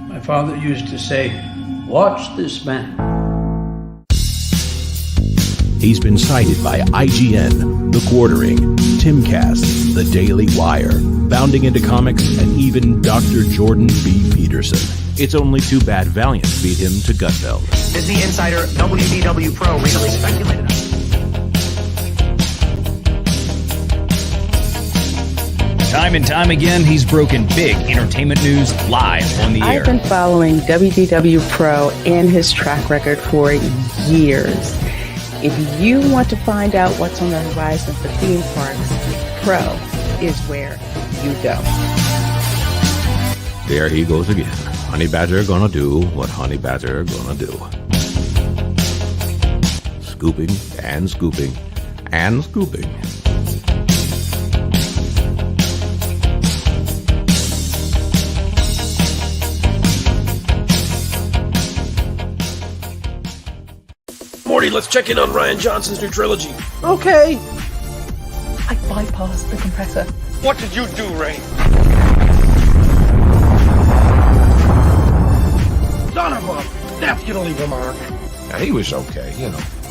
My father used to say, "Watch this man." He's been cited by IGN, The Quartering, Timcast, The Daily Wire, Bounding into Comics, and even Dr. Jordan B. Peterson. It's only too bad Valiant beat him to Gutfeld. Disney insider WDW Pro recently speculated on. Time and time again, he's broken big entertainment news live on the air. I've been following WDW Pro and his track record for years. If you want to find out what's on the horizon for theme parks, Pro is where you go. There he goes again. Honey Badger gonna do what Honey Badger gonna do. Scooping and scooping and scooping. Morty, let's check in on Rian Johnson's new trilogy. Okay. I bypassed the compressor. What did you do, Ray? Donovan, that's gonna leave a mark. Now, he was okay,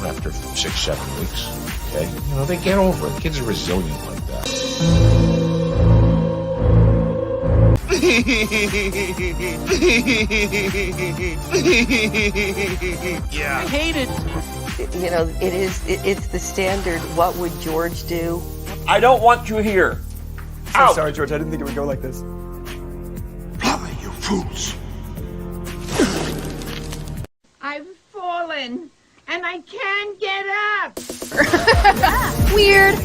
after 6-7 weeks. Okay? They get over it. Kids are resilient like that. Yeah. I hate it. It's the standard, what would George do? I don't want you here. So sorry, George, I didn't think it would go like this. Plumber, you fools. I've fallen, and I can't get up. Weird.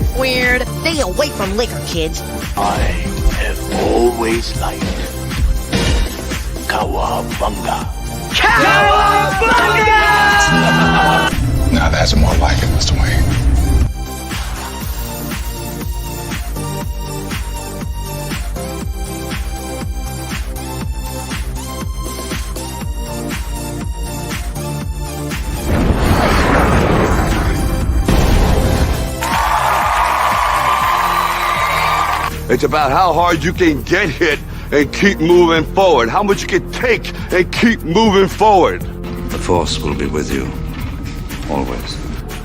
Stay away from liquor, kids. I have always liked Cowabunga. Cowabunga! Now that's more like it, Mr. Wayne. It's about how hard you can get hit and keep moving forward. How much you can take and keep moving forward. The Force will be with you, always.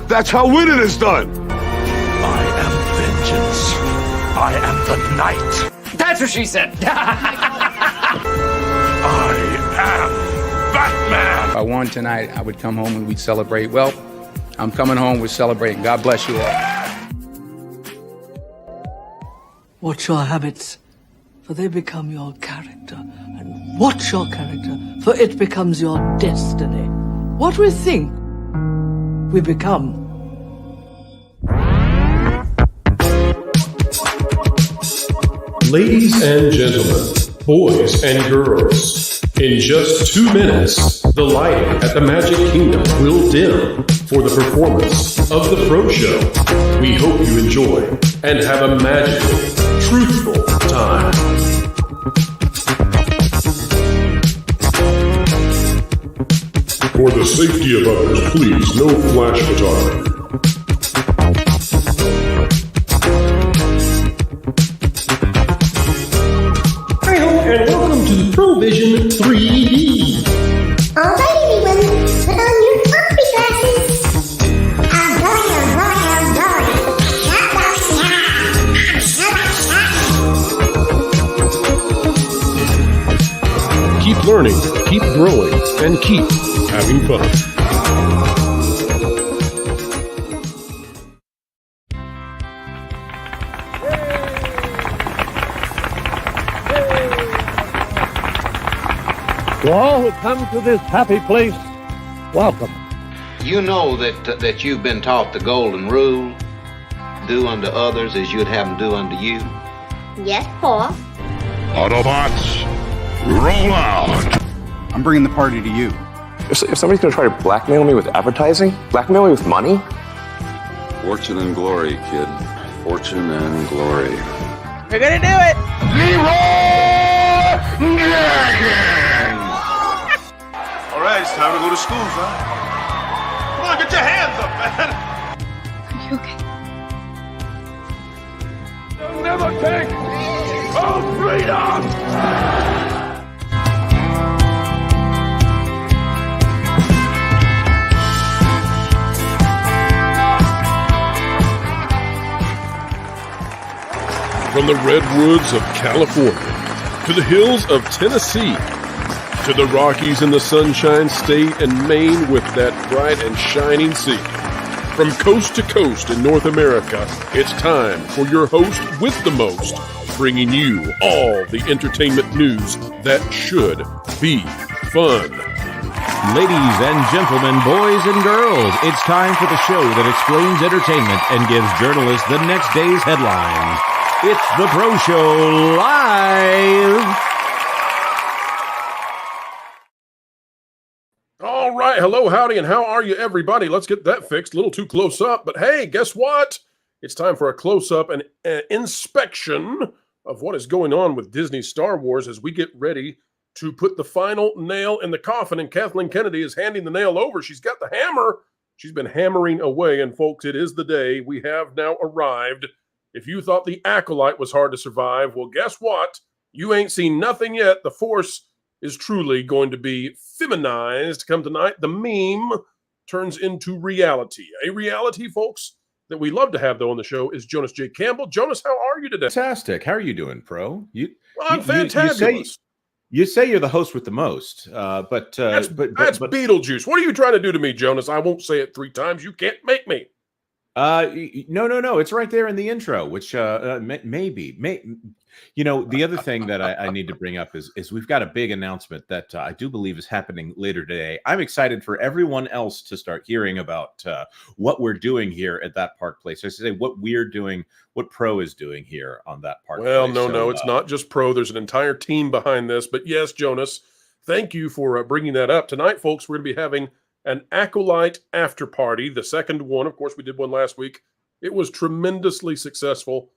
That's how winning is done. I am vengeance. I am the night. That's what she said. I am Batman. If I won tonight, I would come home and we'd celebrate. Well, I'm coming home, we're celebrating. God bless you all. Watch your habits, for they become your character. And watch your character, for it becomes your destiny. What we think, we become. Ladies and gentlemen, boys and girls, in just 2 minutes, the lighting at the Magic Kingdom will dim for the performance of the Pro Show. We hope you enjoy and have a magical, truthful time. For the safety of others, please, no flash photography. And welcome to Provision 3D. All right, everyone, put on your puppy glasses. Oh boy, Keep learning, keep growing, and keep having fun. To all who come to this happy place, welcome. You know that you've been taught the golden rule, do unto others as you'd have them do unto you. Yes, Paul. Autobots, roll out. I'm bringing the party to you. If somebody's going to try to blackmail me with advertising, blackmail me with money? Fortune and glory, kid. Fortune and glory. We're gonna do it! All right, it's time to go to school, son. Come on, get your hands up, man. Are you okay? They'll never take of freedom! From the redwoods of California to the hills of Tennessee to the Rockies in the Sunshine State and Maine with that bright and shining sea. From coast to coast in North America, it's time for your host with the most, bringing you all the entertainment news that should be fun. Ladies and gentlemen, boys and girls, it's time for the show that explains entertainment and gives journalists the next day's headlines. It's the Pro Show Live! All right, hello, howdy, and how are you, everybody? Let's get that fixed. A little too close up, but hey, guess what? It's time for a close-up and inspection of what is going on with Disney Star Wars as we get ready to put the final nail in the coffin, and Kathleen Kennedy is handing the nail over. She's got the hammer. She's been hammering away, and folks, it is the day. We have now arrived. If you thought the Acolyte was hard to survive, well, guess what? You ain't seen nothing yet. The Force is truly going to be feminized come tonight. The meme turns into reality. A reality, folks, that we love to have, though, on the show is Jonas J. Campbell. Jonas, how are you today? Fantastic. How are you doing, Pro? I'm fantastic. You say you're the host with the most, but that's Beetlejuice. What are you trying to do to me, Jonas? I won't say it 3 times. You can't make me. No. It's right there in the intro, which maybe. You know, the other thing that I need to bring up is we've got a big announcement that I do believe is happening later today. I'm excited for everyone else to start hearing about what we're doing here at that park place. I should say what we're doing, what Pro is doing here on that park place. Well, no, it's not just Pro. There's an entire team behind this. But yes, Jonas, thank you for bringing that up. Tonight, folks, we're going to be having an Acolyte after party, the second one. Of course, we did one last week. It was tremendously successful.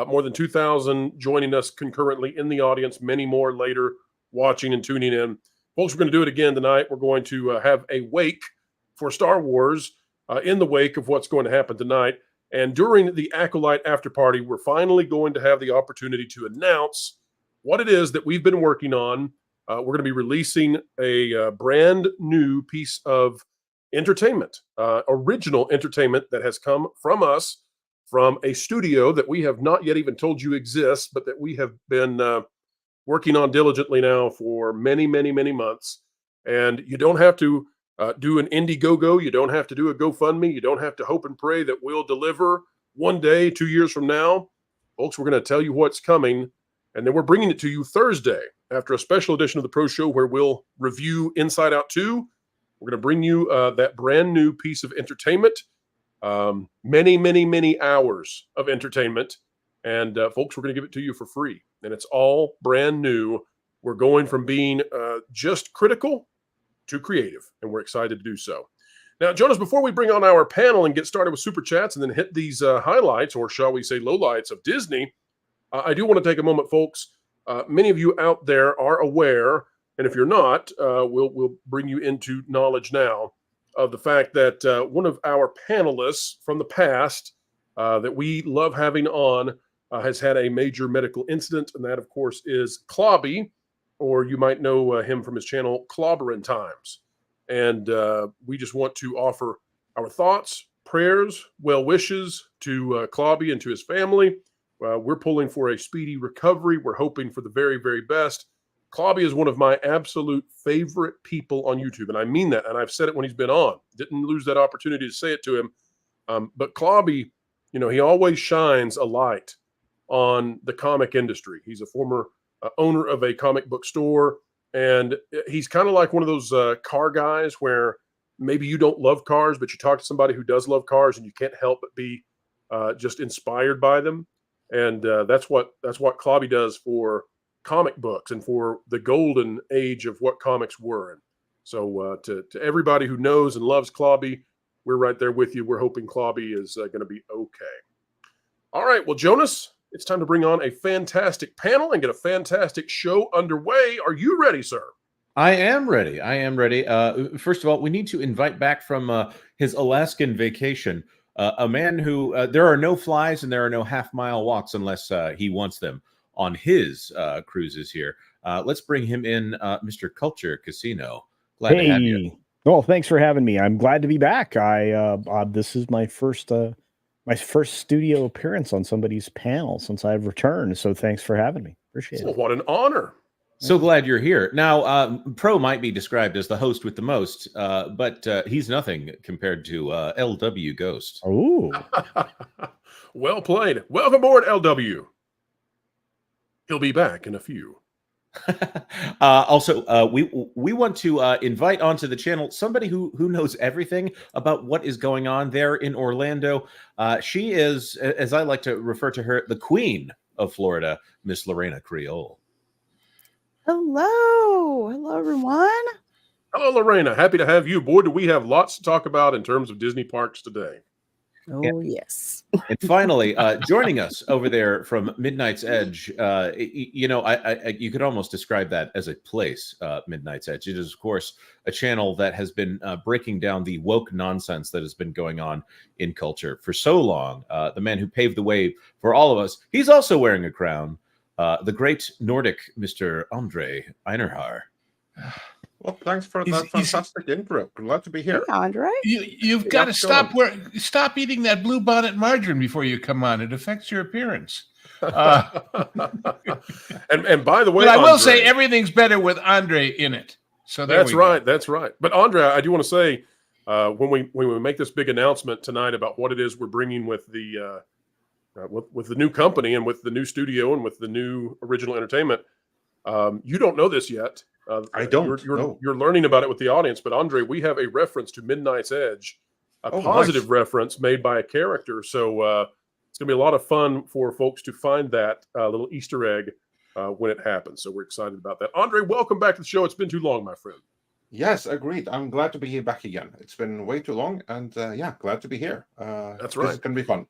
More than 2,000 joining us concurrently in the audience, many more later watching and tuning in. Folks, we're going to do it again tonight. We're going to have a wake for Star Wars in the wake of what's going to happen tonight. And during the Acolyte after party, we're finally going to have the opportunity to announce what it is that we've been working on. We're going to be releasing a brand new piece of entertainment, original entertainment that has come from us, from a studio that we have not yet even told you exists, but that we have been working on diligently now for many, many, many months. And you don't have to do an Indiegogo. You don't have to do a GoFundMe. You don't have to hope and pray that we'll deliver one day, 2 years from now. Folks, we're going to tell you what's coming, and then we're bringing it to you Thursday after a special edition of the Pro Show where we'll review Inside Out 2. We're going to bring you that brand new piece of entertainment. Many, many, many hours of entertainment. And folks, we're going to give it to you for free. And it's all brand new. We're going from being just critical to creative. And we're excited to do so. Now, Jonas, before we bring on our panel and get started with Super Chats and then hit these highlights, or shall we say lowlights of Disney, I do want to take a moment, folks. Many of you out there are aware, and if you're not, we'll bring you into knowledge now, of the fact that one of our panelists from the past that we love having on has had a major medical incident, and that, of course, is Clobby, or you might know him from his channel, Clobberin' Times. And we just want to offer our thoughts, prayers, well wishes to Clobby and to his family. We're pulling for a speedy recovery. We're hoping for the very, very best. Clobby is one of my absolute favorite people on YouTube, and I mean that, and I've said it when he's been on. Didn't lose that opportunity to say it to him. But Clobby, you know, he always shines a light on the comic industry. He's a former owner of a comic book store, and he's kind of like one of those car guys where maybe you don't love cars, but you talk to somebody who does love cars, and you can't help but be just inspired by them. And that's what Clobby does for comic books and for the golden age of what comics were. And so to everybody who knows and loves Clobby, we're right there with you. We're hoping Clobby is going to be okay. All right. Well, Jonas, it's time to bring on a fantastic panel and get a fantastic show underway. Are you ready, sir? I am ready. First of all, we need to invite back from his Alaskan vacation a man who there are no flies and there are no half-mile walks unless he wants them on his cruises here. Let's bring him in, Mr. Culture Casino. Glad to have you. Well, thanks for having me. I'm glad to be back. This is my first studio appearance on somebody's panel since I've returned. So thanks for having me. Appreciate it. What an honor. So glad you're here. Now, Pro might be described as the host with the most, but he's nothing compared to LW Ghost. Oh, well played. Welcome aboard, LW. He'll be back in a few. Also, we want to invite onto the channel somebody who knows everything about what is going on there in Orlando. She is, as I like to refer to her, the queen of Florida, Miss Lorena Creole. Hello, everyone. Hello, Lorena. Happy to have you. Boy, do we have lots to talk about in terms of Disney parks today. Oh, yes. And finally, joining us over there from Midnight's Edge, you could almost describe that as a place, Midnight's Edge. It is, of course, a channel that has been breaking down the woke nonsense that has been going on in culture for so long. The man who paved the way for all of us, he's also wearing a crown, the great Nordic Mr. Andre Einerhar. Well, thanks for that fantastic intro. Glad to be here. Hey, Andre. You've got to stop eating that bluebonnet margarine before you come on. It affects your appearance. And by the way, I will say everything's better with Andre in it. So that's right. That's right. But Andre, I do want to say when we make this big announcement tonight about what it is we're bringing with the new company and with the new studio and with the new original entertainment, you don't know this yet. I don't. You're learning about it with the audience, but Andre, we have a reference to Midnight's Edge, a positive reference made by a character. So it's going to be a lot of fun for folks to find that little Easter egg when it happens. So we're excited about that. Andre, welcome back to the show. It's been too long, my friend. Yes, agreed. I'm glad to be here back again. It's been way too long, and glad to be here. That's right. It's going to be fun.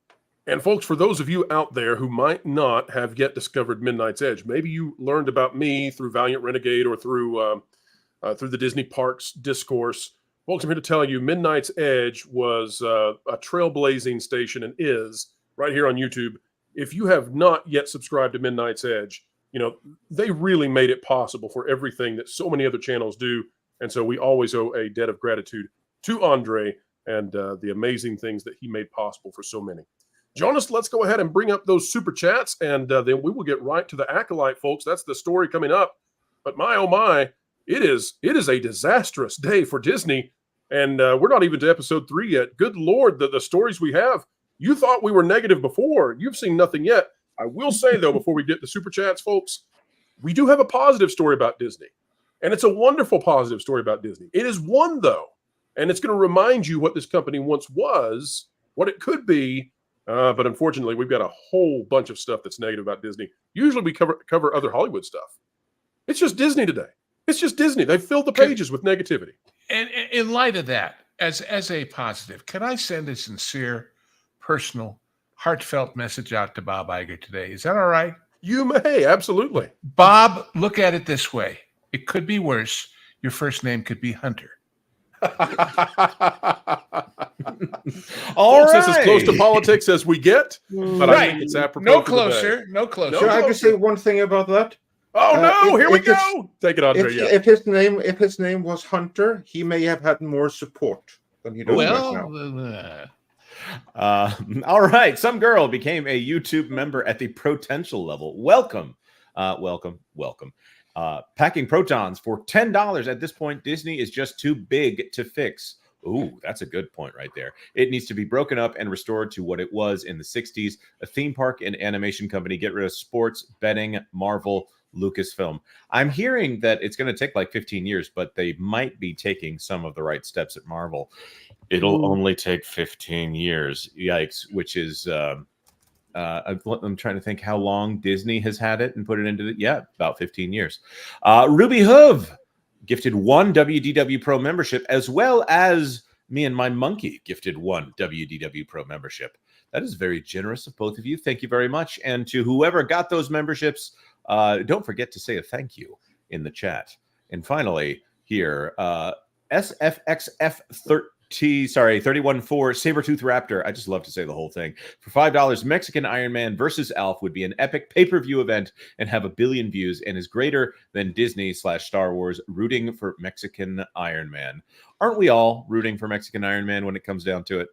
And folks, for those of you out there who might not have yet discovered Midnight's Edge, maybe you learned about me through Valiant Renegade or through the Disney Parks discourse. Folks, I'm here to tell you Midnight's Edge was a trailblazing station and is right here on YouTube. If you have not yet subscribed to Midnight's Edge, they really made it possible for everything that so many other channels do. And so we always owe a debt of gratitude to Andre and the amazing things that he made possible for so many. Jonas, let's go ahead and bring up those super chats, and then we will get right to the Acolyte, folks. That's the story coming up. But my, oh my, it is a disastrous day for Disney, and we're not even to episode 3 yet. Good Lord, the stories we have. You thought we were negative before. You've seen nothing yet. I will say, though, before we get the super chats, folks, we do have a positive story about Disney, and it's a wonderful positive story about Disney. It is one, though, and it's going to remind you what this company once was, what it could be. But unfortunately, we've got a whole bunch of stuff that's negative about Disney. Usually we cover other Hollywood stuff. It's just Disney today. It's just Disney. They filled the pages with negativity. And in light of that, as a positive, can I send a sincere, personal, heartfelt message out to Bob Iger today? Is that all right? You may, absolutely. Bob, look at it this way. It could be worse. Your first name could be Hunter. All right. It's as close to politics as we get, but I think it's apropos. No closer. Should I just say one thing about that? Oh no! Here we go. Take it, Andre. If his name was Hunter, he may have had more support than he does right now. All right. Some girl became a YouTube member at the potential level. Welcome. Packing protons for $10. At this point, Disney is just too big to fix. Ooh, that's a good point right there. It needs to be broken up and restored to what it was in the 60s. A theme park and animation company. Get rid of sports, betting, Marvel, Lucasfilm. I'm hearing that it's going to take like 15 years, but they might be taking some of the right steps at Marvel. It'll only take 15 years. Yikes, which is... I'm trying to think how long Disney has had it and put it into the, about 15 years. Ruby Hoove gifted 1 WDW Pro membership, as well as me and my monkey gifted 1 WDW Pro membership. That is very generous of both of you. Thank you very much. And to whoever got those memberships, don't forget to say a thank you in the chat. And finally, here, SFXF13 31-4 Sabretooth Raptor. I just love to say the whole thing. For $5, Mexican Iron Man versus Alf would be an epic pay-per-view event and have 1 billion views and is greater than Disney/Star Wars rooting for Mexican Iron Man. Aren't we all rooting for Mexican Iron Man when it comes down to it?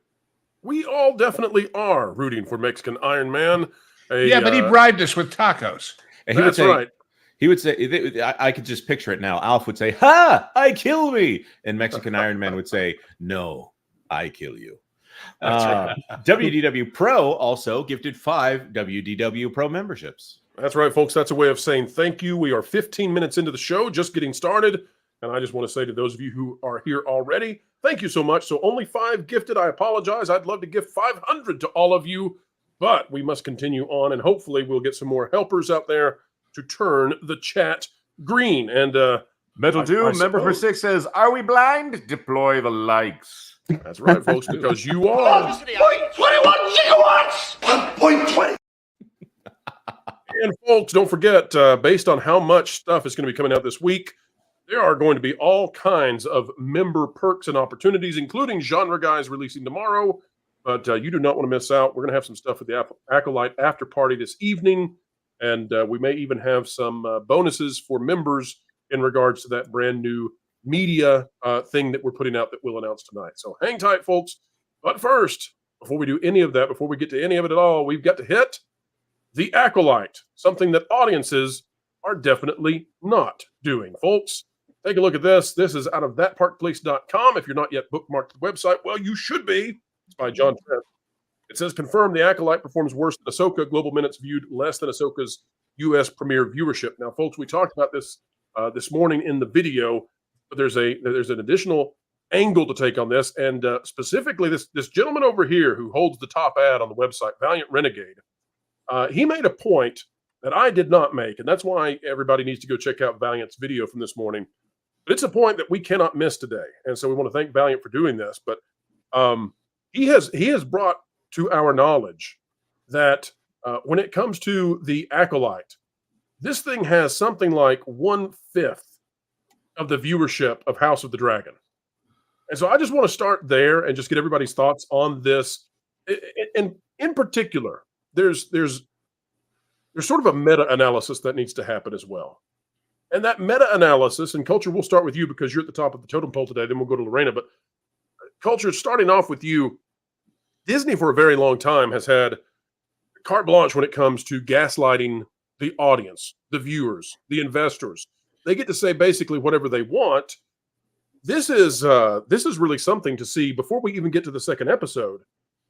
We all definitely are rooting for Mexican Iron Man. But he bribed us with tacos. And That's right. He would say, I could just picture it now. Alf would say, "Ha, I kill me." And Mexican Iron Man would say, "No, I kill you." WDW Pro also gifted 5 WDW Pro memberships. That's right, folks. That's a way of saying thank you. We are 15 minutes into the show, just getting started. And I just want to say to those of you who are here already, thank you so much. So only 5 gifted. I apologize. I'd love to gift 500 to all of you, but we must continue on. And hopefully we'll get some more helpers out there to turn the chat green. And Metal Doom, member for 6 says, "Are we blind? Deploy the likes." That's right, folks, because you are. 1.21 gigawatts! 1.20! And folks, don't forget, based on how much stuff is going to be coming out this week, there are going to be all kinds of member perks and opportunities, including Genre Guys releasing tomorrow. But you do not want to miss out. We're going to have some stuff with the Acolyte after party this evening. And we may even have some bonuses for members in regards to that brand new media thing that we're putting out that we'll announce tonight. So hang tight, folks. But first, before we do any of that, before we get to any of it at all, we've got to hit the Acolyte, something that audiences are definitely not doing. Folks, take a look at this. This is out of thatparkplace.com. If you're not yet bookmarked the website, well, you should be. It's by John Trent. It says, confirmed the Acolyte performs worse than Ahsoka. Global minutes viewed less than Ahsoka's U.S. premiere viewership. Now, folks, we talked about this this morning in the video, but there's an additional angle to take on this, and specifically this gentleman over here who holds the top ad on the website, Valiant Renegade. He made a point that I did not make, and that's why everybody needs to go check out Valiant's video from this morning. But it's a point that we cannot miss today, and so we want to thank Valiant for doing this. But he has brought to our knowledge that when it comes to the Acolyte, this thing has something like 1/5 of the viewership of House of the Dragon. And so I just want to start there and just get everybody's thoughts on this. And in particular, there's sort of a meta-analysis that needs to happen as well. And that meta-analysis, and Culture, we'll start with you because you're at the top of the totem pole today, then we'll go to Lorena. But Culture, starting off with you, Disney for a very long time has had carte blanche when it comes to gaslighting the audience, the viewers, the investors. They get to say basically whatever they want. This is really something to see. Before we even get to the second episode,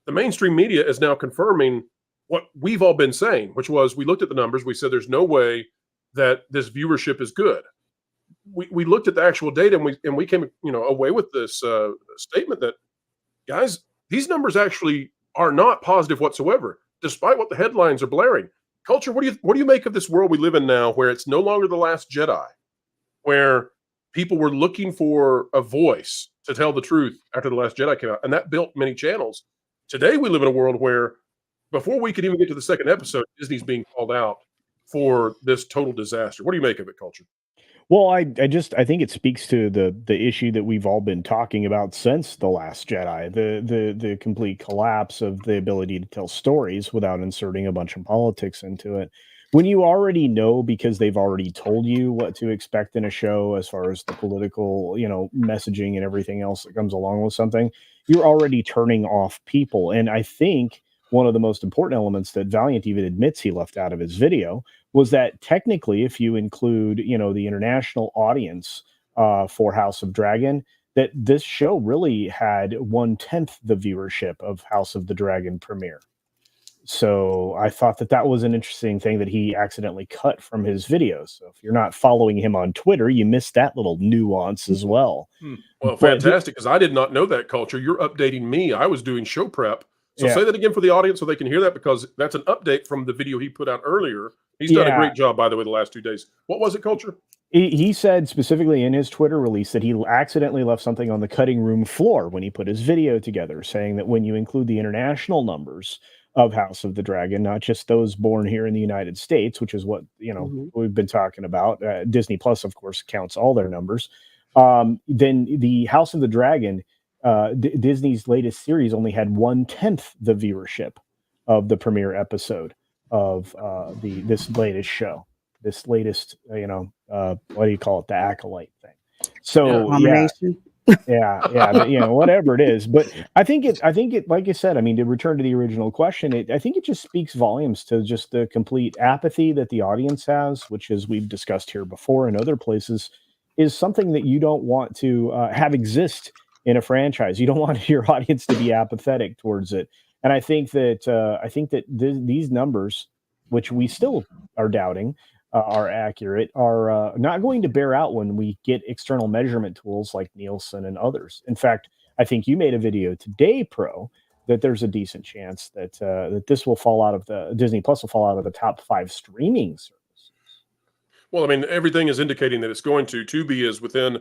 the mainstream media is now confirming what we've all been saying, which was we looked at the numbers. We said there's no way that this viewership is good. We looked at the actual data and we came away with this statement that, guys, these numbers actually are not positive whatsoever, despite what the headlines are blaring. Culture, what do you make of this world we live in now, where it's no longer The Last Jedi, where people were looking for a voice to tell the truth after The Last Jedi came out, and that built many channels. Today, we live in a world where before we could even get to the second episode, Disney's being called out for this total disaster. What do you make of it, Culture? Well, I think it speaks to the issue that we've all been talking about since The Last Jedi, the complete collapse of the ability to tell stories without inserting a bunch of politics into it. When you already know, because they've already told you what to expect in a show as far as the political, messaging and everything else that comes along with something, you're already turning off people. And I think one of the most important elements that Valiant even admits he left out of his video was that technically, if you include, the international audience for House of Dragon, that this show really had 1/10 the viewership of House of the Dragon premiere. So I thought that was an interesting thing that he accidentally cut from his videos. So if you're not following him on Twitter, you missed that little nuance as well. Well, fantastic, because I did not know that, Culture. You're updating me. I was doing show prep. So say that again for the audience so they can hear that, because that's an update from the video he put out earlier. He's done a great job, by the way, the last 2 days. What was it, Culture? He said specifically in his Twitter release that he accidentally left something on the cutting room floor when he put his video together, saying that when you include the international numbers of House of the Dragon, not just those born here in the United States, which is what we've been talking about. Disney Plus, of course, counts all their numbers. Then the House of the Dragon Disney's latest series only had 1/10 the viewership of the premiere episode of this latest show, this latest, what do you call it, the Acolyte thing. So yeah, whatever it is. But I think it, like I said, I mean, to return to the original question, I think it just speaks volumes to just the complete apathy that the audience has, which, as we've discussed here before in other places, is something that you don't want to have exist in a franchise. You don't want your audience to be apathetic towards it. And I think that these numbers, which we still are doubting, are accurate, are not going to bear out when we get external measurement tools like Nielsen and others. In fact, I think you made a video today, Pro, that there's a decent chance that that this will fall out of the Disney Plus will fall out of the top 5 streaming services. Well, I mean, everything is indicating that it's going to. Tubi is within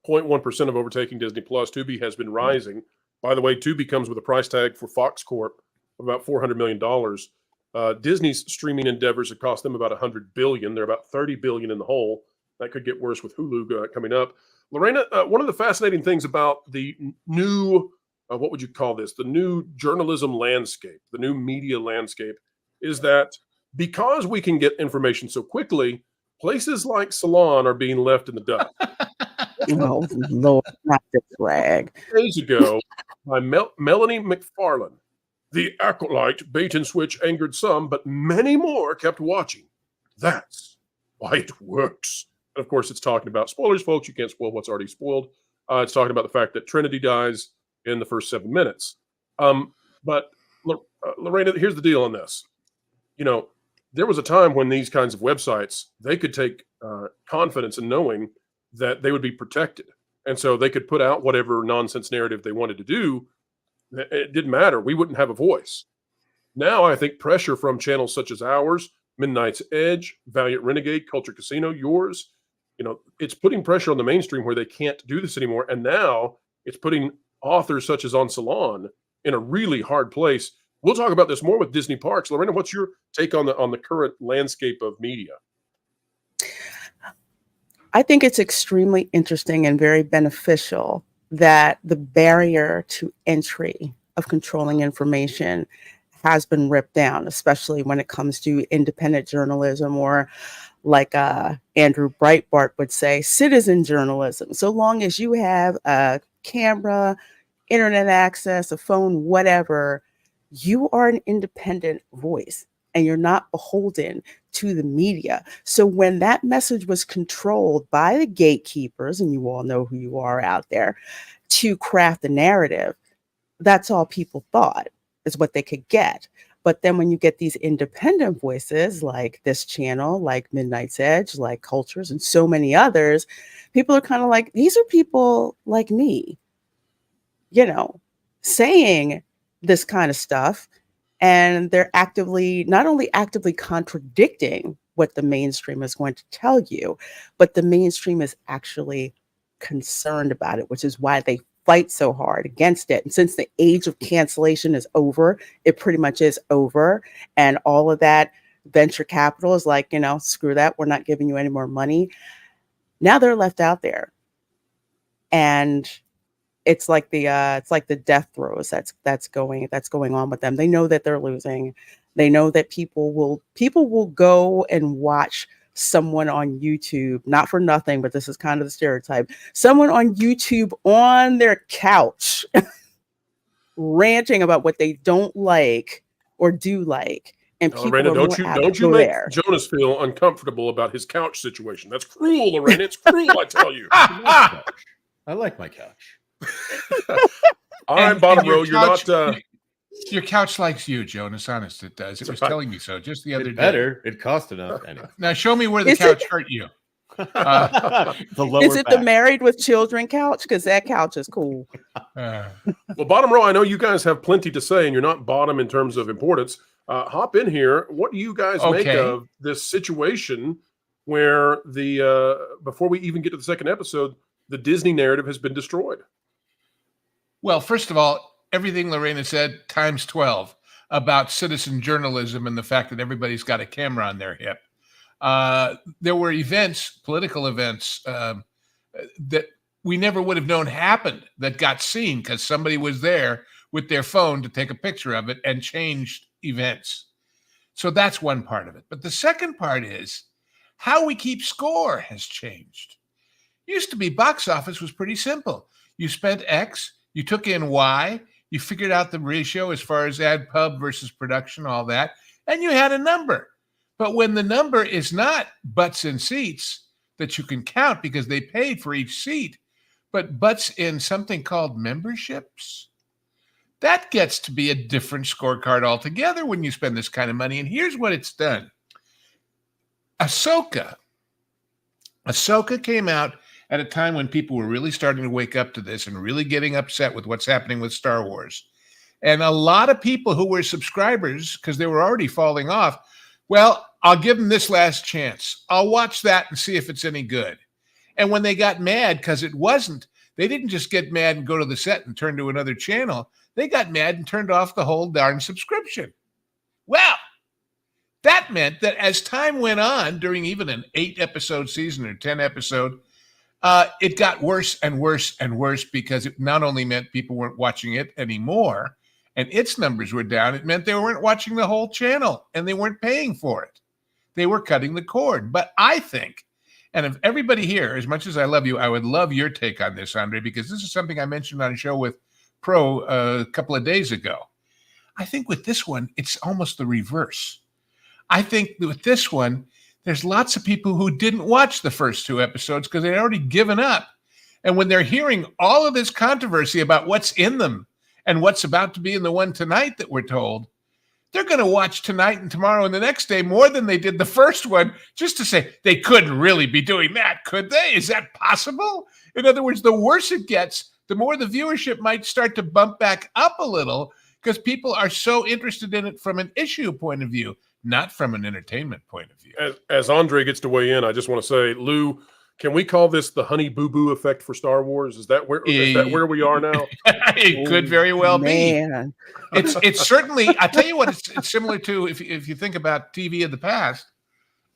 0.1% of overtaking Disney Plus. Tubi has been rising. By the way, Tubi comes with a price tag for Fox Corp of about $400 million. Disney's streaming endeavors have cost them about $100 billion. They're about $30 billion in the hole. That could get worse with Hulu coming up. Lorena, one of the fascinating things about the new, what would you call this? The new journalism landscape, the new media landscape, is that because we can get information so quickly, places like Salon are being left in the dust. Oh, Lord, not this flag. Days ago, by Melanie McFarlane, the Acolyte bait and switch angered some, but many more kept watching. That's why it works. And of course, it's talking about spoilers, folks. You can't spoil what's already spoiled. It's talking about the fact that Trinity dies in the first 7 minutes. But Lorena, here's the deal on this. There was a time when these kinds of websites, they could take confidence in knowing that they would be protected. And so they could put out whatever nonsense narrative they wanted to do. It didn't matter. We wouldn't have a voice. Now I think pressure from channels such as ours, Midnight's Edge, Valiant Renegade, Culture Casino, yours, it's putting pressure on the mainstream where they can't do this anymore. And now it's putting authors such as on Salon in a really hard place. We'll talk about this more with Disney Parks. Lorena, what's your take on the current landscape of media? I think it's extremely interesting and very beneficial that the barrier to entry of controlling information has been ripped down, especially when it comes to independent journalism, or like Andrew Breitbart would say, citizen journalism. So long as you have a camera, internet access, a phone, whatever, you are an independent voice and you're not beholden to the media. So when that message was controlled by the gatekeepers, and you all know who you are out there, to craft the narrative, that's all people thought is what they could get. But then when you get these independent voices like this channel, like Midnight's Edge, like Cultures, and so many others, people are kind of like, these are people like me, saying this kind of stuff. And they're not only actively contradicting what the mainstream is going to tell you, but the mainstream is actually concerned about it, which is why they fight so hard against it. And since the age of cancellation is over, it pretty much is over. And all of that venture capital is like, screw that. We're not giving you any more money. Now they're left out there. And it's like the death throes that's going on with them. They know that they're losing. They know that people will go and watch someone on YouTube, not for nothing, but this is kind of the stereotype, someone on YouTube on their couch ranting about what they don't like or do like. And people Lorena, don't you make there. Jonas feel uncomfortable about his couch situation. That's cruel, Lorena. It's cruel, I tell you. I like my couch. All right, bottom row, you're not. Your couch likes you, Jonas. Honest, it does. It was telling me so just the other day. Better. It cost enough. Anyway. Now show me where the couch hurt you. The lower is it back. the married with children couch? Because that couch is cool. Well, bottom row, I know you guys have plenty to say, and you're not bottom in terms of importance. Hop in here. What do you guys make of this situation where before we even get to the second episode, the Disney narrative has been destroyed? Well, first of all, everything Lorena said times 12 about citizen journalism and the fact that everybody's got a camera on their hip. There were events, political events, that we never would have known happened that got seen because somebody was there with their phone to take a picture of it and changed events. So that's one part of it. But the second part is how we keep score has changed. Used to be box office was pretty simple. You spent X, you took in Y, you figured out the ratio as far as ad pub versus production, all that, and you had a number. But when the number is not butts in seats that you can count because they paid for each seat, but butts in something called memberships, that gets to be a different scorecard altogether when you spend this kind of money. And here's what it's done. Ahsoka came out at a time when people were really starting to wake up to this and really getting upset with what's happening with Star Wars. And a lot of people who were subscribers, because they were already falling off, well, I'll give them this last chance. I'll watch that and see if it's any good. And when they got mad because it wasn't, they didn't just get mad and go to the set and turn to another channel. They got mad and turned off the whole darn subscription. Well, that meant that as time went on, during even an 8-episode season or 10-episode, it got worse and worse and worse because it not only meant people weren't watching it anymore and its numbers were down, it meant they weren't watching the whole channel and they weren't paying for it. They were cutting the cord. But I think, and if everybody here, as much as I love you, I would love your take on this, Andre, because this is something I mentioned on a show with Pro a couple of days ago. I think with this one, it's almost the reverse. I think with this one, there's lots of people who didn't watch the first 2 episodes because they'd already given up. And when they're hearing all of this controversy about what's in them and what's about to be in the one tonight that we're told, they're going to watch tonight and tomorrow and the next day more than they did the first one, just to say they couldn't really be doing that, could they? Is that possible? In other words, the worse it gets, the more the viewership might start to bump back up a little because people are so interested in it from an issue point of view, not from an entertainment point of view. As Andre gets to weigh in, I just want to say, Lou, can we call this the Honey Boo Boo effect for Star Wars? Is that where we are now? It could very well be. It's certainly. I tell you what, it's similar to if you think about TV of the past.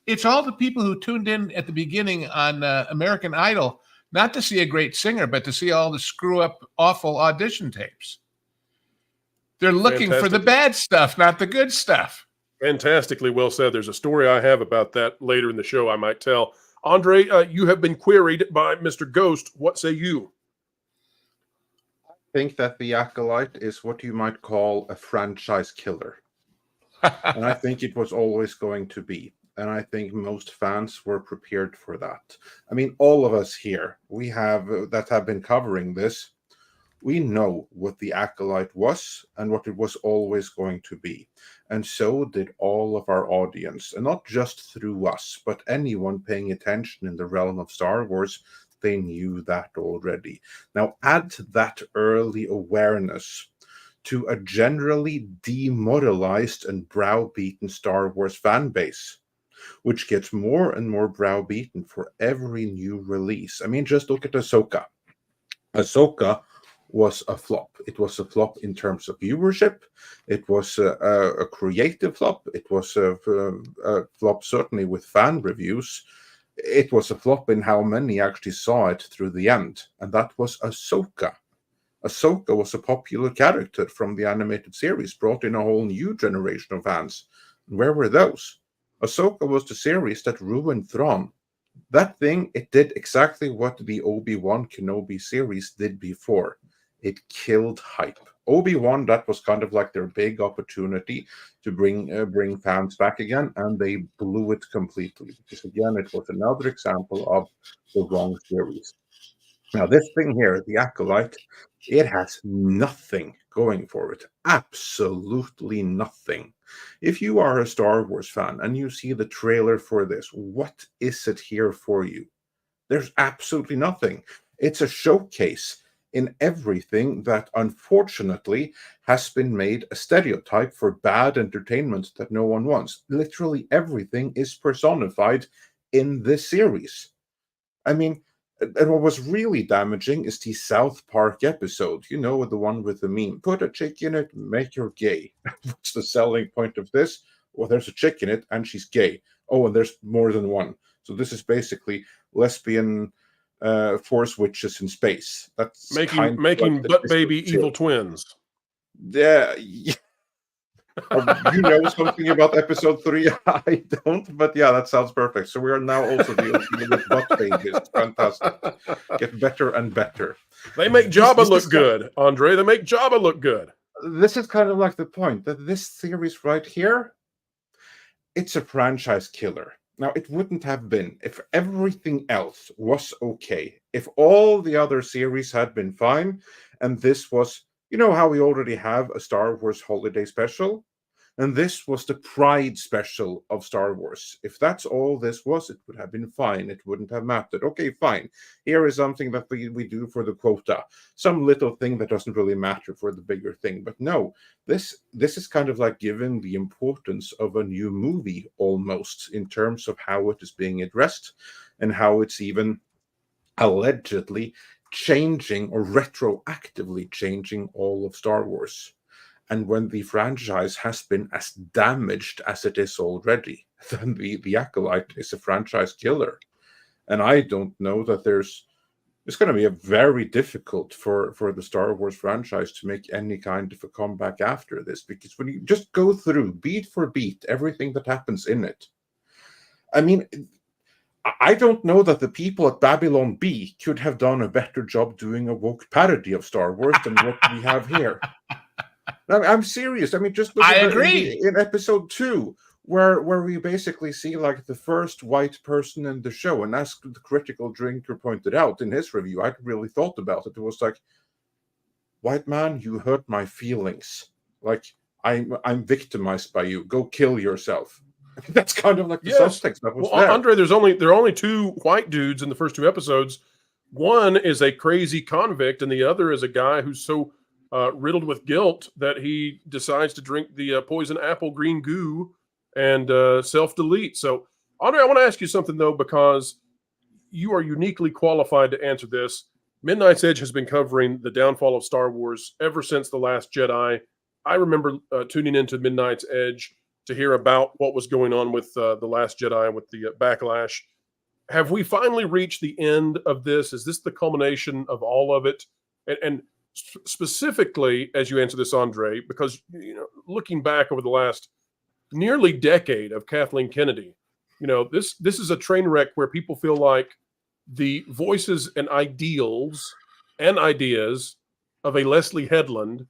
It's all the people who tuned in at the beginning on American Idol, not to see a great singer, but to see all the screw up, awful audition tapes. They're looking for the bad stuff, not the good stuff. Fantastically well said. There's a story I have about that later in the show I might tell. Andre, you have been queried by Mr. Ghost. What say you? I think that The Acolyte is what you might call a franchise killer. And I think it was always going to be. And I think most fans were prepared for that. I mean, all of us here, we have that have been covering this, we know what The Acolyte was and what it was always going to be. And so did all of our audience. And not just through us, but anyone paying attention in the realm of Star Wars, they knew that already. Now add that early awareness to a generally demoralized and browbeaten Star Wars fan base, which gets more and more browbeaten for every new release. I mean, just look at Ahsoka. Ahsoka was a flop. It was a flop in terms of viewership. It was a creative flop. It was a flop certainly with fan reviews. It was a flop in how many actually saw it through the end. And that was Ahsoka. Ahsoka was a popular character from the animated series, brought in a whole new generation of fans. Where were those? Ahsoka was the series that ruined Thrawn. That thing, it did exactly what the Obi-Wan Kenobi series did before. It killed hype. Obi-Wan, that was kind of like their big opportunity to bring fans back again, and they blew it completely. Because again, it was another example of the wrong series. Now, this thing here, The Acolyte, it has nothing going for it. Absolutely nothing. If you are a Star Wars fan and you see the trailer for this, what is it here for you? There's absolutely nothing. It's a showcase in everything that unfortunately has been made a stereotype for bad entertainment that no one wants. Literally everything is personified in this series. I mean, and what was really damaging is the South Park episode, you know, the one with the meme. Put a chick in it, make her gay. What's the selling point of this? Well, there's a chick in it and she's gay. Oh, and there's more than one. So this is basically lesbian Force witches in space. That's making butt baby evil twins. Yeah. You know something about episode 3? I don't, but yeah, that sounds perfect. So we are now also dealing with butt babies. Fantastic. Get better and better. They make Jabba look good, Andre. They make Jabba look good. This is kind of like the point that this series right here, it's a franchise killer. Now, it wouldn't have been if everything else was okay. If all the other series had been fine, and this was, you know how we already have a Star Wars holiday special? And this was the Pride special of Star Wars. If that's all this was, it would have been fine. It wouldn't have mattered. Okay, fine. Here is something that we do for the quota. Some little thing that doesn't really matter for the bigger thing. But no, this is kind of like given the importance of a new movie almost in terms of how it is being addressed and how it's even allegedly changing or retroactively changing all of Star Wars. And when the franchise has been as damaged as it is already, then the Acolyte is a franchise killer. And I don't know that it's going to be very difficult for the Star Wars franchise to make any kind of a comeback after this. Because when you just go through beat for beat everything that happens in it, I mean, I don't know that the people at Babylon B could have done a better job doing a woke parody of Star Wars than what we have here. I'm serious. I mean, just look at in episode 2, where we basically see like the first white person in the show, and as the critical drinker pointed out in his review, I really thought about it. It was like, white man, you hurt my feelings. Like I'm victimized by you. Go kill yourself. That's kind of like the subtext that was there. Andre, there are only 2 white dudes in the first 2 episodes. One is a crazy convict, and the other is a guy who's so riddled with guilt that he decides to drink the poison apple green goo and self-delete. So, Andre, I want to ask you something, though, because you are uniquely qualified to answer this. Midnight's Edge has been covering the downfall of Star Wars ever since The Last Jedi. I remember tuning into Midnight's Edge to hear about what was going on with The Last Jedi and with the backlash. Have we finally reached the end of this? Is this the culmination of all of it? And specifically, as you answer this, Andre, because looking back over the last nearly decade of Kathleen Kennedy, this is a train wreck where people feel like the voices and ideals and ideas of a Leslie Headland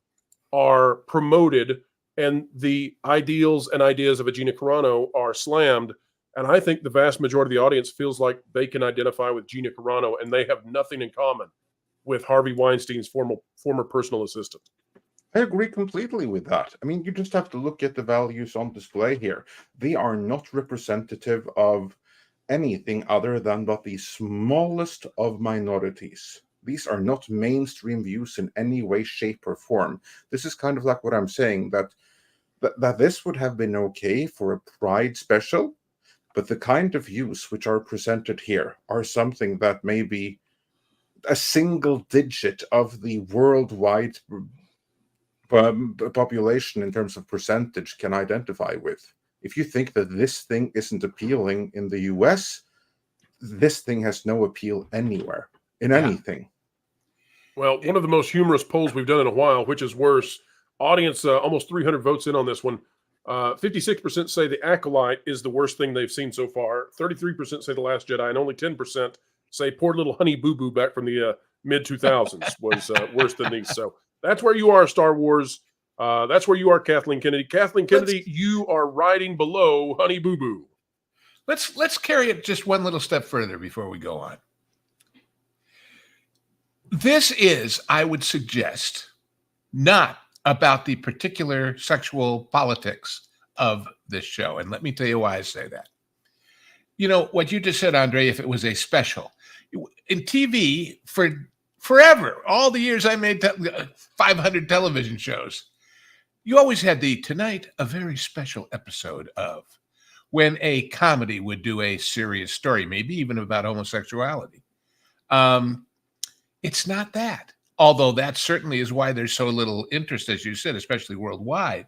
are promoted, and the ideals and ideas of a Gina Carano are slammed. And I think the vast majority of the audience feels like they can identify with Gina Carano, and they have nothing in common with Harvey Weinstein's former personal assistant. I agree completely with that. I mean, you just have to look at the values on display here. They are not representative of anything other than but the smallest of minorities. These are not mainstream views in any way, shape, or form. This is kind of like what I'm saying, that this would have been okay for a Pride special, but the kind of views which are presented here are something that maybe a single digit of the worldwide population in terms of percentage can identify with. If you think that this thing isn't appealing in the US, this thing has no appeal anywhere, in anything. Well, one of the most humorous polls we've done in a while, which is worse, audience, almost 300 votes in on this one. 56% say The Acolyte is the worst thing they've seen so far. 33% say The Last Jedi, and only 10% say poor little Honey Boo Boo back from the mid-2000s was worse than these. So that's where you are, Star Wars. That's where you are, Kathleen Kennedy. Kathleen Kennedy, you are riding below Honey Boo Boo. Let's carry it just one little step further before we go on. This is, I would suggest, not about the particular sexual politics of this show. And let me tell you why I say that. You know, what you just said, Andre, if it was a special. In TV, for forever, all the years I made 500 television shows, you always had the tonight, a very special episode of, when a comedy would do a serious story, maybe even about homosexuality. It's not that, although that certainly is why there's so little interest, as you said, especially worldwide.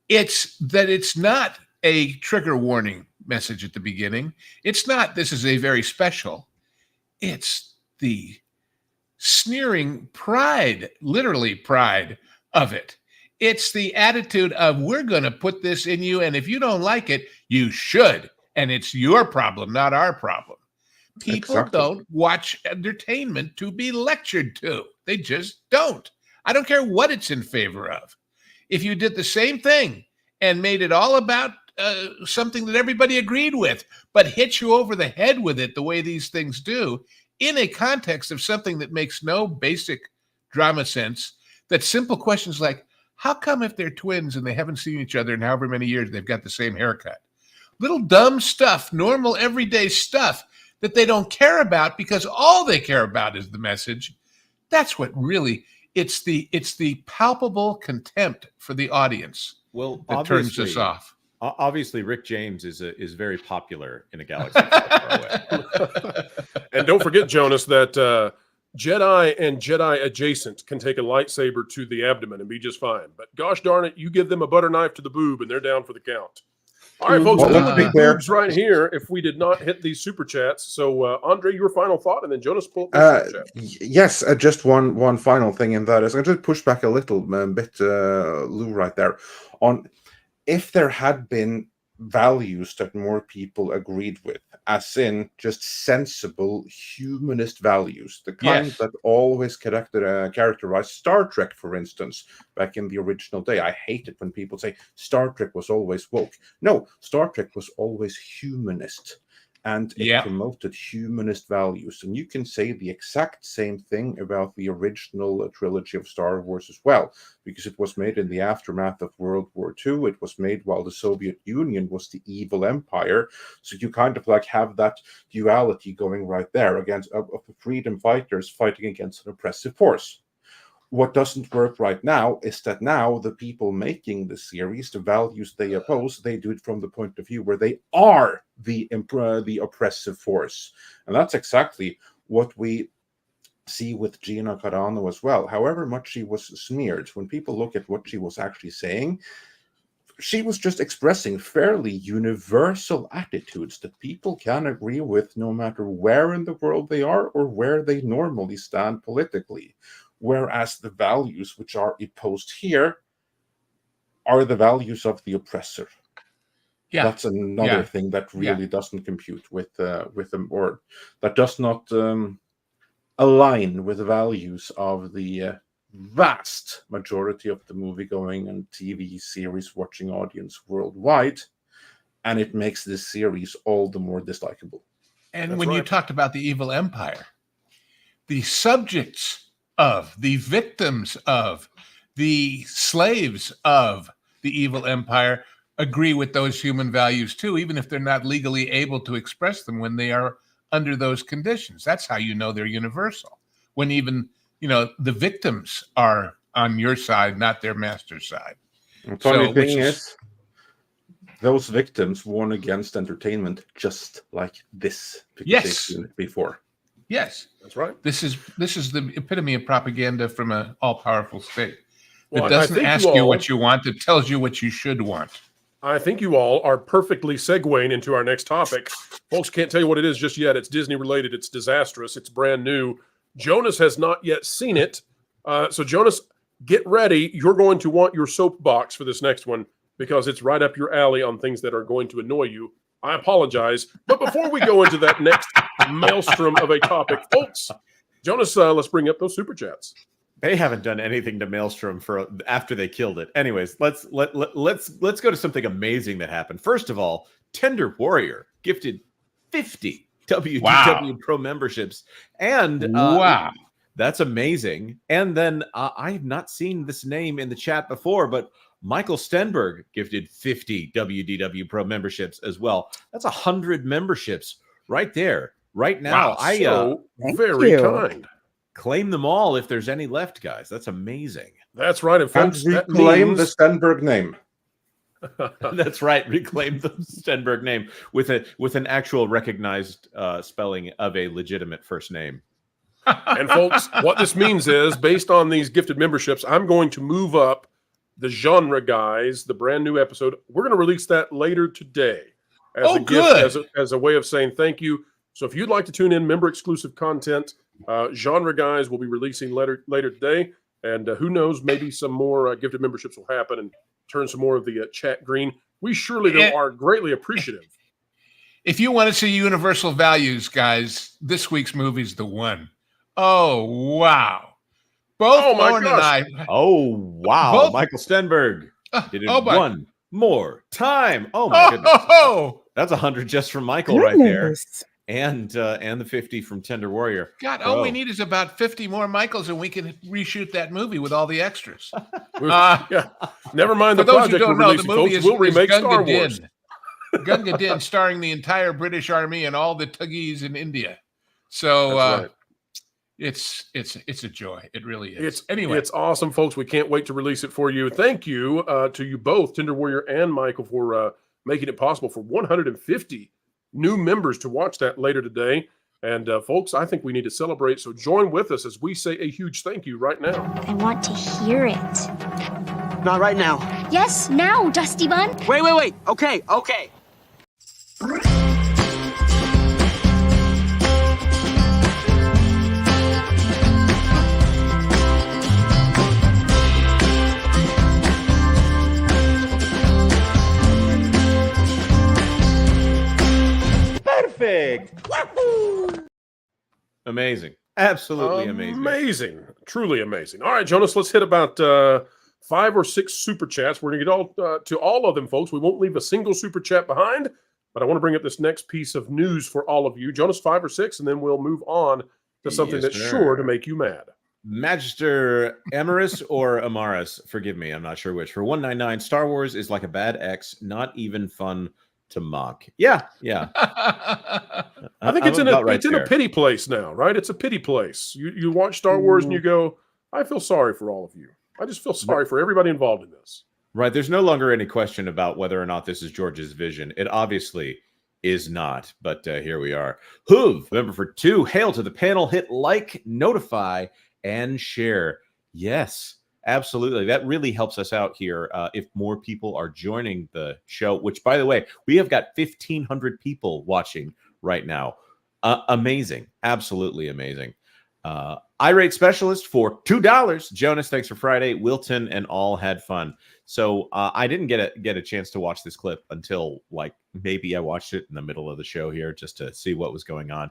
It's that it's not a trigger warning message at the beginning. It's not, this is a very special. it's the sneering pride, literally pride of it. It's the attitude of, we're going to put this in you, and if you don't like it, you should. And it's your problem, not our problem. People don't watch entertainment to be lectured to. They just don't. I don't care what it's in favor of. If you did the same thing and made it all about something that everybody agreed with, but hit you over the head with it the way these things do, in a context of something that makes no basic drama sense, that simple questions like, how come if they're twins and they haven't seen each other in however many years, they've got the same haircut? Little dumb stuff, normal everyday stuff that they don't care about because all they care about is the message. That's what really, it's the palpable contempt for the audience that turns us off. Obviously, Rick James is very popular in a galaxy far away. And don't forget, Jonas, that Jedi and Jedi adjacent can take a lightsaber to the abdomen and be just fine. But gosh darn it, you give them a butter knife to the boob and they're down for the count. All right, folks, we would be boobs right here if we did not hit these super chats. So, Andre, your final thought, and then Jonas pull up the super chat. Yes, just one final thing, and that is, I'm going to push back a little bit, Lou, right there, on if there had been values that more people agreed with, as in just sensible humanist values, the kind that always characterized Star Trek, for instance, back in the original day. I hate it when people say Star Trek was always woke. No, Star Trek was always humanist, and it promoted humanist values. And you can say the exact same thing about the original trilogy of Star Wars as well, because it was made in the aftermath of World War II. It was made while the Soviet Union was the evil empire. So you kind of like have that duality going right there against of the freedom fighters fighting against an oppressive force. What doesn't work right now is that now the people making the series, the values they oppose, they do it from the point of view where they are the oppressive force. And that's exactly what we see with Gina Carano as well. However much she was smeared, when people look at what she was actually saying, she was just expressing fairly universal attitudes that people can agree with no matter where in the world they are or where they normally stand politically. Whereas the values which are opposed here are the values of the oppressor. Yeah, that's another thing that really doesn't compute with them, or that does not align with the values of the vast majority of the movie-going and TV series watching audience worldwide, and it makes this series all the more dislikable. And when you talked about the evil empire, the subjects of, the victims of, the slaves of the evil empire agree with those human values too, even if they're not legally able to express them when they are under those conditions. That's how you know they're universal. When even, the victims are on your side, not their master's side. The funny thing is, those victims warn against entertainment just like this, because they've seen it before. Yes, that's right. This is the epitome of propaganda from an all-powerful state. It doesn't ask you what you want; it tells you what you should want. I think you all are perfectly segueing into our next topic. Folks, can't tell you what it is just yet. It's Disney related. It's disastrous. It's brand new. Jonas has not yet seen it. So Jonas, get ready. You're going to want your soapbox for this next one because it's right up your alley on things that are going to annoy you. I apologize. But before we go into that next maelstrom of a topic, folks, Jonas, let's bring up those super chats. They haven't done anything to Maelstrom for after they killed it. Anyways, let's go to something amazing that happened. First of all, Tender Warrior gifted 50 WDW Pro memberships, and that's amazing. And then I have not seen this name in the chat before, but Michael Stenberg gifted 50 WDW Pro memberships as well. That's 100 memberships right there, right now. Wow, very kind. Claim them all if there's any left, guys. That's amazing. That's right. And folks, that reclaim the Stenberg name. That's right. Reclaim the Stenberg name with an actual recognized spelling of a legitimate first name. And folks, what this means is, based on these gifted memberships, I'm going to move up the Genre Guys, the brand new episode. We're going to release that later today as a gift, as a way of saying thank you So if you'd like to tune in, member-exclusive content, Genre Guys will be releasing later today. And who knows, maybe some more gifted memberships will happen and turn some more of the chat green. We surely, though, are greatly appreciative. If you want to see universal values, guys, this week's movie's the one. Oh, wow. Both Lauren and I. Oh, wow. Michael Stenberg did it one more time. Oh, my goodness. That's 100 just from Michael right there. And the 50 from Tender Warrior. God, all we need is about 50 more Michaels, and we can reshoot that movie with all the extras. Yeah. Never mind the project we're releasing, folks. We'll remake Star Wars. Gunga Din, starring the entire British Army and all the Tuggies in India. So right. It's a joy. It really It's is. it's awesome, folks. We can't wait to release it for you. Thank you to you both, Tender Warrior and Michael, for making it possible for 150 new members to watch that later today. And folks, I think we need to celebrate. So join with us as we say a huge thank you right now. I want to hear it. Not right now. Yes, now, Dusty Bun. Wait. Okay. Perfect. Amazing. Absolutely amazing. Amazing. Truly amazing. All right, Jonas, let's hit about 5 or 6 super chats. We're going to get to all of them, folks. We won't leave a single super chat behind, but I want to bring up this next piece of news for all of you. Jonas, 5 or 6, and then we'll move on to something that's sure to make you mad. Magister Amaris or Amaris, forgive me, I'm not sure which. For 199, Star Wars is like a bad ex, not even fun to mock. Yeah. I think it's in a pity place now, right? It's a pity place. You watch Star Wars and you go, I feel sorry for all of you. I just feel sorry for everybody involved in this. Right. There's no longer any question about whether or not this is George's vision. It obviously is not, but here we are. Hughes, member for 2. Hail to the panel. Hit like, notify, and share. Yes, absolutely. That really helps us out here if more people are joining the show, which, by the way, we have got 1,500 people watching right now. Amazing. Absolutely amazing. Irate Specialist for $2. Jonas, thanks for Friday. Wilton and all had fun. So I didn't get a chance to watch this clip until maybe I watched it in the middle of the show here just to see what was going on.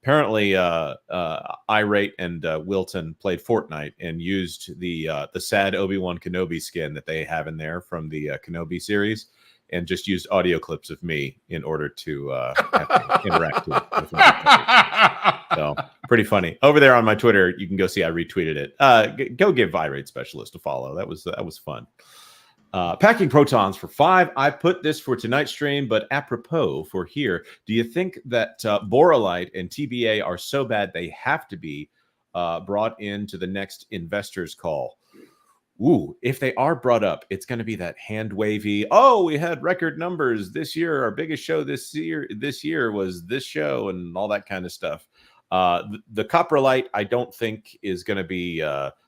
Apparently, Irate and Wilton played Fortnite and used the sad Obi-Wan Kenobi skin that they have in there from the Kenobi series, and just used audio clips of me in order to interact with me. So pretty funny. Over there on my Twitter, you can go see I retweeted it. Go give Irate Specialist a follow. That was fun. Packing Protons for 5. I put this for tonight's stream, but apropos for here, do you think that Borolite and TBA are so bad they have to be brought into the next investors call? Ooh, if they are brought up, it's going to be that hand wavy. Oh, we had record numbers this year. Our biggest show this year was this show and all that kind of stuff. The Coprolite, I don't think is going to be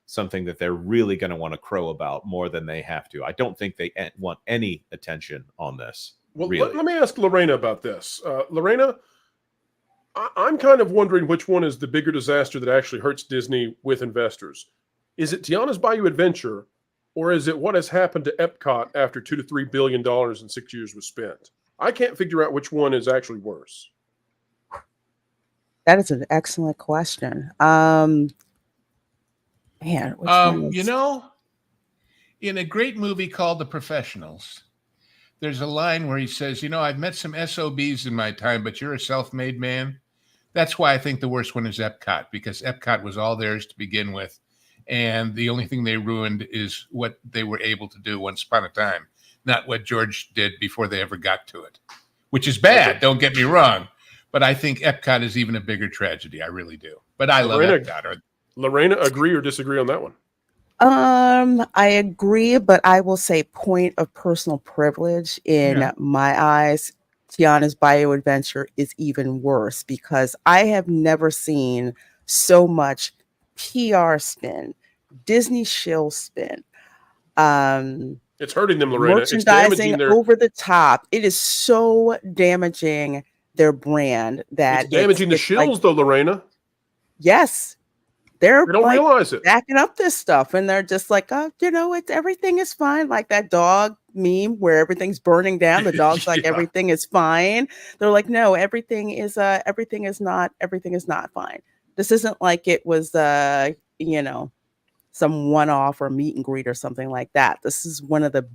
something that they're really going to want to crow about more than they have to. I don't think they want any attention on this. Well, really. let me ask Lorena about this. Lorena, I'm kind of wondering which one is the bigger disaster that actually hurts Disney with investors. Is it Tiana's Bayou Adventure, or is it what has happened to Epcot after $2 to $3 billion in 6 years was spent? I can't figure out which one is actually worse. That is an excellent question. Man, which one is... You know, in a great movie called The Professionals, there's a line where he says, I've met some SOBs in my time, but you're a self-made man. That's why I think the worst one is Epcot, because Epcot was all theirs to begin with. And the only thing they ruined is what they were able to do once upon a time, not what George did before they ever got to it, which is bad. Don't get me wrong. But I think Epcot is even a bigger tragedy. I really do. But I love Epcot. Lorena, agree or disagree on that one? I agree, but I will say point of personal privilege in my eyes. Tiana's Bayou Adventure is even worse because I have never seen so much PR spin, Disney shill spin. It's hurting them, Lorena. Merchandising over the top. It is so damaging their brand. That It's damaging the shills, though, Lorena. Yes. They're They don't realize it. backing up this stuff, and they're just like, oh, everything is fine. Like that dog meme where everything's burning down. The dog's like, everything is fine. They're like, no, everything is not fine. This isn't like it was, some one-off or meet and greet or something like that. This is one of the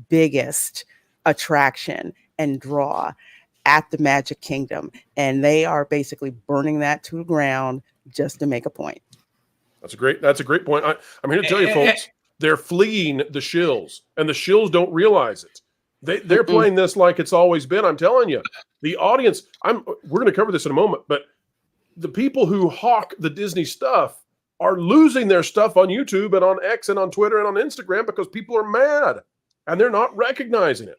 biggest attraction and draw at the Magic Kingdom, and they are basically burning that to the ground just to make a point. That's a great point. I'm here to tell you, folks, they're fleeing the shills, and the shills don't realize it. They're playing this like it's always been. I'm telling you, the audience. We're going to cover this in a moment, but the people who hawk the Disney stuff are losing their stuff on YouTube and on X and on Twitter and on Instagram because people are mad and they're not recognizing it.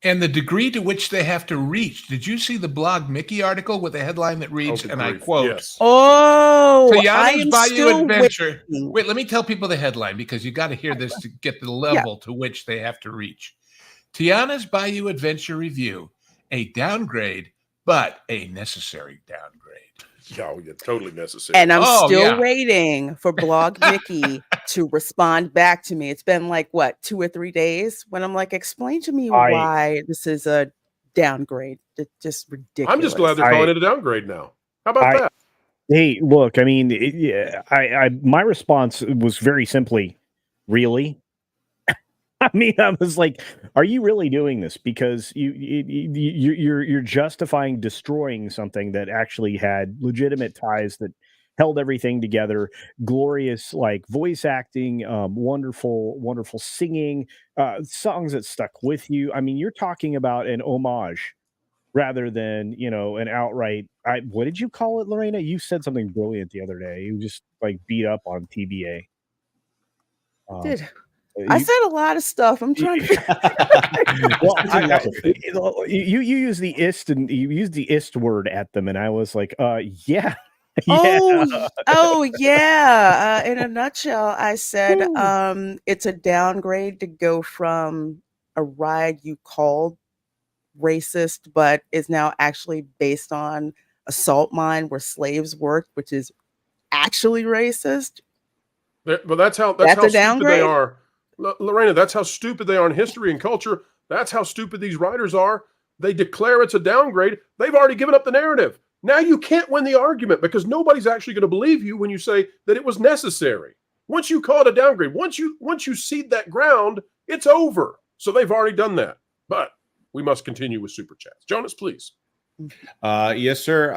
And the degree to which they have to reach. Did you see the Blog Mickey article with a headline that reads, and I quote, yes. Tiana's Bayou Adventure. Wait, let me tell people the headline because you got to hear this to get the level to which they have to reach. Tiana's Bayou Adventure Review, a downgrade, but a necessary downgrade. Yeah, totally necessary. And I'm still waiting for Blog Mickey to respond back to me. It's been like, 2 or 3 days when I'm like, explain to me why this is a downgrade. It's just ridiculous. I'm just glad they're calling it a downgrade now. How about that? Hey, look, I mean, my response was very simply, really? I mean, I was like, "Are you really doing this?" Because you're justifying destroying something that actually had legitimate ties that held everything together. Glorious, like voice acting, wonderful singing, songs that stuck with you. I mean, you're talking about an homage rather than an outright. What did you call it, Lorena? You said something brilliant the other day. You just like beat up on TBA. I said a lot of stuff. I'm trying to. Well, you use the ist and you use the ist word at them, and I was like, yeah. Oh yeah. In a nutshell, I said it's a downgrade to go from a ride you called racist, but is now actually based on a salt mine where slaves worked, which is actually racist. But that's how stupid they are. Lorena, that's how stupid they are in history and culture. That's how stupid these writers are. They declare it's a downgrade. They've already given up the narrative. Now you can't win the argument because nobody's actually going to believe you when you say that it was necessary. Once you call it a downgrade, once you cede that ground, it's over. So they've already done that. But we must continue with super chats. Jonas, please. Yes, sir.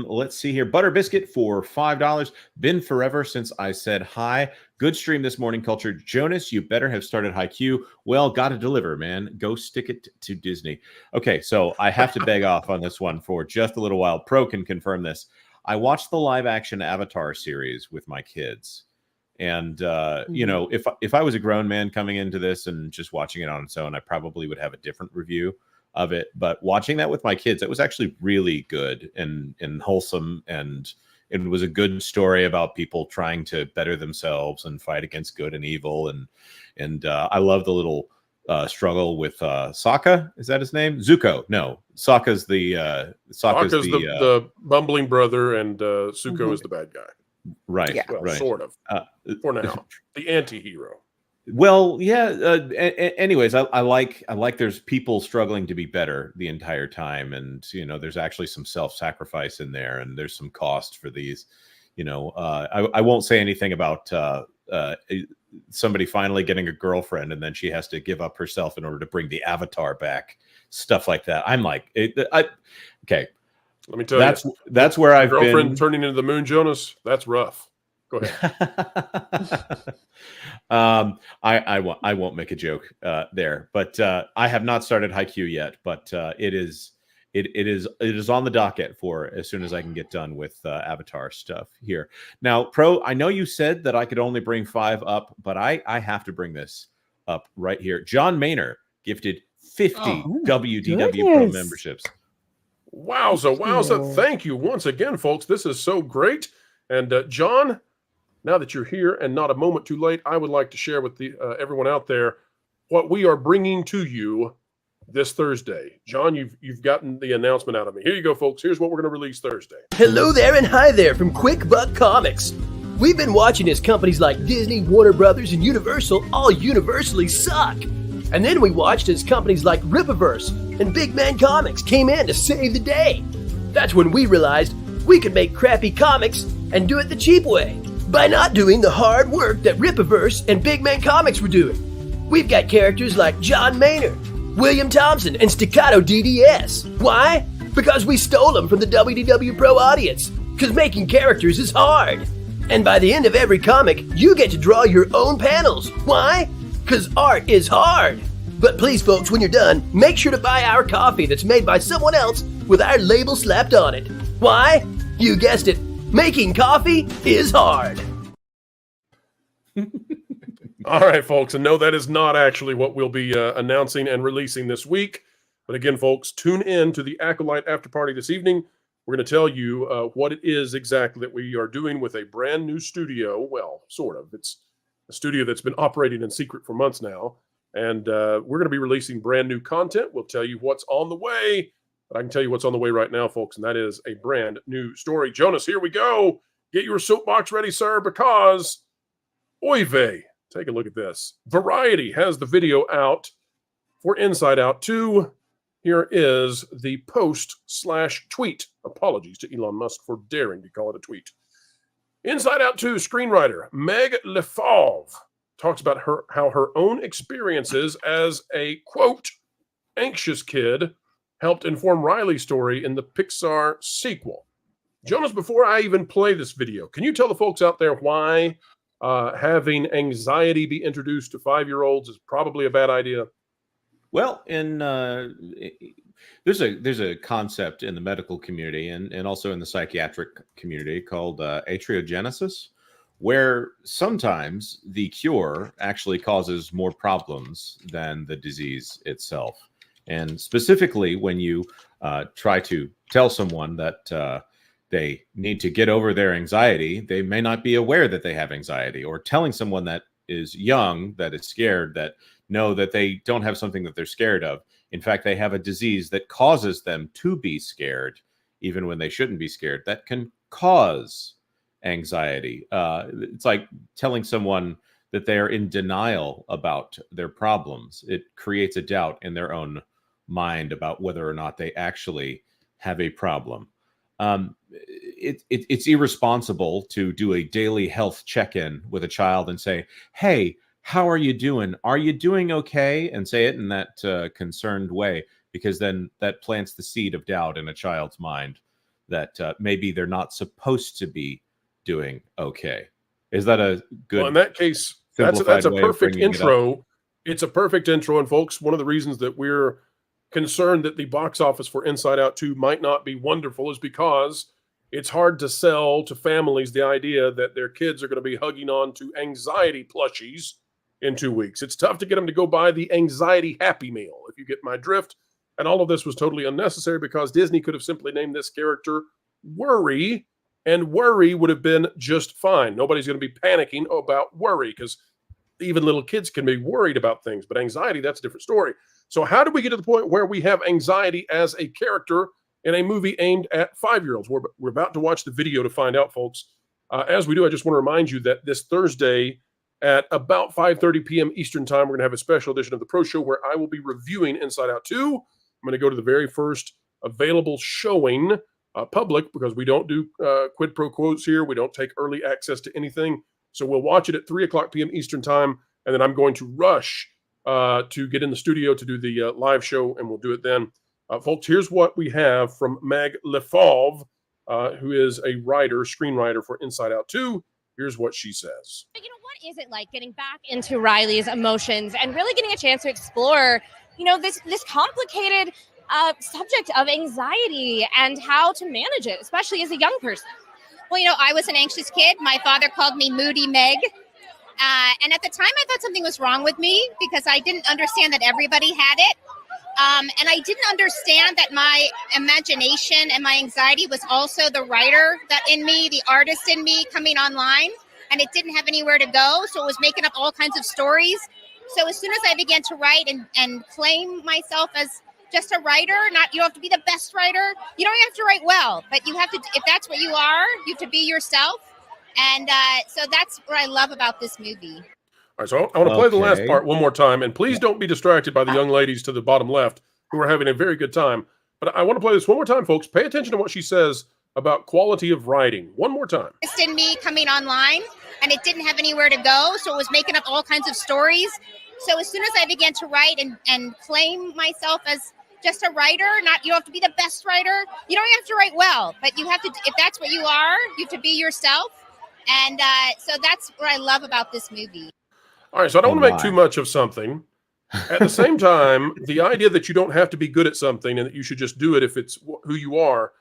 Let's see here. Butter Biscuit for $5. Been forever since I said hi. Good stream this morning, Culture. Jonas, you better have started HiQ. Well, gotta deliver, man. Go stick it to Disney. Okay, so I have to beg off on this one for just a little while. Pro can confirm this. I watched the live action Avatar series with my kids. And if I was a grown man coming into this and just watching it on its own, I probably would have a different review of it. But watching that with my kids, it was actually really good and wholesome, and it was a good story about people trying to better themselves and fight against good and evil. And I love the little struggle with Sokka. Is that his name? Zuko. No, Sokka's the bumbling brother, and Zuko is the bad guy. Right. Well, right. Sort of. For now, the anti-hero. Well, yeah. Anyways, I like there's people struggling to be better the entire time, and there's actually some self-sacrifice in there, and there's some cost for these. I won't say anything about somebody finally getting a girlfriend and then she has to give up herself in order to bring the Avatar back. Stuff like that. I'm like, okay. Let me tell you, that's where I've girlfriend been turning into the moon, Jonas. That's rough. Go ahead. I won't make a joke there, but I have not started HiQ yet, but it is on the docket for as soon as I can get done with Avatar stuff here. Now, Pro, I know you said that I could only bring 5 up, but I have to bring this up right here. John Maynard gifted 50 WDW Pro memberships. Wowza. Thank you once again, folks. This is so great. And John, now that you're here and not a moment too late, I would like to share with everyone out there what we are bringing to you this Thursday. John, you've gotten the announcement out of me. Here you go, folks. Here's what we're going to release Thursday. Hello there and hi there from Quick Buck Comics. We've been watching as companies like Disney, Warner Brothers, and Universal all universally suck. And then we watched as companies like Rippaverse and Big Man Comics came in to save the day. That's when we realized we could make crappy comics and do it the cheap way by not doing the hard work that Rippaverse and Big Man Comics were doing. We've got characters like John Maynard, William Thompson, and Staccato DDS. Why? Because we stole them from the WDW Pro audience. Because making characters is hard. And by the end of every comic, you get to draw your own panels. Why? Because art is hard. But please, folks, when you're done, make sure to buy our coffee that's made by someone else with our label slapped on it. Why? You guessed it. Making coffee is hard. All right, folks. And no, that is not actually what we'll be announcing and releasing this week. But again, folks, tune in to the Acolyte After Party this evening. We're going to tell you what it is exactly that we are doing with a brand new studio. Well, sort of. It's a studio that's been operating in secret for months now. And we're going to be releasing brand new content. We'll tell you what's on the way. But I can tell you what's on the way right now, folks, and that is a brand new story. Jonas, here we go. Get your soapbox ready, sir, because oy vey. Take a look at this. Variety has the video out for Inside Out 2. Here is the post/tweet. Apologies to Elon Musk for daring to call it a tweet. Inside Out 2 screenwriter Meg LeFauve talks about how her own experiences as a, quote, anxious kid helped inform Riley's story in the Pixar sequel. Jonas, before I even play this video, can you tell the folks out there why having anxiety be introduced to 5-year-olds is probably a bad idea? Well, there's a concept in the medical community and also in the psychiatric community called atriogenesis, where sometimes the cure actually causes more problems than the disease itself. And specifically, when you try to tell someone that they need to get over their anxiety, they may not be aware that they have anxiety, or telling someone that is young, that is scared, that know that they don't have something that they're scared of. In fact, they have a disease that causes them to be scared, even when they shouldn't be scared. That can cause anxiety. It's like telling someone that they're in denial about their problems. It creates a doubt in their own mind about whether or not they actually have a problem. It's irresponsible to do a daily health check-in with a child and say, hey, how are you doing? Are you doing okay? And say it in that concerned way, because then that plants the seed of doubt in a child's mind that maybe they're not supposed to be doing okay. Is that a good? Well, in that case, that's a perfect intro. It's a perfect intro. And folks, one of the reasons that we're concerned that the box office for Inside Out 2 might not be wonderful is because it's hard to sell to families the idea that their kids are going to be hugging on to anxiety plushies in 2 weeks. It's tough to get them to go buy the anxiety Happy Meal, if you get my drift. And all of this was totally unnecessary because Disney could have simply named this character Worry, and Worry would have been just fine. Nobody's going to be panicking about worry, because even little kids can be worried about things, but anxiety, that's a different story. So how do we get to the point where we have anxiety as a character in a movie aimed at 5-year-olds? We're about to watch the video to find out, folks. As we do, I just want to remind you that this Thursday at about 5:30 p.m. Eastern time, we're going to have a special edition of the Pro Show where I will be reviewing Inside Out 2. I'm going to go to the very first available showing public, because we don't do quid pro quos here. We don't take early access to anything. So we'll watch it at 3 o'clock p.m. Eastern time, and then I'm going to rush to get in the studio to do the live show, and we'll do it then. Folks, here's what we have from Meg LeFauve, who is a screenwriter for Inside Out 2. Here's what she says. You know, what is it like getting back into Riley's emotions and really getting a chance to explore, this complicated subject of anxiety and how to manage it, especially as a young person? Well, I was an anxious kid. My father called me Moody Meg. And at the time, I thought something was wrong with me because I didn't understand that everybody had it. And I didn't understand that my imagination and my anxiety was also the writer that in me, the artist in me coming online, and it didn't have anywhere to go. So it was making up all kinds of stories. So as soon as I began to write and claim myself as just a writer, you don't have to be the best writer. You don't have to write well, but you have to, if that's what you are, you have to be yourself. And so that's what I love about this movie. All right, so I want to play the last part one more time, and please don't be distracted by the young ladies to the bottom left who are having a very good time. But I want to play this one more time, folks. Pay attention to what she says about quality of writing. One more time. Just in me coming online, and it didn't have anywhere to go, so it was making up all kinds of stories. So as soon as I began to write and claim myself as just a writer, you don't have to be the best writer. You don't have to write well, but you have to, if that's what you are, you have to be yourself. And so that's what I love about this movie. All right, so I don't want to make too much of something. At the same time, the idea that you don't have to be good at something and that you should just do it if it's who you are,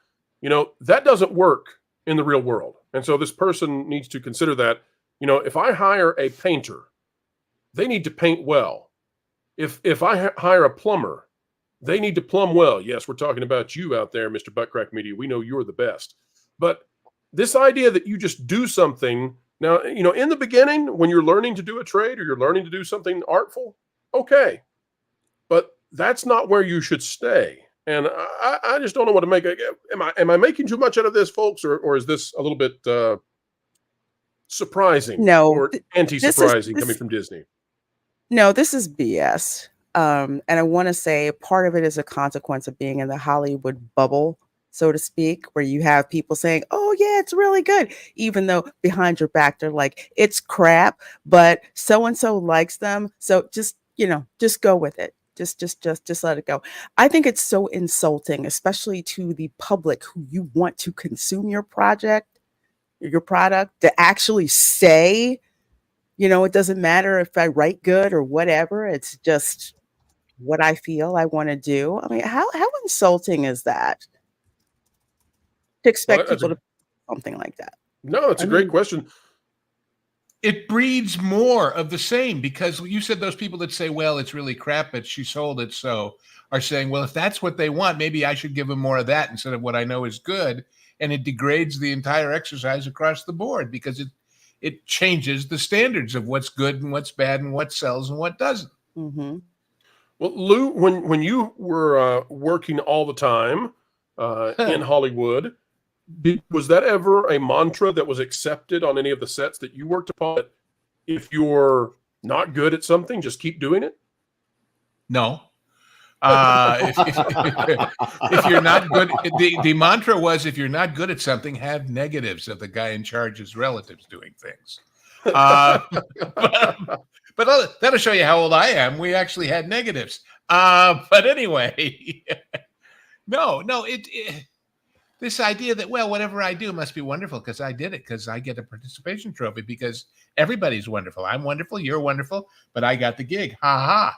that doesn't work in the real world. And so this person needs to consider that, if I hire a painter, they need to paint well. If I hire a plumber, they need to plumb well. Yes, we're talking about you out there, Mr. Buttcrack Media. We know you're the best. But this idea that you just do something now, in the beginning, when you're learning to do a trade or you're learning to do something artful, okay. But that's not where you should stay. And I just don't know what to make. Am I making too much out of this, folks, or is this a little bit surprising? No, or anti-surprising coming from Disney? No, this is BS. And I want to say part of it is a consequence of being in the Hollywood bubble, so to speak, where you have people saying, oh, yeah, it's really good, even though behind your back, they're like, it's crap, but so-and-so likes them. So just go with it. Just let it go. I think it's so insulting, especially to the public who you want to consume your product, to actually say, it doesn't matter if I write good or whatever. It's just what I feel I want to do. I mean, how insulting is that? To expect people to do something like that. No, it's a great question. It breeds more of the same, because you said those people that say, well, it's really crap, but she sold it, so are saying, well, if that's what they want, maybe I should give them more of that instead of what I know is good. And it degrades the entire exercise across the board because it changes the standards of what's good and what's bad and what sells and what doesn't. Mm-hmm. Well, Lou, when you were working all the time in Hollywood, was that ever a mantra that was accepted on any of the sets that you worked upon? That if you're not good at something, just keep doing it? No. If you're not good, the mantra was, if you're not good at something, have negatives of the guy in charge's relatives doing things. But that'll show you how old I am. We actually had negatives. But anyway, no, this idea that, well, whatever I do must be wonderful because I did it, because I get a participation trophy, because everybody's wonderful. I'm wonderful, you're wonderful, but I got the gig. Ha ha.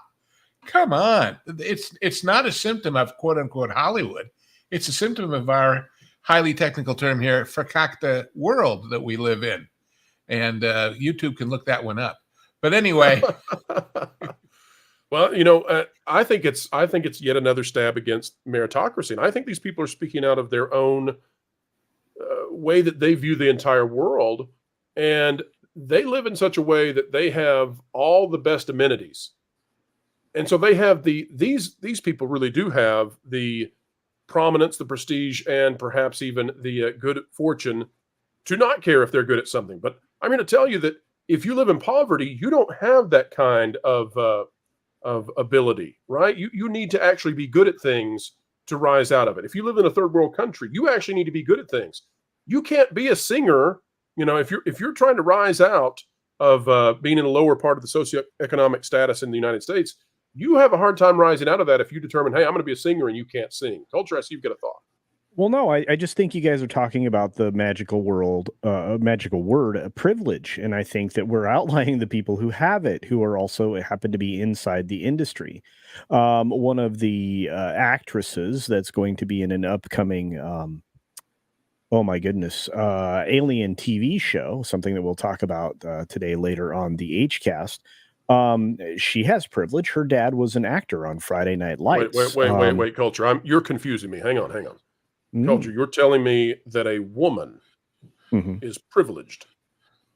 Come on. It's not a symptom of quote unquote Hollywood. It's a symptom of our highly technical term here, verkackte world that we live in. And YouTube can look that one up. But anyway. Well, I think it's yet another stab against meritocracy. And I think these people are speaking out of their own way that they view the entire world. And they live in such a way that they have all the best amenities. And so they have these people really do have the prominence, the prestige, and perhaps even the good fortune to not care if they're good at something. But I'm here to tell you that if you live in poverty, you don't have that kind of ability, right? You need to actually be good at things to rise out of it. If you live in a third world country, you actually need to be good at things. You can't be a singer, if you're trying to rise out of being in a lower part of the socioeconomic status in the United States. You have a hard time rising out of that if you determine, hey, I'm going to be a singer and you can't sing. Culture, I see you've got a thought. Well, no, I just think you guys are talking about the magical word, privilege. And I think that we're outlining the people who have it, who are also happen to be inside the industry. One of the actresses that's going to be in an upcoming, Alien TV show, something that we'll talk about today later on the HCast. She has privilege. Her dad was an actor on Friday Night Lights. Wait, Culture. You're confusing me. Hang on. Culture, you're telling me that a woman is privileged.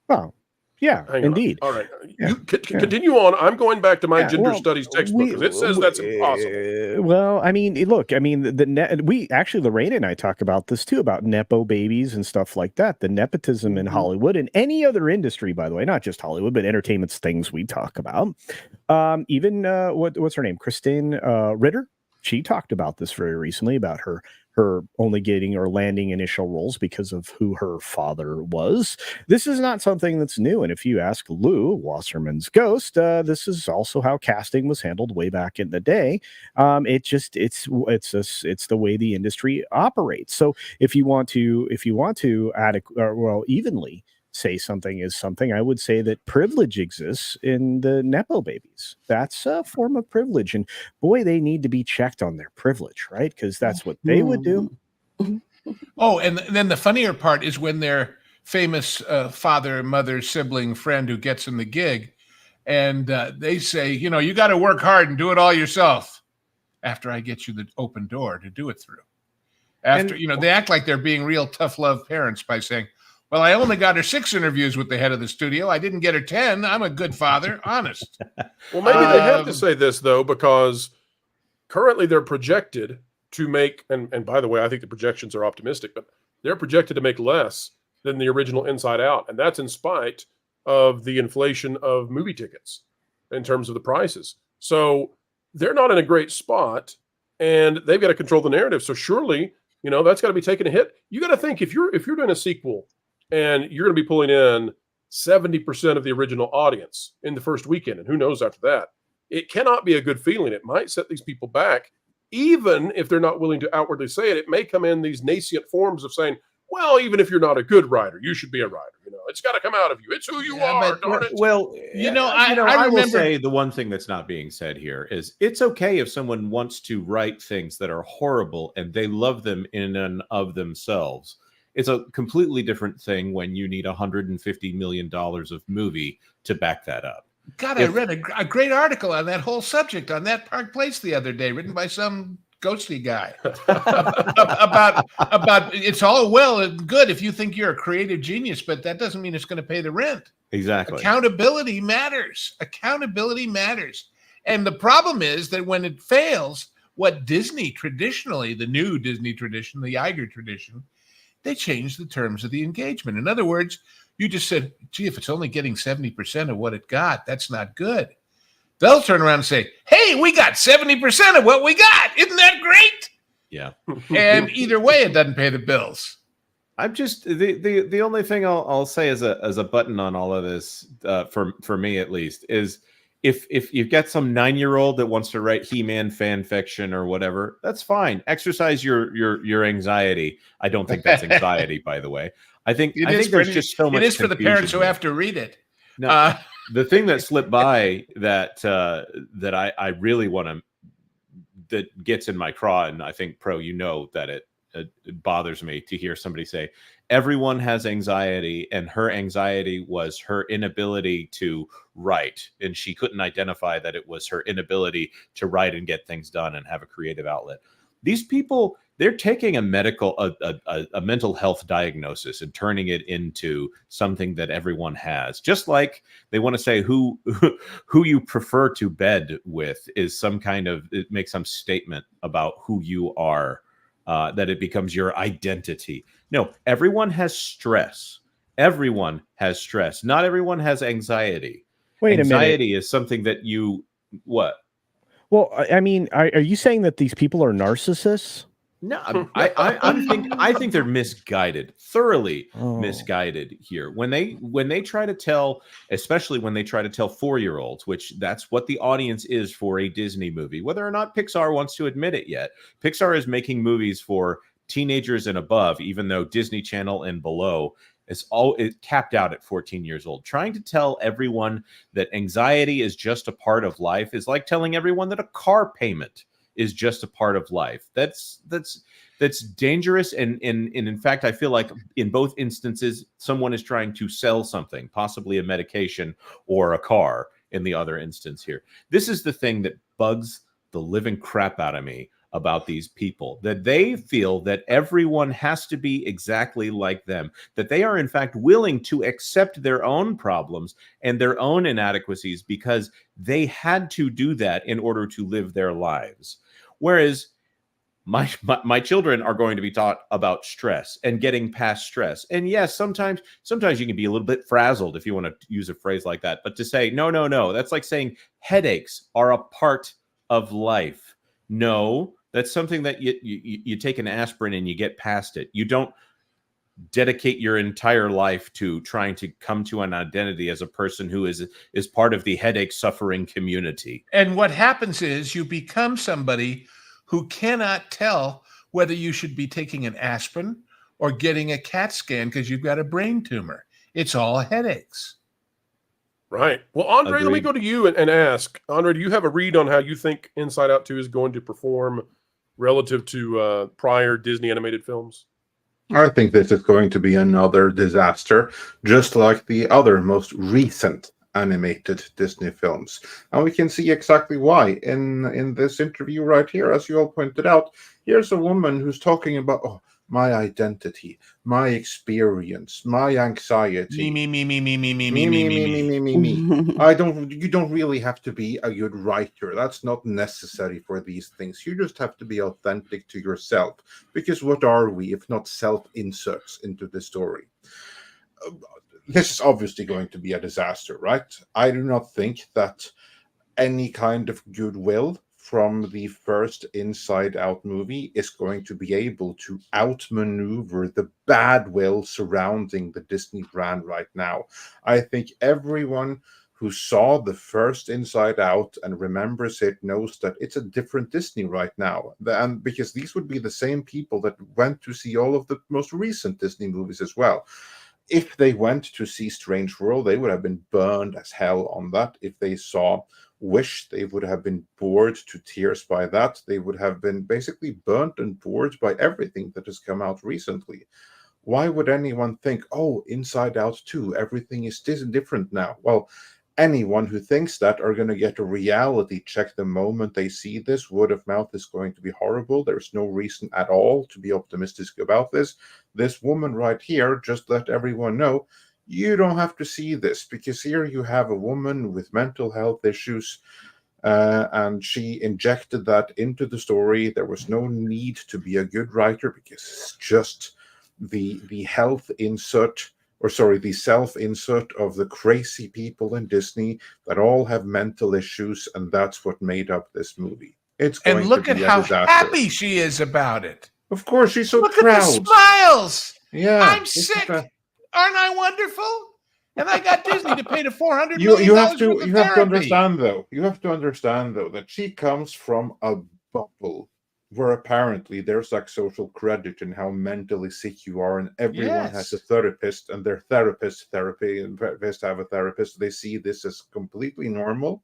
Well, Yeah, Hang on. indeed. All right. Yeah, You continue on. I'm going back to my gender well, studies textbook because it says that's impossible. Well, I mean, look, I mean, we actually, Lorraine and I talk about this too, about Nepo babies and stuff like that. The nepotism in Hollywood and any other industry, by the way, not just Hollywood, but entertainment's things we talk about. Even what's her name? Christine Ritter. She talked about this very recently about her only getting or landing initial roles because of who her father was. This is not something that's new. And if you ask Lou Wasserman's Ghost, this is also how casting was handled way back in the day. It's the way the industry operates. So if you want to evenly say something is something, I would say that privilege exists in the Nepo babies. That's a form of privilege. And boy, they need to be checked on their privilege, right? Because that's what they would do. Oh, and then the funnier part is when their famous father, mother, sibling, friend who gets them the gig, and they say, you got to work hard and do it all yourself after I get you the open door to do it through. After, they act like they're being real tough love parents by saying, well, I only got her 6 interviews with the head of the studio. I didn't get her 10. I'm a good father, honest. Well, maybe they have to say this, though, because currently they're projected to make, and by the way, I think the projections are optimistic, but they're projected to make less than the original Inside Out. And that's in spite of the inflation of movie tickets in terms of the prices. So they're not in a great spot, and they've got to control the narrative. So surely, that's got to be taking a hit. You got to think if you're doing a sequel, and you're going to be pulling in 70% of the original audience in the first weekend, and who knows after that, it cannot be a good feeling. It might set these people back, even if they're not willing to outwardly say it. It may come in these nascent forms of saying, well, even if you're not a good writer, you should be a writer. It's got to come out of you. It's who you are, darn it. Well, I will remember say the one thing that's not being said here is it's okay if someone wants to write things that are horrible and they love them in and of themselves. It's a completely different thing when you need $150 million of movie to back that up. God, I read a great article on that whole subject on that Park Place the other day, written by some ghostly guy about it's all well and good if you think you're a creative genius, but that doesn't mean it's going to pay the rent. Exactly. Accountability matters. Accountability matters. And the problem is that when it fails, what Disney traditionally, the new Disney tradition, the Iger tradition, they changed the terms of the engagement. In other words, you just said, gee, if it's only getting 70% of what it got, that's not good. They'll turn around and say, hey, we got 70% of what we got. Isn't that great? Yeah. And either way, it doesn't pay the bills. I'm just the only thing I'll say as a button on all of this, for me at least, is if you've got some 9-year-old that wants to write He-Man fan fiction or whatever, that's fine. Exercise your anxiety. I don't think that's anxiety, by the way. I think there's just so much. It is for the parents who have to read it. No, the thing that slipped by that I really want to, that gets in my craw, and I think Pro, that it bothers me to hear somebody say everyone has anxiety, and her anxiety was her inability to write, and she couldn't identify that it was her inability to write and get things done and have a creative outlet. These people, they're taking a mental health diagnosis and turning it into something that everyone has. Just like they want to say who you prefer to bed with is some kind of, it makes some statement about who you are, that it becomes your identity. No, everyone has stress. Everyone has stress. Not everyone has anxiety. Wait a minute. Anxiety is something that what? Well, I mean, are you saying that these people are narcissists? No, I think they're misguided, thoroughly misguided here. When they try to tell, especially when they try to tell 4-year-olds, which that's what the audience is for a Disney movie, whether or not Pixar wants to admit it yet. Pixar is making movies for teenagers and above, even though Disney Channel and below is capped out at 14 years old. Trying to tell everyone that anxiety is just a part of life is like telling everyone that a car payment is just a part of life. That's dangerous. And in fact, I feel like in both instances, someone is trying to sell something, possibly a medication or a car in the other instance here. This is the thing that bugs the living crap out of me about these people, that they feel that everyone has to be exactly like them, that they are in fact willing to accept their own problems and their own inadequacies because they had to do that in order to live their lives. Whereas my children are going to be taught about stress and getting past stress. And yes, sometimes you can be a little bit frazzled, if you want to use a phrase like that. But to say, no, that's like saying headaches are a part of life. No, that's something that you take an aspirin and you get past it. You don't dedicate your entire life to trying to come to an identity as a person who is part of the headache suffering community. And what happens is you become somebody who cannot tell whether you should be taking an aspirin or getting a CAT scan because you've got a brain tumor. It's all headaches. Right. Well, Andre, Agreed. let me go to you and ask, Andre, do you have a read on how you think Inside Out 2 is going to perform relative to prior Disney animated films? I think this is going to be another disaster, just like the other most recent animated Disney films. And we can see exactly why in this interview right here. As you all pointed out, here's a woman who's talking about, my identity, my experience, my anxiety. Me. You don't really have to be a good writer. That's not necessary for these things. You just have to be authentic to yourself. Because what are we if not self-inserts into the story? This is obviously going to be a disaster, right? I do not think that any kind of goodwill from the first Inside Out movie is going to be able to outmaneuver the bad will surrounding the Disney brand right now. I think everyone who saw the first Inside Out and remembers it knows that it's a different Disney right now. And because these would be the same people that went to see all of the most recent Disney movies as well. If they went to see Strange World, they would have been burned as hell on that. If they saw Wish, they would have been bored to tears by that. They would have been basically burnt and bored by everything that has come out recently. Why would anyone think, Inside Out 2, everything is different now? Well, anyone who thinks that are going to get a reality check the moment they see this. Word of mouth is going to be horrible. There's no reason at all to be optimistic about this. This woman right here just let everyone know, you don't have to see this, because here you have a woman with mental health issues, and she injected that into the story. There was no need to be a good writer, because it's just the self-insert of the crazy people in Disney that all have mental issues, and that's what made up this movie. It's going and look to at be a how disaster. happy she is about it. Of course, she's so look proud. At the smiles. Yeah, I'm sick. Aren't I wonderful? And I got Disney to pay the $400 million. You have to understand though. You have to understand though that she comes from a bubble where apparently there's like social credit in how mentally sick you are, and everyone has a therapist, and their therapists have a therapist. They see this as completely normal,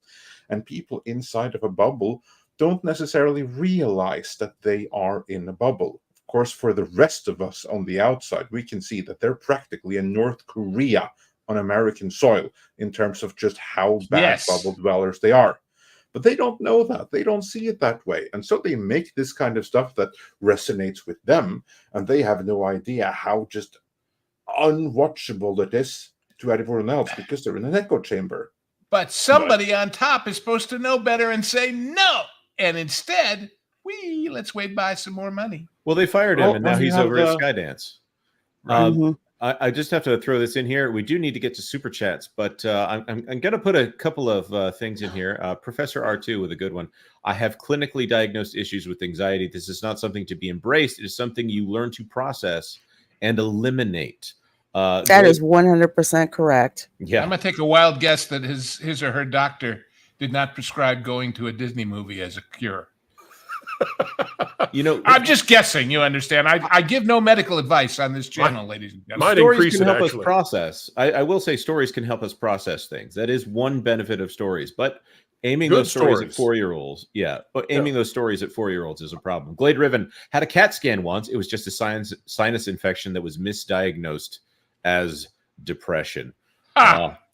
and people inside of a bubble don't necessarily realize that they are in a bubble. Of course, for the rest of us on the outside, we can see that they're practically in North Korea on American soil in terms of just how bad bubble dwellers they are. But they don't know that. They don't see it that way. And so they make this kind of stuff that resonates with them, and they have no idea how just unwatchable it is to everyone else because they're in an echo chamber. But somebody on top is supposed to know better and say no. And instead, let's wait by some more money. Well, they fired him, and now he's over at Skydance. I just have to throw this in here. We do need to get to super chats, but I'm going to put a couple of things in here. Professor R2 with a good one. I have clinically diagnosed issues with anxiety. This is not something to be embraced. It is something you learn to process and eliminate. That is 100% correct. Yeah, I'm going to take a wild guess that his or her doctor did not prescribe going to a Disney movie as a cure. I'm just guessing. You understand? I give no medical advice on this channel, ladies and gentlemen. Stories can help us process. I will say stories can help us process things. That is one benefit of stories. But aiming those stories at 4-year-olds, those stories at 4-year-olds is a problem. Glade Riven had a CAT scan once. It was just a sinus infection that was misdiagnosed as depression.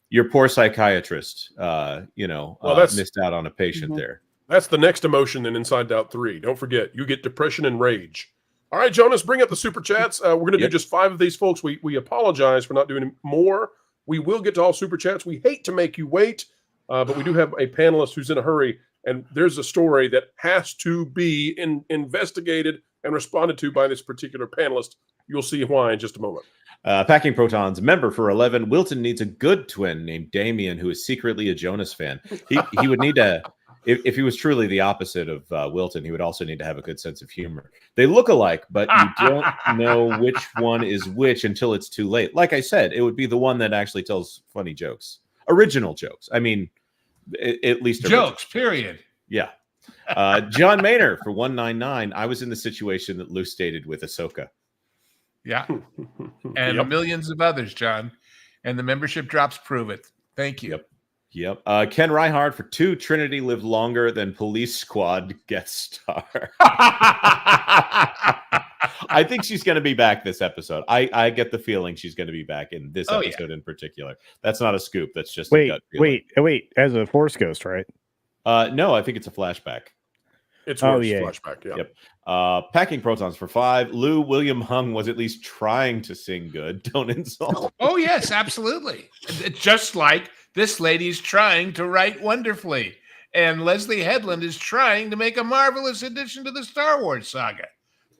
Your poor psychiatrist, missed out on a patient there. That's the next emotion in Inside Out 3. Don't forget, you get depression and rage. All right, Jonas, bring up the super chats. We're going to do just 5 of these, folks. We apologize for not doing more. We will get to all super chats. We hate to make you wait, but we do have a panelist who's in a hurry, and there's a story that has to be investigated and responded to by this particular panelist. You'll see why in just a moment. Packing Protons, member for 11. Wilton needs a good twin named Damien, who is secretly a Jonas fan. He would need to, if he was truly the opposite of Wilton, he would also need to have a good sense of humor. They look alike, but you don't know which one is which until it's too late. Like I said, it would be the one that actually tells funny jokes, original jokes. I mean, at least jokes, period. Yeah. John Maynard for 199. I was in the situation that Lou stated with Ahsoka. Yeah. And millions of others, John. And the membership drops prove it. Thank you. Yep. Ken Reinhardt for 2. Trinity lived longer than Police Squad guest star. I think she's going to be back this episode. I get the feeling she's going to be back in this episode in particular. That's not a scoop. That's just a gut feeling. Wait. As a Force Ghost, right? No, I think it's a flashback. It's worse, flashback. Yeah. Yep. Packing Protons for 5. Lou William Hung was at least trying to sing good. Don't insult. Oh yes, absolutely. It's just like this lady's trying to write wonderfully, and Leslie Headland is trying to make a marvelous addition to the Star Wars saga,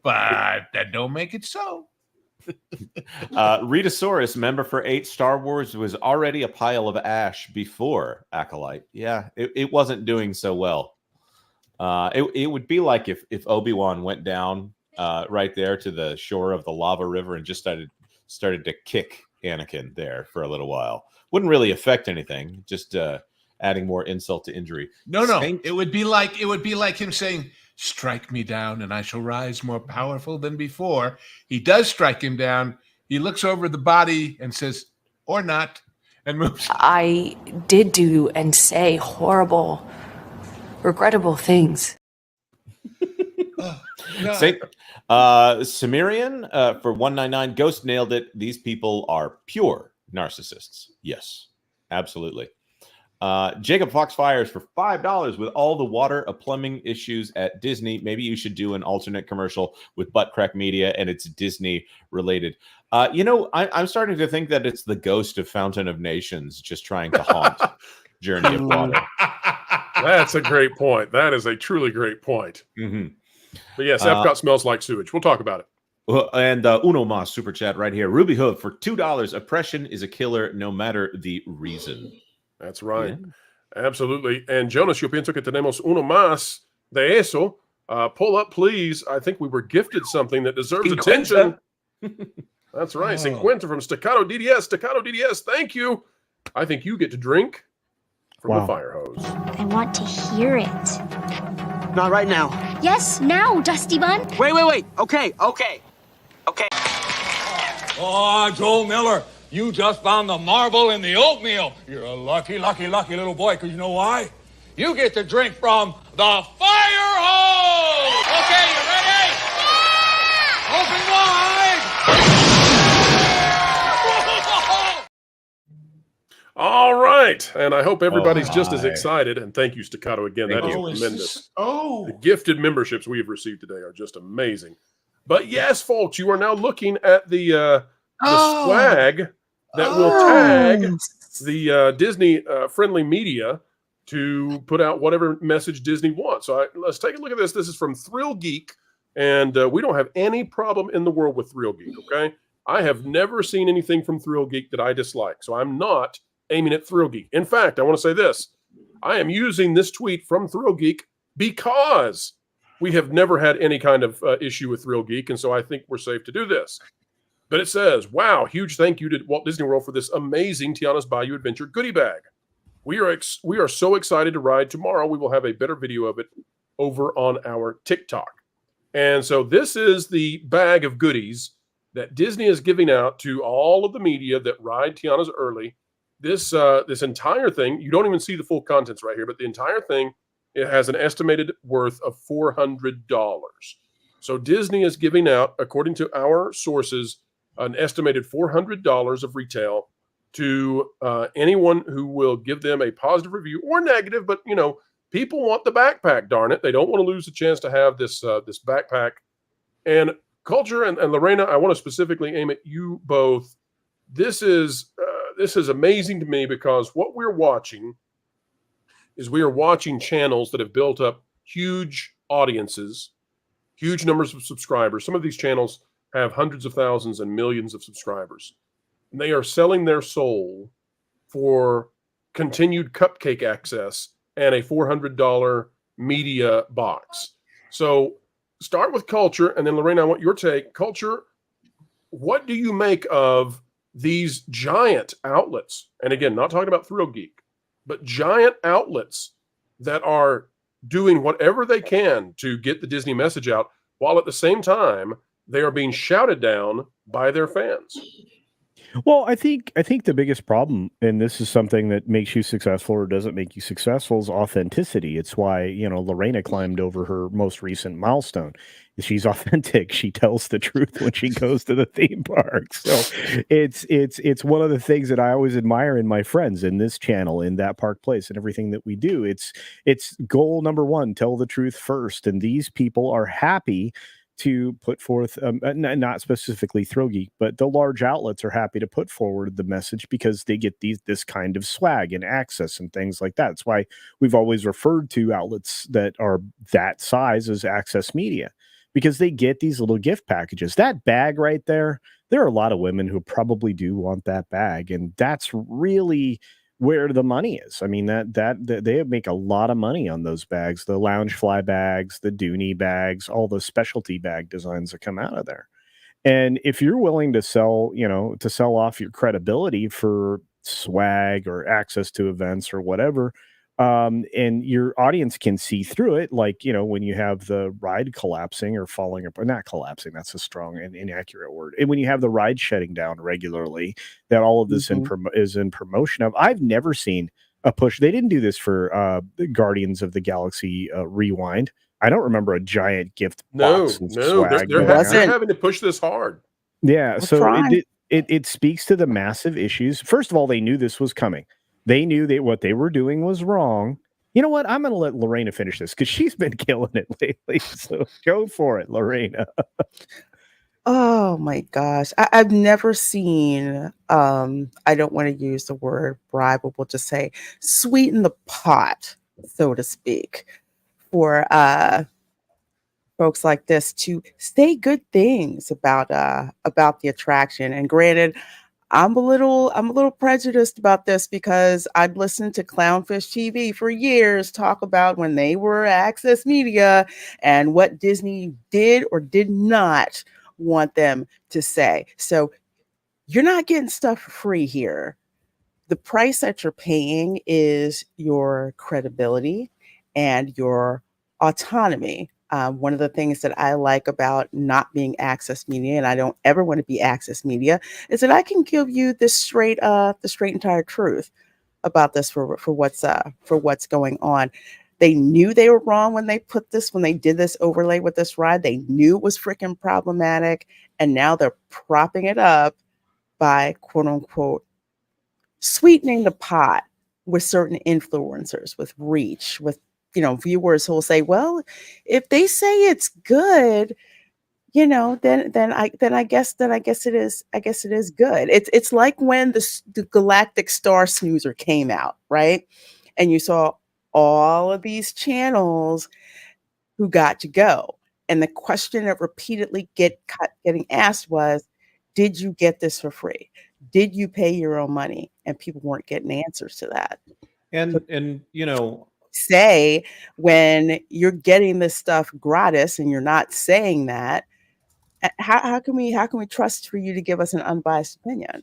but that don't make it so. Ritasaurus, member for 8. Star Wars was already a pile of ash before Acolyte. Yeah, it wasn't doing so well. It would be like if Obi-Wan went down right there to the shore of the lava river and just started to kick Anakin there for a little while. Wouldn't really affect anything, just adding more insult to injury. No. It would be like him saying, "Strike me down and I shall rise more powerful than before." He does strike him down. He looks over the body and says, "Or not," and moves. I did do and say horrible, regrettable things. Cimmerian for 199. Ghost nailed it. These people are pure narcissists. Yes, absolutely. Jacob Foxfires for $5. With all the water plumbing issues at Disney, maybe you should do an alternate commercial with Butt Crack Media and it's Disney related. I'm starting to think that it's the ghost of Fountain of Nations just trying to haunt Journey of Water. That's a great point. That is a truly great point. Mm-hmm. But yes, Epcot smells like sewage. We'll talk about it. And Uno Mas super chat right here. Ruby Hood for $2. Oppression is a killer no matter the reason. That's right. Yeah. Absolutely. And Jonas, yo pienso que tenemos uno más de eso. Pull up, please. I think we were gifted something that deserves attention. That's right. Cinquenta from Staccato DDS. Staccato DDS, thank you. I think you get to drink from the fire hose. I want to hear it. Not right now. Yes, now, Dusty Bun. Wait. Okay. Oh, Joel Miller, you just found the marble in the oatmeal. You're a lucky little boy, because you know why? You get to drink from the fire hose! Okay, you ready? Yeah! Open wide! All right. And I hope everybody's just as excited. And thank you, Staccato, again. That is tremendous. The gifted memberships we have received today are just amazing. But yes, folks, you are now looking at the swag that will tag the Disney friendly media to put out whatever message Disney wants. So let's take a look at this. This is from Thrill Geek, and we don't have any problem in the world with Thrill Geek, okay? I have never seen anything from Thrill Geek that I dislike, so I'm not aiming at Thrill Geek. In fact, I want to say this. I am using this tweet from Thrill Geek because we have never had any kind of issue with Thrill Geek, and so I think we're safe to do this. But it says, wow, huge thank you to Walt Disney World for this amazing Tiana's Bayou Adventure goodie bag. We are so excited to ride. Tomorrow we will have a better video of it over on our TikTok. And so this is the bag of goodies that Disney is giving out to all of the media that ride Tiana's early. This entire thing, you don't even see the full contents right here, but the entire thing, it has an estimated worth of $400. So Disney is giving out, according to our sources, an estimated $400 of retail to anyone who will give them a positive review or negative, but, people want the backpack, darn it. They don't want to lose the chance to have this this backpack. And Culture and Lorena, I want to specifically aim at you both. This is amazing to me because what we're watching is we are watching channels that have built up huge audiences, huge numbers of subscribers. Some of these channels have hundreds of thousands and millions of subscribers. And they are selling their soul for continued cupcake access and a $400 media box. So start with Culture, and then Lorena, I want your take. Culture, what do you make of these giant outlets? And again, not talking about Thrill Geek, but giant outlets that are doing whatever they can to get the Disney message out, while at the same time, they are being shouted down by their fans. Well, I think the biggest problem, and this is something that makes you successful or doesn't make you successful, is authenticity. It's why, Lorena climbed over her most recent milestone. She's authentic. She tells the truth when she goes to the theme park. So it's one of the things that I always admire in my friends in this channel, in That Park Place, and everything that we do. It's goal number one, tell the truth first. And these people are happy to put forth, not specifically Thrill Geek, but the large outlets are happy to put forward the message because they get this kind of swag and access and things like that. That's why we've always referred to outlets that are that size as access media, because they get these little gift packages. That bag right there are a lot of women who probably do want that bag, and that's really where the money is. I mean, that they make a lot of money on those bags, the Loungefly bags, the Dooney bags, all the specialty bag designs that come out of there. And if you're willing to sell off your credibility for swag or access to events or whatever, and your audience can see through it, like, when you have the ride collapsing or falling apart, not collapsing, that's a strong and inaccurate word. And when you have the ride shutting down regularly, that all of this is in promotion of. I've never seen a push. They didn't do this for Guardians of the Galaxy Rewind. I don't remember a giant gift box. They're having to push this hard. Yeah, it speaks to the massive issues. First of all, they knew this was coming. They knew that what they were doing was wrong. You know what? I'm going to let Lorena finish this because she's been killing it lately. So go for it, Lorena. Oh my gosh. I've never seen, I don't want to use the word bribe, but we'll just say sweeten the pot, so to speak, for folks like this to say good things about the attraction. And granted, I'm a little prejudiced about this because I'd listened to Clownfish TV for years talk about when they were access media and what Disney did or did not want them to say. So you're not getting stuff for free here. The price that you're paying is your credibility and your autonomy. One of the things that I like about not being access media, and I don't ever want to be access media, is that I can give you the straight entire truth about this for what's going on. They knew they were wrong when they did this overlay with this ride. They knew it was freaking problematic, and now they're propping it up by quote unquote sweetening the pot with certain influencers, with reach, with viewers who will say, well, if they say it's good, then I guess it is good. It's like when the Galactic Star Snoozer came out, right? And you saw all of these channels who got to go. And the question that repeatedly getting asked was, did you get this for free? Did you pay your own money? And people weren't getting answers to that. And say when you're getting this stuff gratis and you're not saying that, how can we trust for you to give us an unbiased opinion?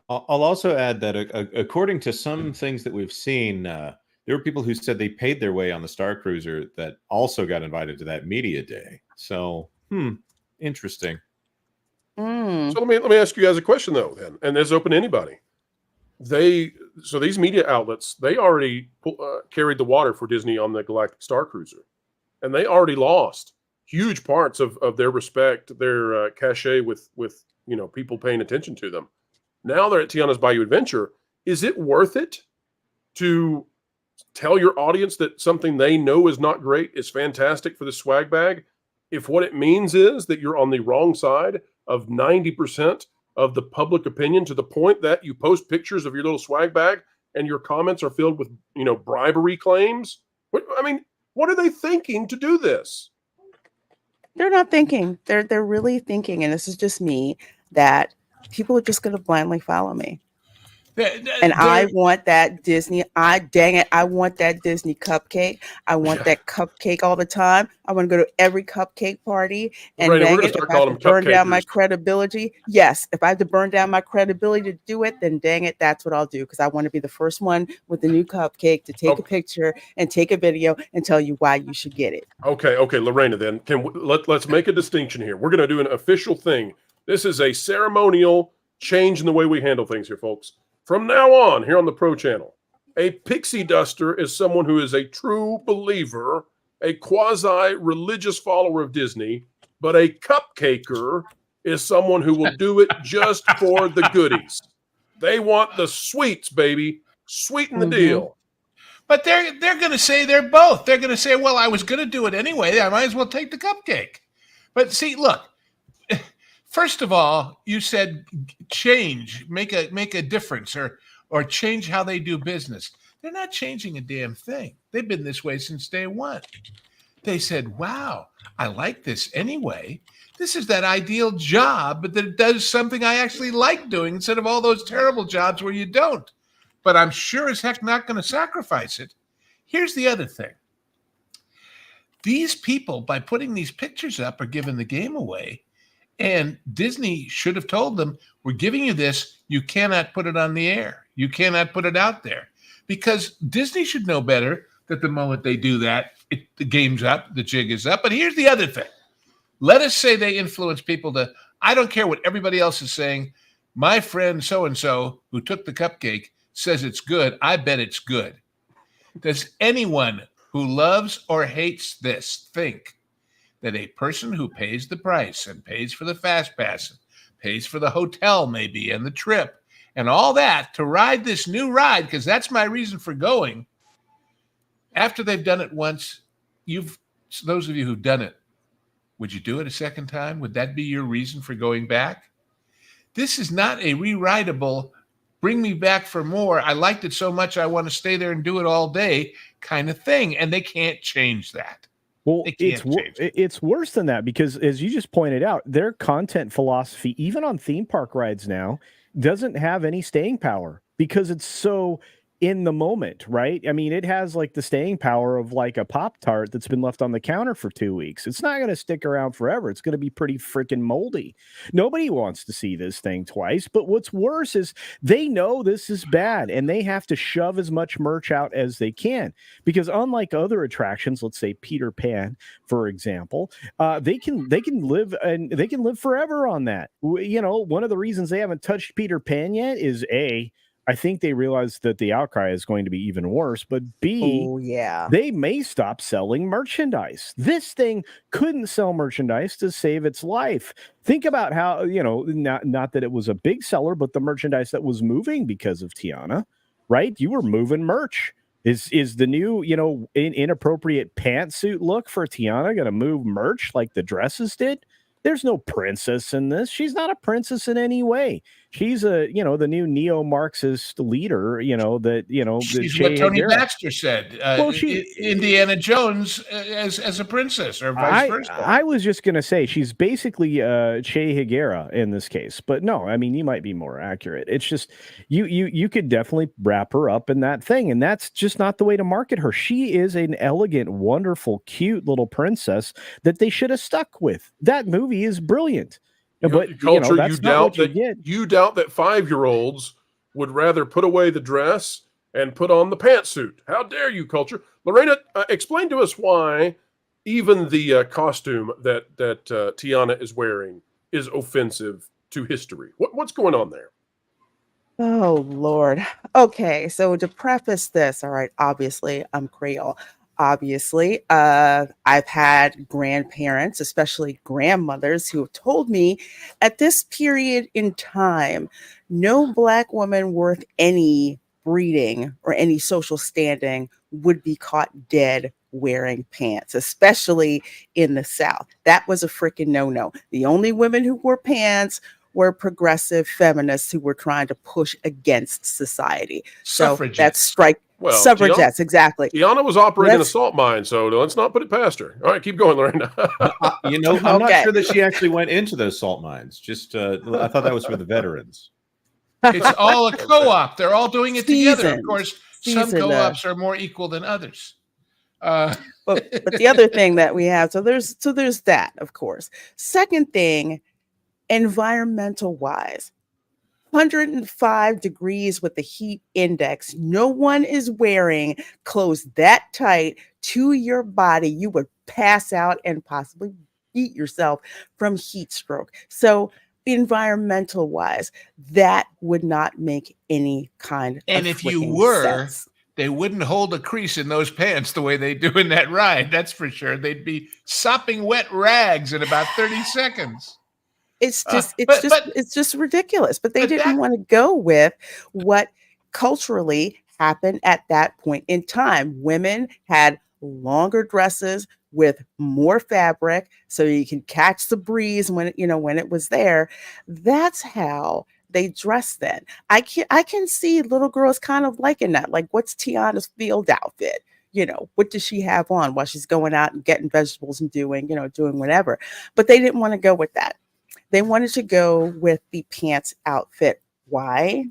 I'll also add that according to some things that we've seen, there were people who said they paid their way on the Star Cruiser that also got invited to that media day. So, interesting. So let me ask you guys a question though, then, and this is open to anybody. These media outlets, they already carried the water for Disney on the Galactic Star Cruiser, and they already lost huge parts of their respect, their cachet with people paying attention to them. Now they're at Tiana's Bayou Adventure. Is it worth it to tell your audience that something they know is not great is fantastic for the swag bag, if what it means is that you're on the wrong side of 90% of the public opinion, to the point that you post pictures of your little swag bag and your comments are filled with, bribery claims. What are they thinking to do this? They're not thinking. They're really thinking, and this is just me, that people are just going to blindly follow me. And I want that Disney. Dang it, I want that Disney cupcake. I want that cupcake all the time. I want to go to every cupcake party. And Lorena, dang it, if I have to burn down my credibility, yes, if I have to burn down my credibility to do it, then dang it, that's what I'll do. Because I want to be the first one with the new cupcake to take a picture and take a video and tell you why you should get it. Okay, Lorena. Then let's make a distinction here. We're going to do an official thing. This is a ceremonial change in the way we handle things here, folks. From now on, here on the Pro Channel, a pixie duster is someone who is a true believer, a quasi-religious follower of Disney, but a cupcaker is someone who will do it just for the goodies. They want the sweets, baby. Sweeten the deal. But they're going to say they're both. They're going to say, well, I was going to do it anyway. I might as well take the cupcake. But see, look. First of all, you said change, make a difference, or change how they do business. They're not changing a damn thing. They've been this way since day one. They said, wow, I like this anyway. This is that ideal job, but that it does something I actually like doing instead of all those terrible jobs where you don't. But I'm sure as heck not going to sacrifice it. Here's the other thing. These people, by putting these pictures up, are giving the game away. And Disney should have told them, we're giving you this. You cannot put it on the air. You cannot put it out there. Because Disney should know better that the moment they do that, the game's up, the jig is up. But here's the other thing. Let us say they influence people to, I don't care what everybody else is saying. My friend so-and-so who took the cupcake says it's good. I bet it's good. Does anyone who loves or hates this think that a person who pays the price and pays for the fast pass, pays for the hotel maybe and the trip and all that to ride this new ride, because that's my reason for going, after they've done it once, those of you who've done it, would you do it a second time? Would that be your reason for going back? This is not a re-rideable, bring me back for more, I liked it so much I want to stay there and do it all day kind of thing, and they can't change that. Well, it's worse than that, because as you just pointed out, their content philosophy, even on theme park rides now, doesn't have any staying power because it's so in the moment, right? I mean, it has like the staying power of like a Pop-Tart that's been left on the counter for 2 weeks. It's not going to stick around forever. It's going to be pretty freaking moldy. Nobody wants to see this thing twice. But what's worse is they know this is bad and they have to shove as much merch out as they can, because unlike other attractions, let's say Peter Pan, for example, they can live and they can live forever on that. One of the reasons they haven't touched Peter Pan yet is I think they realize that the outcry is going to be even worse, but B, they may stop selling merchandise. This thing couldn't sell merchandise to save its life. Think about how, not that it was a big seller, but the merchandise that was moving because of Tiana, right? You were moving merch. Is the new, inappropriate pantsuit look for Tiana going to move merch like the dresses did? There's no princess in this. She's not a princess in any way. She's the new neo-Marxist leader, She's what Tony Baxter said. Indiana Jones as a princess, or vice versa. I was just going to say she's basically Che Higuera in this case, but no, I mean, you might be more accurate. It's just you could definitely wrap her up in that thing, and that's just not the way to market her. She is an elegant, wonderful, cute little princess that they should have stuck with. That movie is brilliant. But Culture, that's not what you doubt that 5-year-olds would rather put away the dress and put on the pantsuit. How dare you, Culture? Lorena, explain to us why even the costume that Tiana is wearing is offensive to history. What's going on there? Oh, Lord. Okay, so to preface this, all right, obviously, I'm Creole. Obviously, I've had grandparents, especially grandmothers, who have told me at this period in time, no Black woman worth any breeding or any social standing would be caught dead wearing pants, especially in the South. That was a freaking no-no. The only women who wore pants were progressive feminists who were trying to push against society. So that's suffragettes, exactly. Tiana was operating a salt mine, so let's not put it past her. All right, keep going, Lorena. I'm not sure that she actually went into those salt mines. Just I thought that was for the veterans. It's all a co-op. They're all doing it together. Of course, some co-ops are more equal than others. But the other thing that we have, so there's that, of course. Second thing, environmental wise, 105 degrees with the heat index. No one is wearing clothes that tight to your body. You would pass out and possibly beat yourself from heat stroke. So environmental wise, that would not make any kind and of if you were sense. They wouldn't hold a crease in those pants the way they do in that ride, that's for sure. They'd be sopping wet rags in about 30 seconds. It's just it's just ridiculous. But they didn't want to go with what culturally happened at that point in time. Women had longer dresses with more fabric so you can catch the breeze when it was there. That's how they dress then. I can see little girls kind of liking that. Like, what's Tiana's field outfit? What does she have on while she's going out and getting vegetables and doing whatever. But they didn't want to go with that. They wanted to go with the pants outfit. Why?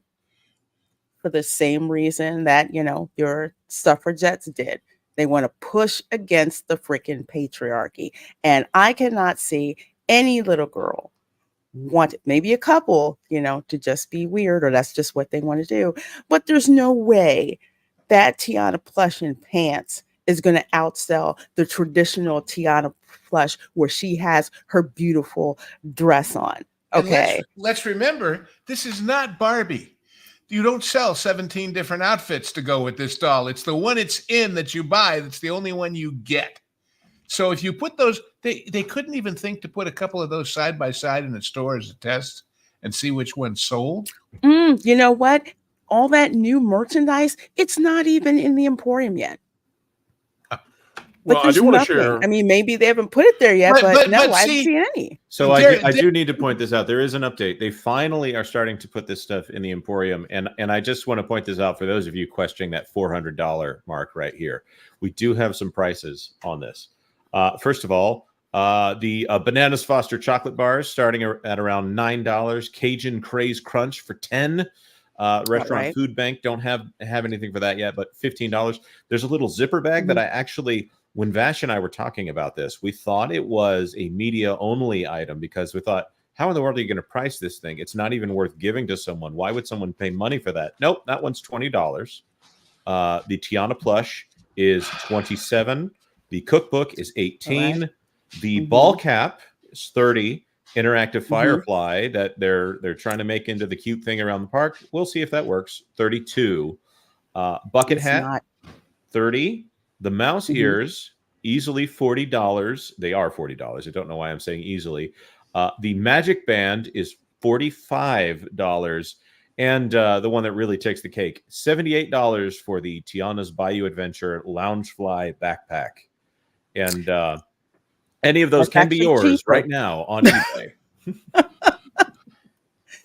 For the same reason that, your suffragettes did. They want to push against the freaking patriarchy. And I cannot see any little girl wanted, maybe a couple, to just be weird, or that's just what they want to do. But there's no way that Tiana plush in pants is going to outsell the traditional Tiana plush where she has her beautiful dress on. Okay. And let's remember, this is not Barbie. You don't sell 17 different outfits to go with this doll. It's the one it's in that you buy. That's the only one you get. So if you put those, they couldn't even think to put a couple of those side by side in the store as a test and see which one sold. You know what? All that new merchandise, it's not even in the Emporium yet. Well, I do want to share. I mean, maybe they haven't put it there yet, but I haven't seen any. So I do need to point this out. There is an update. They finally are starting to put this stuff in the Emporium. And I just want to point this out for those of you questioning that $400 mark right here. We do have some prices on this. First of all, the Bananas Foster chocolate bars starting at around $9. Cajun Craze Crunch for $10. Restaurant Food Bank don't have anything for that yet, but $15. There's a little zipper bag that I actually, when Vash and I were talking about this, we thought it was a media only item because we thought, how in the world are you going to price this thing? It's not even worth giving to someone. Why would someone pay money for that? Nope, that one's $20. The Tiana plush is $27. The cookbook is $18. The ball cap is $30. Interactive Firefly that they're trying to make into the cute thing around the park. We'll see if that works. $32. Bucket hat, $30. The mouse ears, easily $40. They are $40. I don't know why I'm saying easily. The magic band is $45. And the one that really takes the cake, $78 for the Tiana's Bayou Adventure Loungefly backpack. And any of those can be yours right now on eBay.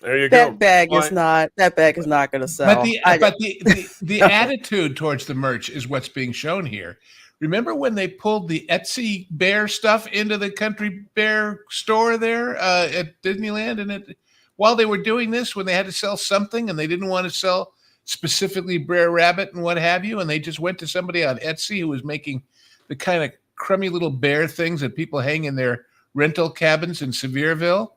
There you go. That bag is not going to sell. But the attitude towards the merch is what's being shown here. Remember when they pulled the Etsy bear stuff into the Country Bear store there at Disneyland? And while they were doing this, when they had to sell something and they didn't want to sell specifically Brer Rabbit and what have you, and they just went to somebody on Etsy who was making the kind of crummy little bear things that people hang in their rental cabins in Sevierville.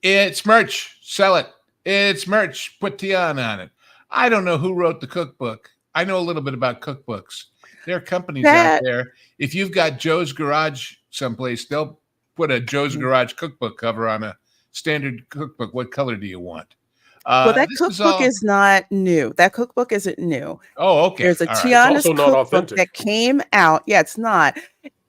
It's merch. Sell it. It's merch. Put Tiana on it. I don't know who wrote the cookbook. I know a little bit about cookbooks. There are companies out there. If you've got Joe's Garage someplace, they'll put a Joe's Garage cookbook cover on a standard cookbook. What color do you want? Well, that cookbook is not new. That cookbook isn't new. Oh, okay. There's a Tiana's cookbook that came out. Yeah, it's not.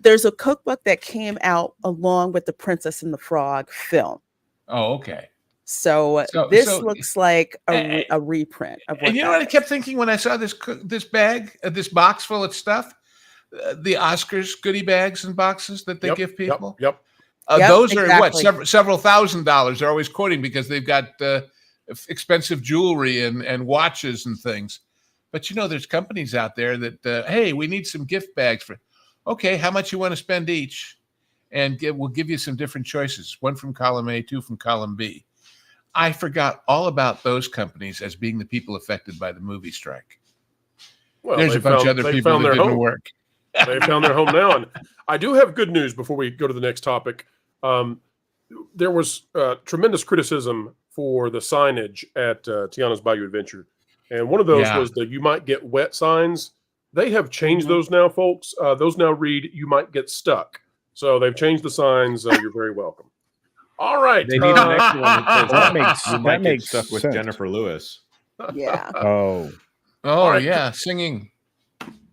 There's a cookbook that came out along with the Princess and the Frog film. Oh, okay. So this looks like a reprint of what. And you know what I kept thinking when I saw this box full of stuff, the Oscars goodie bags and boxes that they give people. Yep. Those are exactly. what several $1,000s. They're always quoting because they've got expensive jewelry and watches and things. But there's companies out there that hey, we need some gift bags for. Okay, how much you want to spend each? And we'll give you some different choices. One from column A, two from column B. I forgot all about those companies as being the people affected by the movie strike. Well, there's a bunch of other people that didn't work. They found their home now. And I do have good news before we go to the next topic. There was tremendous criticism for the signage at Tiana's Bayou Adventure. And one of those was the "you might get wet" signs. They have changed those now, folks. Those now read "you might get stuck." So they've changed the signs. You're very welcome. All right. They need an extra one that makes stuck with sense. Jennifer Lewis. Yeah. Oh, right. Yeah, singing.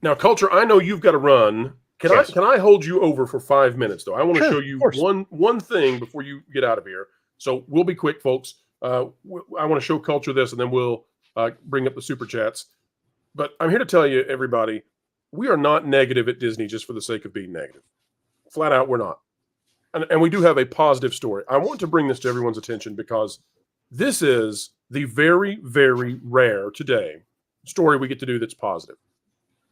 Now, Culture, I know you've got to run. Can I hold you over for 5 minutes, though? I want to show you one thing before you get out of here. So we'll be quick, folks. I want to show Culture this, and then we'll bring up the super chats. But I'm here to tell you, everybody, we are not negative at Disney just for the sake of being negative. Flat out, we're not. And we do have a positive story. I want to bring this to everyone's attention because this is the very, very rare today story we get to do that's positive.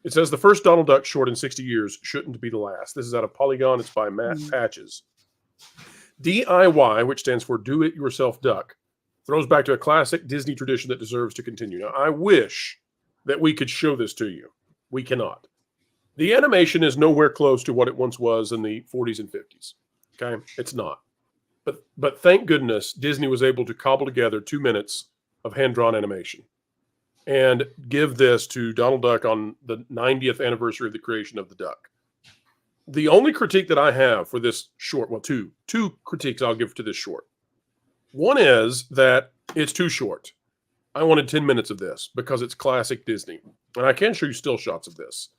It says the first Donald Duck short in 60 years shouldn't be the last. This is out of Polygon. It's by Matt Patches. DIY, which stands for Do It Yourself Duck, throws back to a classic Disney tradition that deserves to continue. Now, I wish that we could show this to you. We cannot. The animation is nowhere close to what it once was in the 40s and 50s. Okay? It's not. But thank goodness Disney was able to cobble together 2 minutes of hand-drawn animation and give this to Donald Duck on the 90th anniversary of the creation of the duck. The only critique that I have for this short, well, two critiques I'll give to this short. One is that it's too short. I wanted 10 minutes of this because it's classic Disney. And I can show you still shots of this.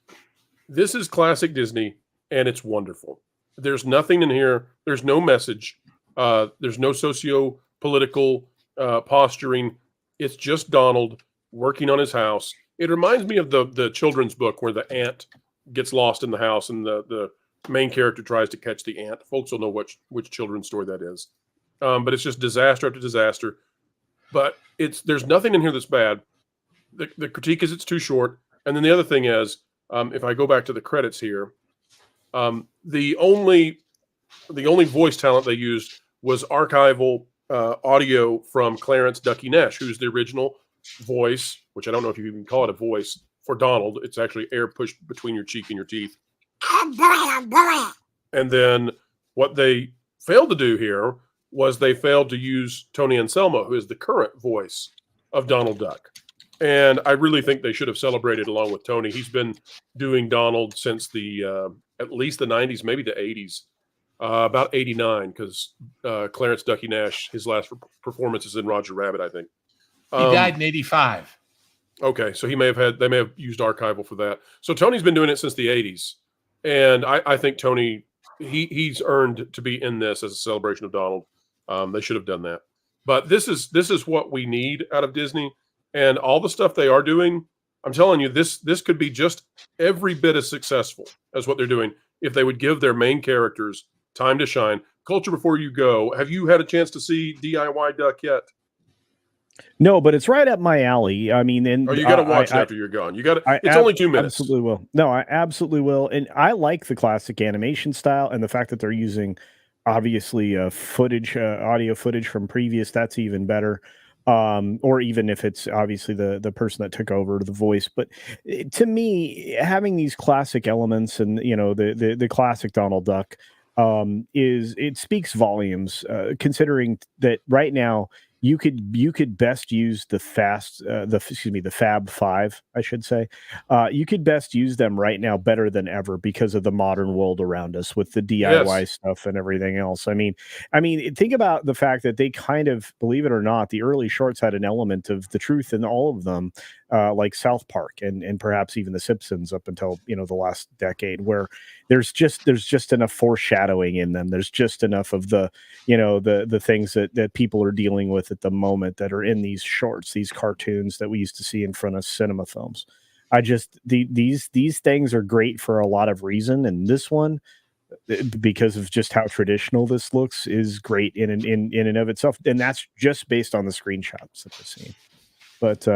This is classic Disney, and it's wonderful. There's nothing in here. There's no message. There's no socio-political posturing. It's just Donald working on his house. It reminds me of the children's book where the ant gets lost in the house and the main character tries to catch the ant. Folks will know which children's story that is. But it's just disaster after disaster. But there's nothing in here that's bad. The critique is it's too short. And then the other thing is, if I go back to the credits here, the only voice talent they used was archival audio from Clarence Ducky Nash, who's the original voice, which I don't know if you even call it a voice, for Donald. It's actually air pushed between your cheek and your teeth. And then what they failed to do here was they failed to use Tony Anselmo, who is the current voice of Donald Duck. And I really think they should have celebrated along with Tony. He's been doing Donald since at least the 90s, maybe the 80s, about 89, because Clarence Ducky Nash, his last performance is in Roger Rabbit, I think. He died in 85. Okay, so they may have used archival for that. So Tony's been doing it since the 80s. And I think Tony, he's earned to be in this as a celebration of Donald. They should have done that. But this is what we need out of Disney. And all the stuff they are doing, I'm telling you, this could be just every bit as successful as what they're doing if they would give their main characters time to shine. Culture, before you go, have you had a chance to see DIY Duck yet? No, but it's right up my alley. I mean, and you got to watch it after you're gone. You got to. It's only 2 minutes. Absolutely will. No, I absolutely will. And I like the classic animation style and the fact that they're using obviously audio footage from previous. That's even better. Or even if it's obviously the person that took over the voice. But to me, having these classic elements and the classic Donald Duck it speaks volumes. Considering that right now you could best use the Fab Five, I should say. You could best use them right now better than ever because of the modern world around us with the DIY stuff and everything else. I mean, think about the fact that they kind of, believe it or not, the early shorts had an element of the truth in all of them, like South Park and perhaps even The Simpsons up until the last decade, where there's just enough foreshadowing in them. There's just enough of the the things that people are dealing with at the moment that are in these shorts, these cartoons that we used to see in front of cinema films. I just these things are great for a lot of reason, and this one, because of just how traditional this looks, is great in and of itself, and that's just based on the screenshots that I've seen. But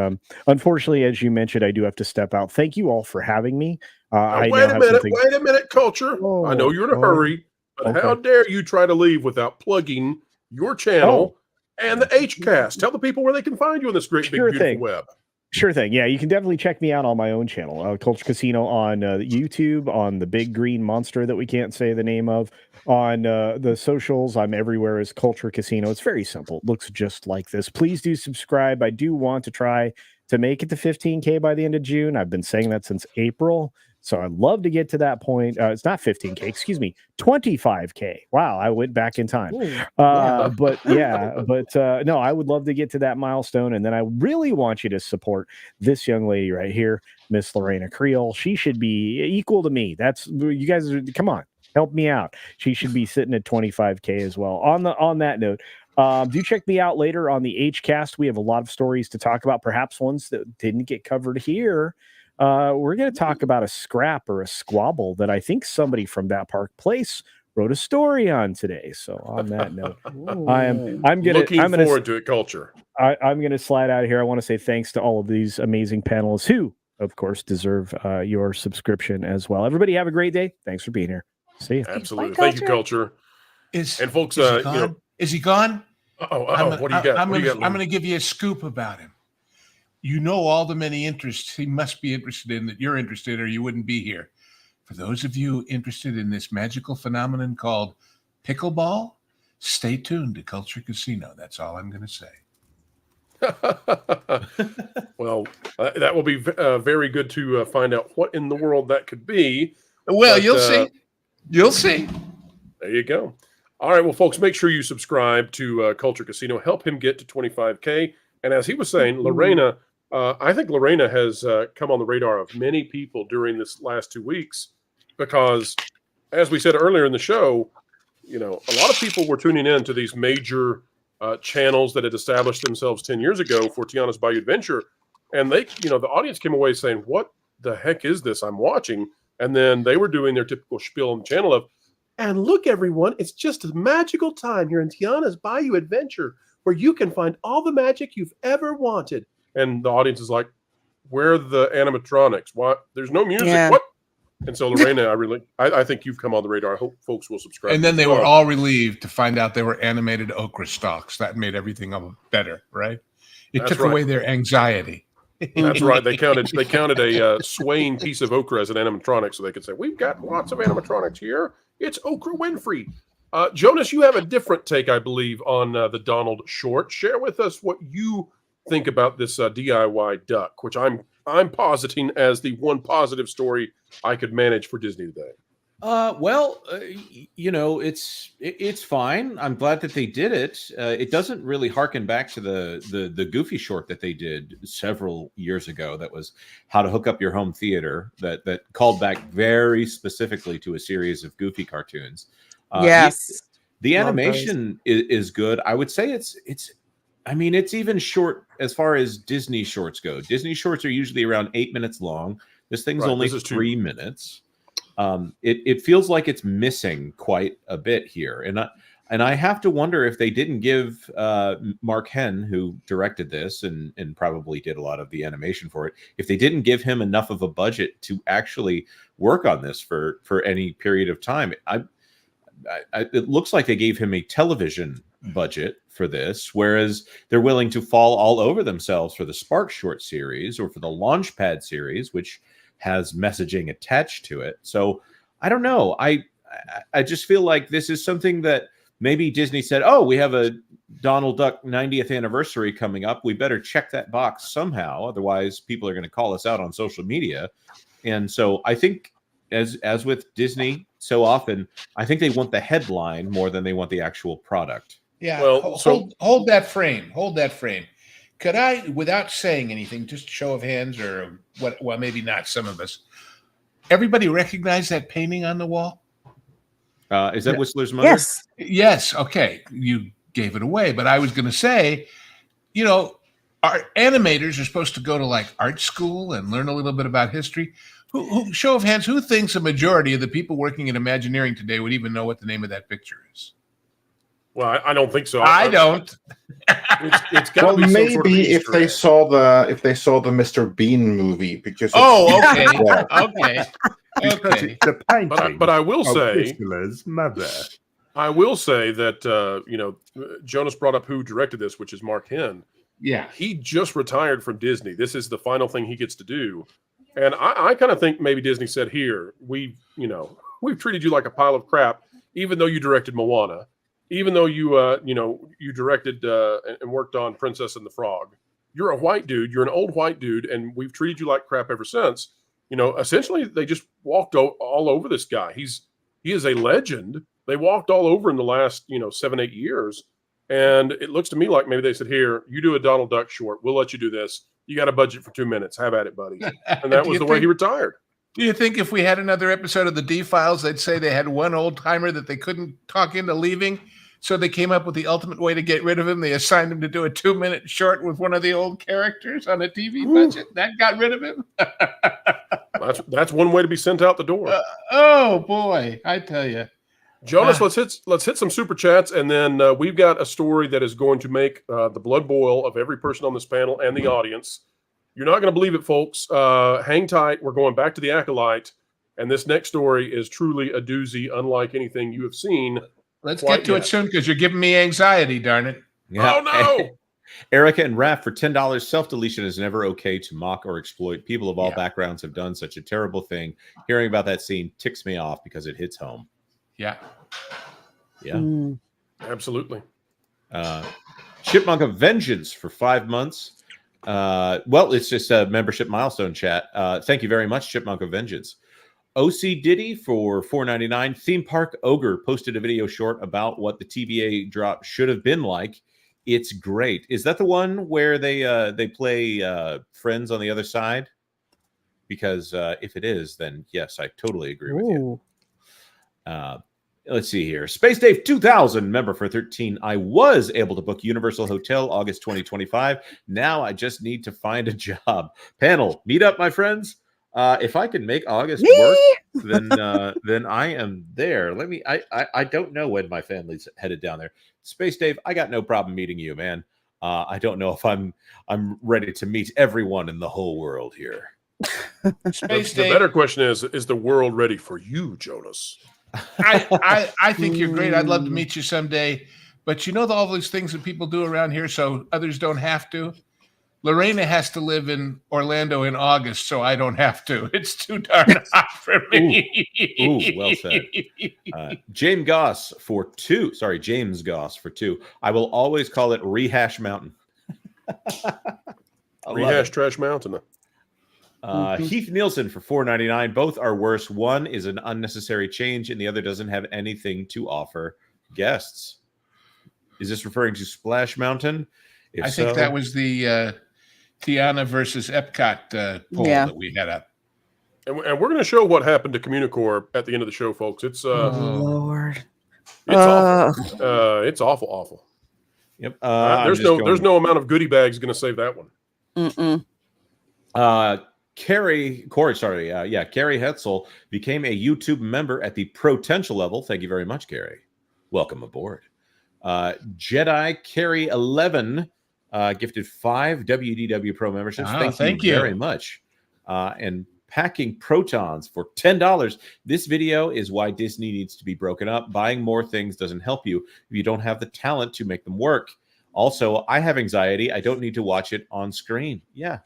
unfortunately, as you mentioned, I do have to step out. Thank you all for having me. Wait a minute, Culture. I know you're in a hurry, but how dare you try to leave without plugging your channel and the HCast? Tell the people where they can find you on this great, big, beautiful web. Sure thing. Yeah, you can definitely check me out on my own channel, Culture Casino, on YouTube, on the big green monster that we can't say the name of, on the socials. I'm everywhere as Culture Casino. It's very simple. It looks just like this. Please do subscribe. I do want to try to make it to 15K by the end of June. I've been saying that since April. So I'd love to get to that point. It's not 15K, excuse me, 25K. Wow, I went back in time. But no, I would love to get to that milestone. And then I really want you to support this young lady right here, Miss Lorena Creel. She should be equal to me. That's, you guys are, come on, help me out. She should be sitting at 25K as well. On that note, do check me out later on the HCast. We have a lot of stories to talk about, perhaps ones that didn't get covered here. We're going to talk about a scrap or a squabble that I think somebody from That Park Place wrote a story on today. So on that note, I'm looking forward to it, Culture. I'm going to slide out of here. I want to say thanks to all of these amazing panelists who, of course, deserve your subscription as well. Everybody have a great day. Thanks for being here. See you. Absolutely. Thank you, Culture. And folks, is he gone? What do you got? I'm going to give you a scoop about him. You know all the many interests he must be interested in that you're interested, or you wouldn't be here. For those of you interested in this magical phenomenon called pickleball, stay tuned to Culture Casino. That's all I'm going to say. Well, that will be very good to find out what in the world that could be. Well, you'll see. You'll see. There you go. All right. Well, folks, make sure you subscribe to Culture Casino. Help him get to 25K. And as he was saying, Lorena, I think Lorena has come on the radar of many people during this last 2 weeks because, as we said earlier in the show, a lot of people were tuning in to these major channels that had established themselves 10 years ago for Tiana's Bayou Adventure. And they, the audience came away saying, what the heck is this I'm watching? And then they were doing their typical spiel on the channel of, and look, everyone, it's just a magical time here in Tiana's Bayou Adventure where you can find all the magic you've ever wanted. And the audience is like, where are the animatronics? What? There's no music. Yeah. What? And so, Lorena, I think you've come on the radar. I hope folks will subscribe. And then they were all relieved to find out they were animated okra stalks. That made everything better, right? It took away their anxiety. That's right. They counted a swaying piece of okra as an animatronic, so they could say, "We've got lots of animatronics here. It's Okra Winfrey." Jonas, you have a different take, I believe, on the Donald short. Share with us what you think about this DIY duck, which I'm positing as the one positive story I could manage for Disney today. It's fine. I'm glad that they did it. It doesn't really harken back to the Goofy short that they did several years ago. That was How to Hook Up Your Home Theater. That called back very specifically to a series of Goofy cartoons. Yes, the animation is good. I would say it's even short as far as Disney shorts go. Disney shorts are usually around 8 minutes long. This thing's only 3 minutes. It feels like it's missing quite a bit here, and I have to wonder if they didn't give Mark Henn, who directed this and probably did a lot of the animation for it, if they didn't give him enough of a budget to actually work on this for any period of time. It looks like they gave him a television budget for this, whereas they're willing to fall all over themselves for the Spark short series or for the Launchpad series, which has messaging attached to it. So I don't know. I just feel like this is something that maybe Disney said, oh, we have a Donald Duck 90th anniversary coming up. We better check that box somehow. Otherwise, people are going to call us out on social media. And so I think as with Disney so often, I think they want the headline more than they want the actual product. Yeah. Well, hold that frame. Hold that frame. Could I, without saying anything, just show of hands or what? Well, maybe not some of us. Everybody recognize that painting on the wall? Is that Whistler's Mother? Yes. Yes. Okay. You gave it away. But I was going to say, you know, our animators are supposed to go to like art school and learn a little bit about history. Who show of hands, who thinks a majority of the people working in Imagineering today would even know what the name of that picture is? Well, I don't think so. I don't. It's got to be some sort of maybe if Easter they egg. saw the Mr. Bean movie because okay, yeah. okay. But I will say, mother. I will say that Jonas brought up who directed this, which is Mark Henn. Yeah, he just retired from Disney. This is the final thing he gets to do, and I kind of think maybe Disney said, "Here, we've treated you like a pile of crap, even though you directed Moana, even though you directed and worked on Princess and the Frog. You're a white dude. You're an old white dude, and we've treated you like crap ever since." Essentially, they just walked all over this guy. He is a legend. They walked all over in the last 7-8 years. And it looks to me like maybe they said, "Here, you do a Donald Duck short. We'll let you do this. You got a budget for 2 minutes. Have at it, buddy." And that was the way he retired. Do you think if we had another episode of the D-Files, they'd say they had one old-timer that they couldn't talk into leaving, so they came up with the ultimate way to get rid of him? They assigned him to do a 2-minute short with one of the old characters on a TV budget. That got rid of him? That's one way to be sent out the door. Oh, boy. I tell you. Jonas, let's hit some super chats, and then we've got a story that is going to make the blood boil of every person on this panel and the audience. You're not going to believe it, folks. Hang tight. We're going back to the Acolyte, and this next story is truly a doozy, unlike anything you have seen. Let's get to it soon, because you're giving me anxiety, darn it. Yeah. Oh, no! Erica and Raph, for $10, self-deletion is never okay to mock or exploit. People of all backgrounds have done such a terrible thing. Hearing about that scene ticks me off because it hits home. Yeah. Absolutely. Chipmunk of Vengeance for 5 months. Well, it's just a membership milestone chat. Thank you very much, Chipmunk of Vengeance. OC Diddy for $4.99. Theme Park Ogre posted a video short about what the TVA drop should have been like. It's great. Is that the one where they play friends on the other side? Because if it is, then yes, I totally agree with you. Let's see here. Space Dave 2000, member for 13. I was able to book Universal Hotel August 2025. Now I just need to find a job. Panel, meet up, my friends. If I can make August work, then I am there. I don't know when my family's headed down there. Space Dave, I got no problem meeting you, man. I don't know if I'm ready to meet everyone in the whole world here. The better question is the world ready for you, Jonas? I think you're great. I'd love to meet you someday. But you know all these things that people do around here so others don't have to? Lorena has to live in Orlando in August, so I don't have to. It's too darn hot for me. Ooh, well said. James Goss for 2. Sorry, James Goss for 2. I will always call it Rehash Mountain. Rehash Trash Mountain. Heath Nielsen for $4.99. Both are worse. One is an unnecessary change, and the other doesn't have anything to offer guests. Is this referring to Splash Mountain? I think that was the Tiana versus Epcot poll that we had up. And we're going to show what happened to Communicore at the end of the show, folks. It's Lord, it's awful. It's awful. Yep. There's no amount of goodie bags going to save that one. Carrie Hetzel became a YouTube member at the potential level. Thank you very much, Carrie. Welcome aboard. Jedi Carrie 11 gifted 5 WDW Pro memberships. Thank you very much. And packing protons for $10. This video is why Disney needs to be broken up. Buying more things doesn't help you if you don't have the talent to make them work. Also, I have anxiety. I don't need to watch it on screen. Yeah.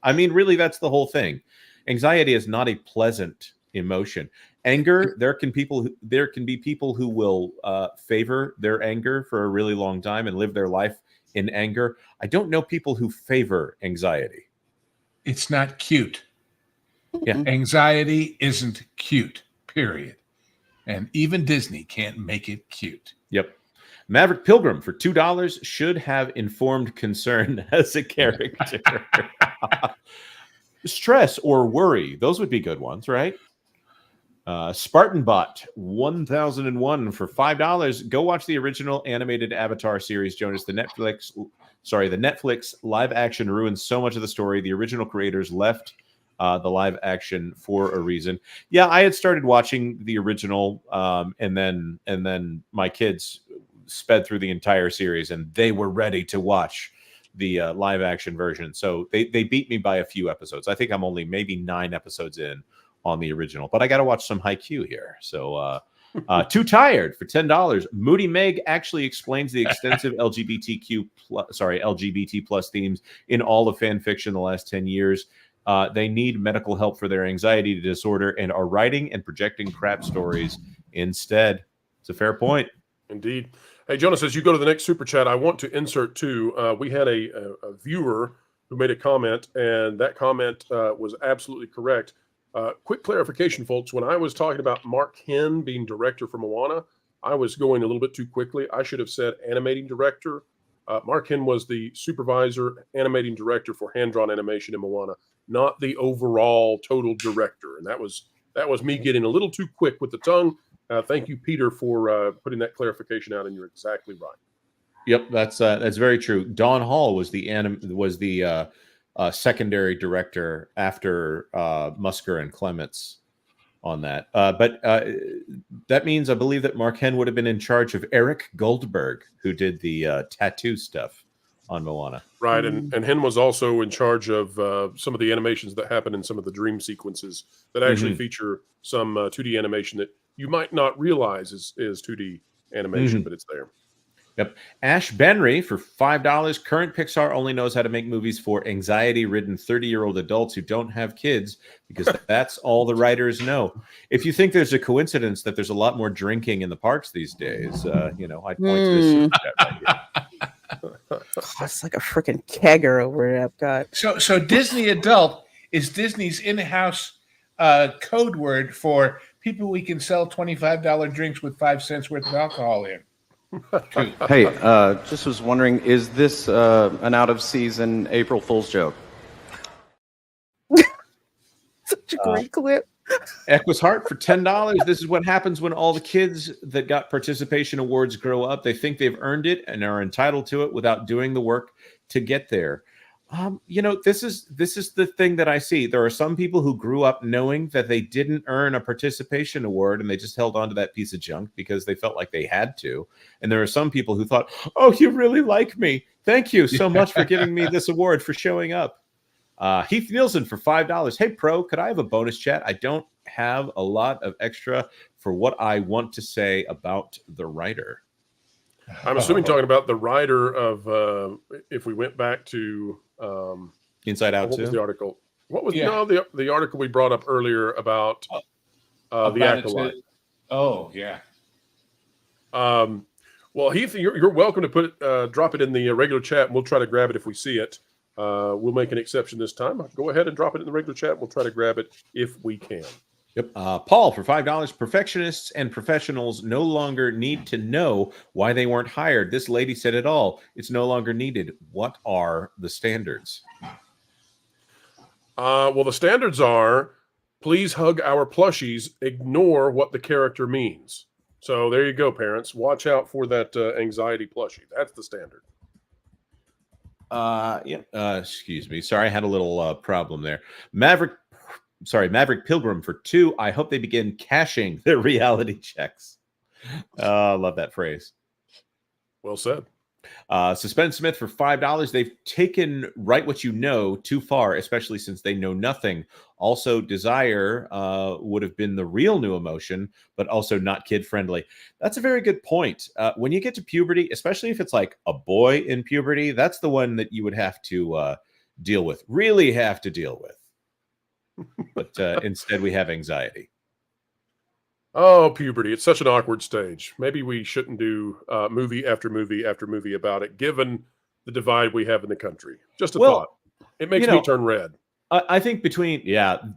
I mean, really, that's the whole thing. Anxiety is not a pleasant emotion. Anger, there can be people who will favor their anger for a really long time and live their life in anger. I don't know people who favor anxiety. It's not cute. Yeah. Anxiety isn't cute, period. And even Disney can't make it cute. Yep. Maverick Pilgrim for $2 should have informed concern as a character. Stress or worry. Those would be good ones, right? Spartan Bot 1001 for $5. Go watch the original animated Avatar series, Jonas. The Netflix live action ruins so much of the story. The original creators left the live action for a reason. Yeah, I had started watching the original, and then my kids sped through the entire series, and they were ready to watch the live action version. So they beat me by a few episodes. I think I'm only maybe 9 episodes in on the original, but I got to watch some Haikyuu here. So Too Tired for $10. Moody Meg actually explains the extensive LGBT plus themes in all of fan fiction the last 10 years. They need medical help for their anxiety disorder and are writing and projecting crap stories instead. It's a fair point. Indeed. Hey, Jonas, as you go to the next super chat, I want to insert too. We had a viewer who made a comment, and that comment was absolutely correct. Quick clarification, folks. When I was talking about Mark Henn being director for Moana, I was going a little bit too quickly. I should have said animating director. Mark Henn was the supervisor, animating director for hand-drawn animation in Moana, not the overall total director. And that was me getting a little too quick with the tongue. Thank you, Peter, for putting that clarification out, and you're exactly right. Yep, that's very true. Don Hall was the secondary director after Musker and Clements on that. But that means I believe that Mark Henn would have been in charge of Eric Goldberg, who did the tattoo stuff on Moana. Right, and Henn was also in charge of some of the animations that happen in some of the dream sequences that actually feature some 2D animation that you might not realize is 2D animation, but it's there. Yep. Ash Benry for $5. Current Pixar only knows how to make movies for anxiety-ridden 30-year-old adults who don't have kids because that's all the writers know. If you think there's a coincidence that there's a lot more drinking in the parks these days, I'd point to this right here. It's like a freaking kegger over at Epcot. So Disney Adult is Disney's in-house code word for people we can sell $25 drinks with 5 cents worth of alcohol in. Hey, just was wondering, is this an out-of-season April Fool's joke? Such a great clip. Equus Hart for $10. This is what happens when all the kids that got participation awards grow up. They think they've earned it and are entitled to it without doing the work to get there. This is the thing that I see. There are some people who grew up knowing that they didn't earn a participation award and they just held on to that piece of junk because they felt like they had to. And there are some people who thought, oh, you really like me. Thank you so much for giving me this award, for showing up. Heath Nielsen for $5. Hey, Pro, could I have a bonus chat? I don't have a lot of extra for what I want to say about the writer. I'm assuming talking about the writer of, if we went back to Inside Out, what was the article? What was the article we brought up earlier about the Acolyte? Oh, yeah. Well, Heath, you're welcome to put drop it in the regular chat, and we'll try to grab it if we see it. We'll make an exception this time. Go ahead and drop it in the regular chat. We'll try to grab it if we can. Yep. Paul for $5. Perfectionists and professionals no longer need to know why they weren't hired. This lady said it all. It's no longer needed. What are the standards? Well, the standards are, please hug our plushies. Ignore what the character means. So there you go, parents. Watch out for that anxiety plushie. That's the standard. Excuse me. Sorry, I had a little problem there. Maverick Pilgrim for $2. I hope they begin cashing their reality checks. Love that phrase. Well said. Suspense Smith for $5. They've taken Write What You Know too far, especially since they know nothing. Also, Desire would have been the real new emotion, but also not kid-friendly. That's a very good point. When you get to puberty, especially if it's like a boy in puberty, that's the one that you would have to really have to deal with. But instead we have anxiety. Oh, puberty. It's such an awkward stage. Maybe we shouldn't do movie after movie after movie about it, given the divide we have in the country. Just a thought. It makes me turn red. I think between,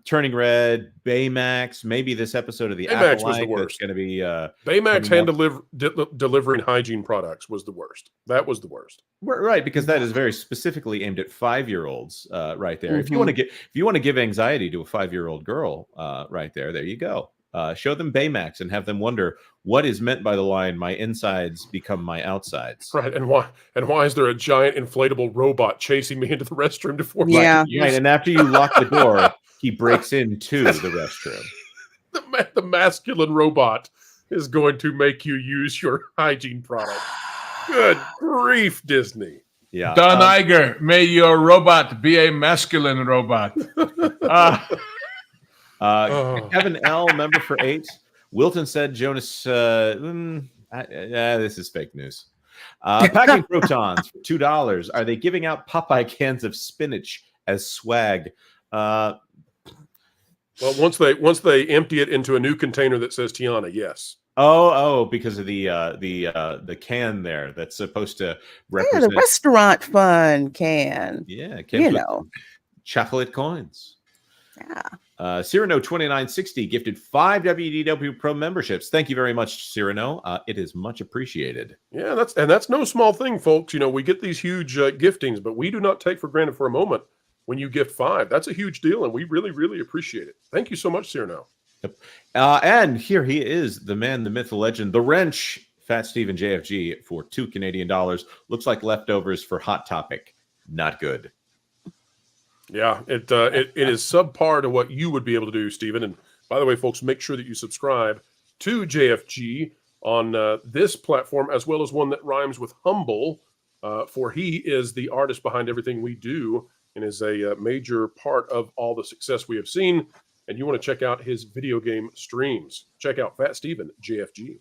Turning Red, Baymax, maybe this episode of the Baymax Acolyte was the worst. Going to be Baymax delivering hygiene products was the worst. That was the worst. Right, because that is very specifically aimed at 5-year-olds right there. If you want to give anxiety to a 5-year-old girl right there you go. Show them Baymax and have them wonder what is meant by the line, my insides become my outsides. Right. And why is there a giant inflatable robot chasing me into the restroom to force Yeah. me to use Right. And after you lock the door, he breaks into the restroom. the masculine robot is going to make you use your hygiene product. Good grief, Disney. Yeah. Don Iger, may your robot be a masculine robot. Kevin L, member for 8. Wilton said Jonas. This is fake news. Packing protons for $2. Are they giving out Popeye cans of spinach as swag? Well, once they empty it into a new container that says Tiana, yes. Oh, because of the can there that's supposed to represent the restaurant fun can. Yeah, chocolate coins. Yeah. Cyrano 2960 gifted 5 WDW Pro memberships. Thank you very much, Cyrano. It is much appreciated. Yeah, that's no small thing, folks. You know, we get these huge giftings, but we do not take for granted for a moment when you gift 5. That's a huge deal, and we really, really appreciate it. Thank you so much, Cyrano. Yep. And here he is, the man, the myth, the legend, the wrench, Fat Steven JFG for $2 Canadian. Looks like leftovers for Hot Topic. Not good. Yeah, it is subpar to what you would be able to do, Stephen. And by the way, folks, make sure that you subscribe to JFG on this platform, as well as one that rhymes with humble, for he is the artist behind everything we do and is a major part of all the success we have seen. And you want to check out his video game streams. Check out Fat Steven, JFG.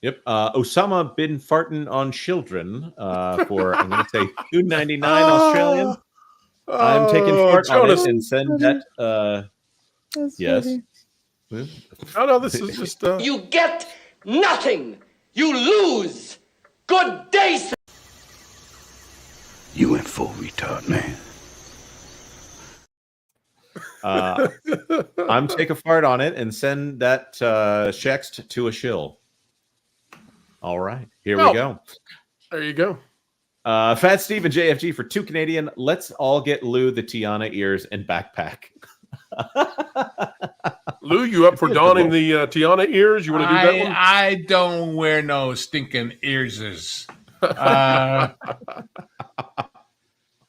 Yep. Osama bin farting on children for, I'm going to say, $2.99 Australian. I'm taking fart on it and send that. Yes. Oh, no, this is just. You get nothing. You lose. Good day, sir. You went full retard, man. I'm take a fart on it and send that shext to a shill. All right, here we go. There you go. Fat Steve and JFG for $2 Canadian. Let's all get Lou the Tiana ears and backpack. Lou, you up for donning the Tiana ears? You want to do that one? I don't wear no stinking earses.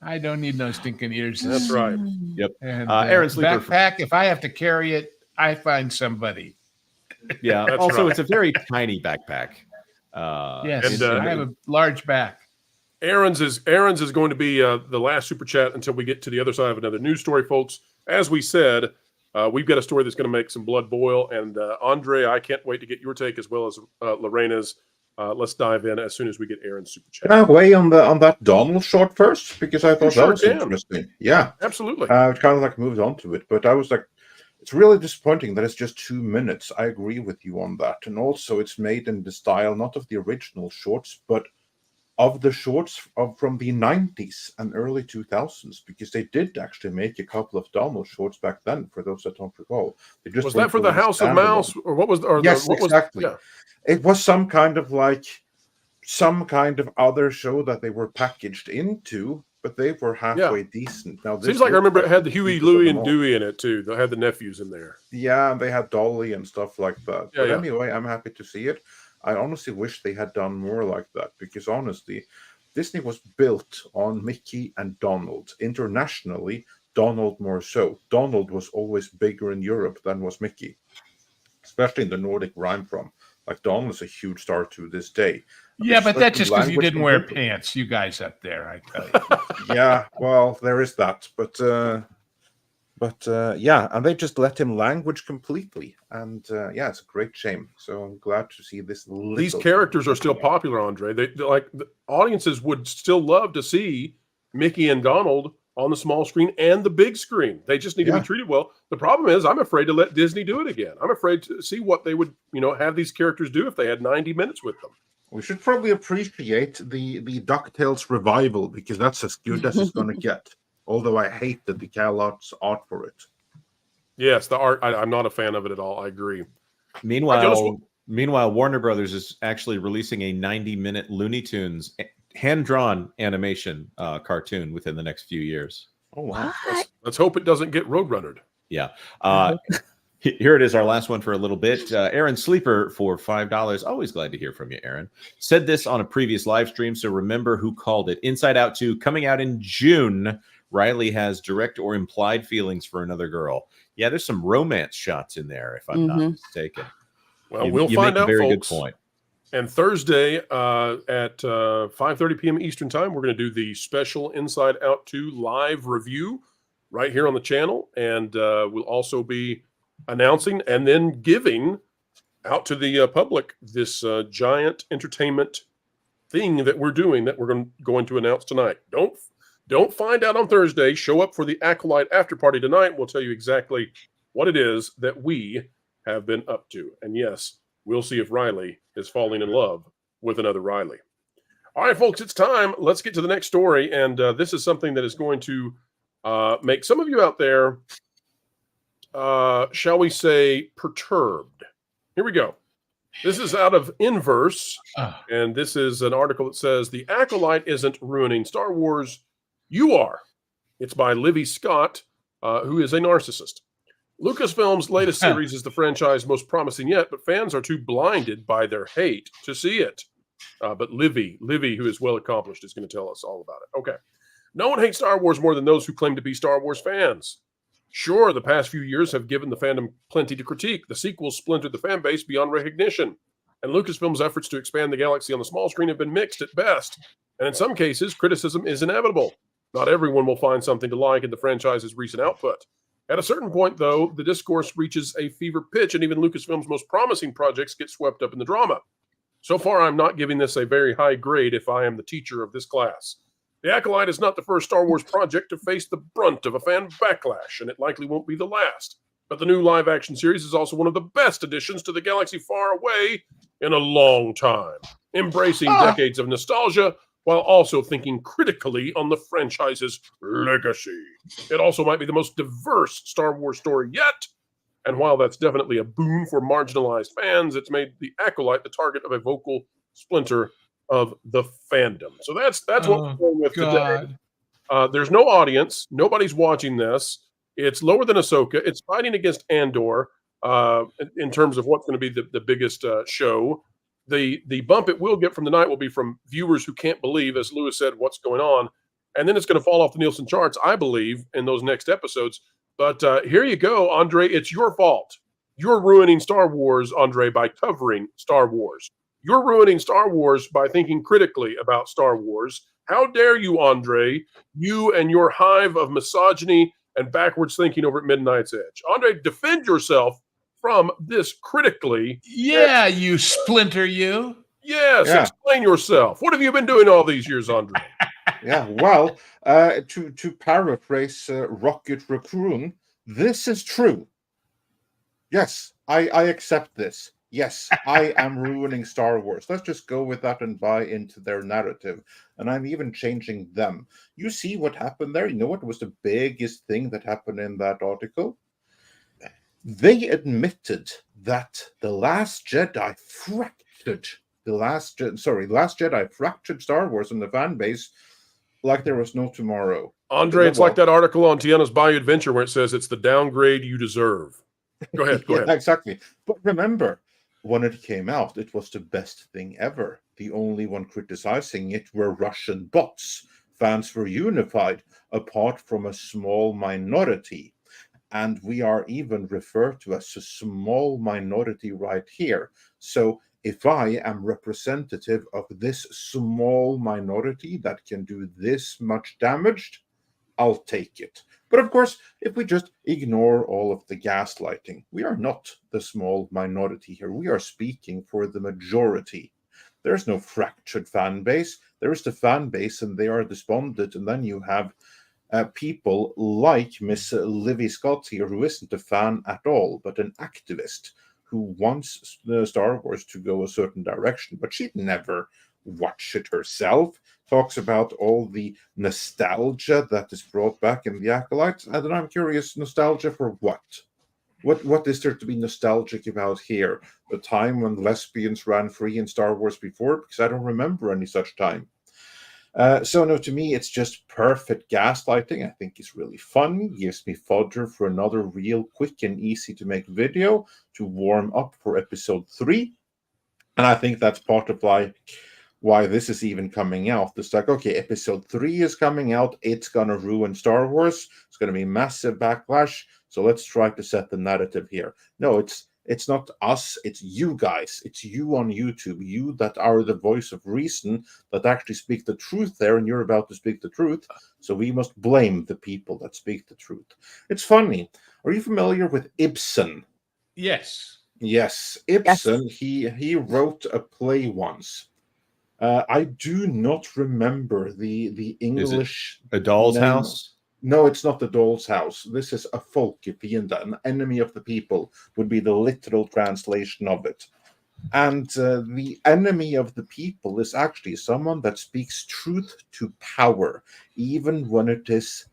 I don't need no stinking ears. That's right. Yep. And Aaron Sleeper backpack. If I have to carry it, I find somebody. Yeah. That's also, right. it's a very tiny backpack. Yes, and, I have a large back. Aaron's is going to be the last super chat until we get to the other side of another news story, folks. As we said, we've got a story that's going to make some blood boil. And Andre, I can't wait to get your take as well as Lorena's. Let's dive in as soon as we get Aaron's super chat. Can I weigh on that Donald short first? Because I thought Sure that was can. interesting. Yeah, Absolutely. it kind of like moved on to it, but I was like, it's really disappointing that it's just 2 minutes. I agree with you on that, and also it's made in the style not of the original shorts, but of the shorts from the 90s and early 2000s, because they did actually make a couple of Donald shorts back then. For those that don't recall, they just Was that for the House of Mouse, or what was? Or yes, what exactly. Was, It was some kind of other show that they were packaged into, but they were halfway decent. Now, Seems like I remember it had the Huey, Louie, and Dewey in it too. They had the nephews in there. Yeah, and they had Dolly and stuff like that. Yeah, But yeah. anyway, I'm happy to see it. I honestly wish they had done more like that, because honestly, Disney was built on Mickey and Donald. Internationally, Donald more so. Donald was always bigger in Europe than was Mickey, especially in the Nordic where I'm from. Like, Donald is a huge star to this day. Yeah, but that's just because you Language didn't wear completely. pants. You guys up there, I tell you. Yeah, well, there is that, but yeah, and they just let him language completely, and yeah, it's a great shame. So I'm glad to see this. These characters are still popular, Andre. They like the audiences would still love to see Mickey and Donald on the small screen and the big screen. They just need to be treated well. The problem is, I'm afraid to let Disney do it again. I'm afraid to see what they would, have these characters do if they had 90 minutes with them. We should probably appreciate the DuckTales revival, because that's as good as it's going to get. Although I hate the Cal Arts art for it. Yes, the art. I'm not a fan of it at all. I agree. Meanwhile, Warner Brothers is actually releasing a 90-minute Looney Tunes hand-drawn animation cartoon within the next few years. Oh wow! Let's hope it doesn't get roadrunnered. Yeah. Here it is, our last one for a little bit. Aaron Sleeper for $5. Always glad to hear from you, Aaron. Said this on a previous live stream, so remember who called it. Inside Out 2, coming out in June. Riley has direct or implied feelings for another girl. Yeah, there's some romance shots in there, if I'm not mistaken. Well, we'll find out, very folks. Good point. And Thursday at 5:30 p.m. Eastern Time, we're going to do the special Inside Out 2 live review right here on the channel. And we'll also be announcing and then giving out to the public this giant entertainment thing that we're doing that we're going to announce tonight. Don't find out on Thursday. Show up for the Acolyte after party tonight. We'll tell you exactly what it is that we have been up to. And yes, we'll see if Riley is falling in love with another Riley. All right, folks, it's time. Let's get to the next story. And this is something that is going to make some of you out there, shall we say, perturbed. Here we go. This is out of Inverse, and this is an article that says, "The Acolyte isn't ruining Star Wars. You are." It's by Livy Scott, who is a narcissist. Lucasfilm's latest series is the franchise most promising yet, but fans are too blinded by their hate to see it. But Livy, who is well accomplished, is going to tell us all about it. Okay. No one hates Star Wars more than those who claim to be Star Wars fans. Sure, the past few years have given the fandom plenty to critique. The sequels splintered the fan base beyond recognition, and Lucasfilm's efforts to expand the galaxy on the small screen have been mixed at best, and in some cases, criticism is inevitable. Not everyone will find something to like in the franchise's recent output. At a certain point, though, the discourse reaches a fever pitch, and even Lucasfilm's most promising projects get swept up in the drama. So far, I'm not giving this a very high grade if I am the teacher of this class. The Acolyte is not the first Star Wars project to face the brunt of a fan backlash, and it likely won't be the last. But the new live-action series is also one of the best additions to the galaxy far away in a long time, embracing decades of nostalgia while also thinking critically on the franchise's legacy. It also might be the most diverse Star Wars story yet, and while that's definitely a boon for marginalized fans, it's made the Acolyte the target of a vocal splinter of the fandom. So that's what we're going with today. There's no audience. Nobody's watching this. It's lower than Ahsoka. It's fighting against Andor in terms of what's going to be the biggest show. The bump it will get from the night will be from viewers who can't believe, as Lewis said, what's going on. And then it's going to fall off the Nielsen charts, I believe, in those next episodes. But here you go, Andre. It's your fault. You're ruining Star Wars, Andre, by covering Star Wars. You're ruining Star Wars by thinking critically about Star Wars. How dare you, Andre, you and your hive of misogyny and backwards thinking over at Midnight's Edge. Andre, defend yourself from this critically. Yeah, you splinter, you. Yes, explain yourself. What have you been doing all these years, Andre? Well, to paraphrase Rocket Raccoon, this is true. Yes, I accept this. Yes, I am ruining Star Wars. Let's just go with that and buy into their narrative. And I'm even changing them. You see what happened there? You know what was the biggest thing that happened in that article? They admitted that The Last Jedi fractured Last Jedi fractured Star Wars in the fan base like there was no tomorrow. Andre, it's like that article on Tiana's Bayou Adventure where it says it's the downgrade you deserve. Go ahead. Go ahead. Exactly. But remember, when it came out, it was the best thing ever. The only one criticizing it were Russian bots. Fans were unified, apart from a small minority. And we are even referred to as a small minority right here. So if I am representative of this small minority that can do this much damage, I'll take it. But of course, if we just ignore all of the gaslighting, we are not the small minority here. We are speaking for the majority. There's no fractured fan base. There is the fan base, and they are despondent. And then you have people like Miss Livy Scott here, who isn't a fan at all, but an activist who wants the Star Wars to go a certain direction, but she'd never watch it herself. Talks about all the nostalgia that is brought back in the Acolytes, and then I'm curious, nostalgia for what? What is there to be nostalgic about here? The time when lesbians ran free in Star Wars before? Because I don't remember any such time. So no, to me, it's just perfect gaslighting. I think it's really fun. Gives me fodder for another real quick and easy to make video to warm up for episode 3. And I think that's part of why this is even coming out. It's like, okay, episode 3 is coming out. It's going to ruin Star Wars. It's going to be massive backlash. So let's try to set the narrative here. No, it's not us. It's you guys. It's you on YouTube. You that are the voice of reason that actually speak the truth there. And you're about to speak the truth. So we must blame the people that speak the truth. It's funny. Are you familiar with Ibsen? Yes. Yes. Ibsen, yes. He wrote a play once. I do not remember the English. Is it A Doll's name. House? No, it's not The Doll's House. This is a folkefiende, an enemy of the people, would be the literal translation of it. And the enemy of the people is actually someone that speaks truth to power, even when it is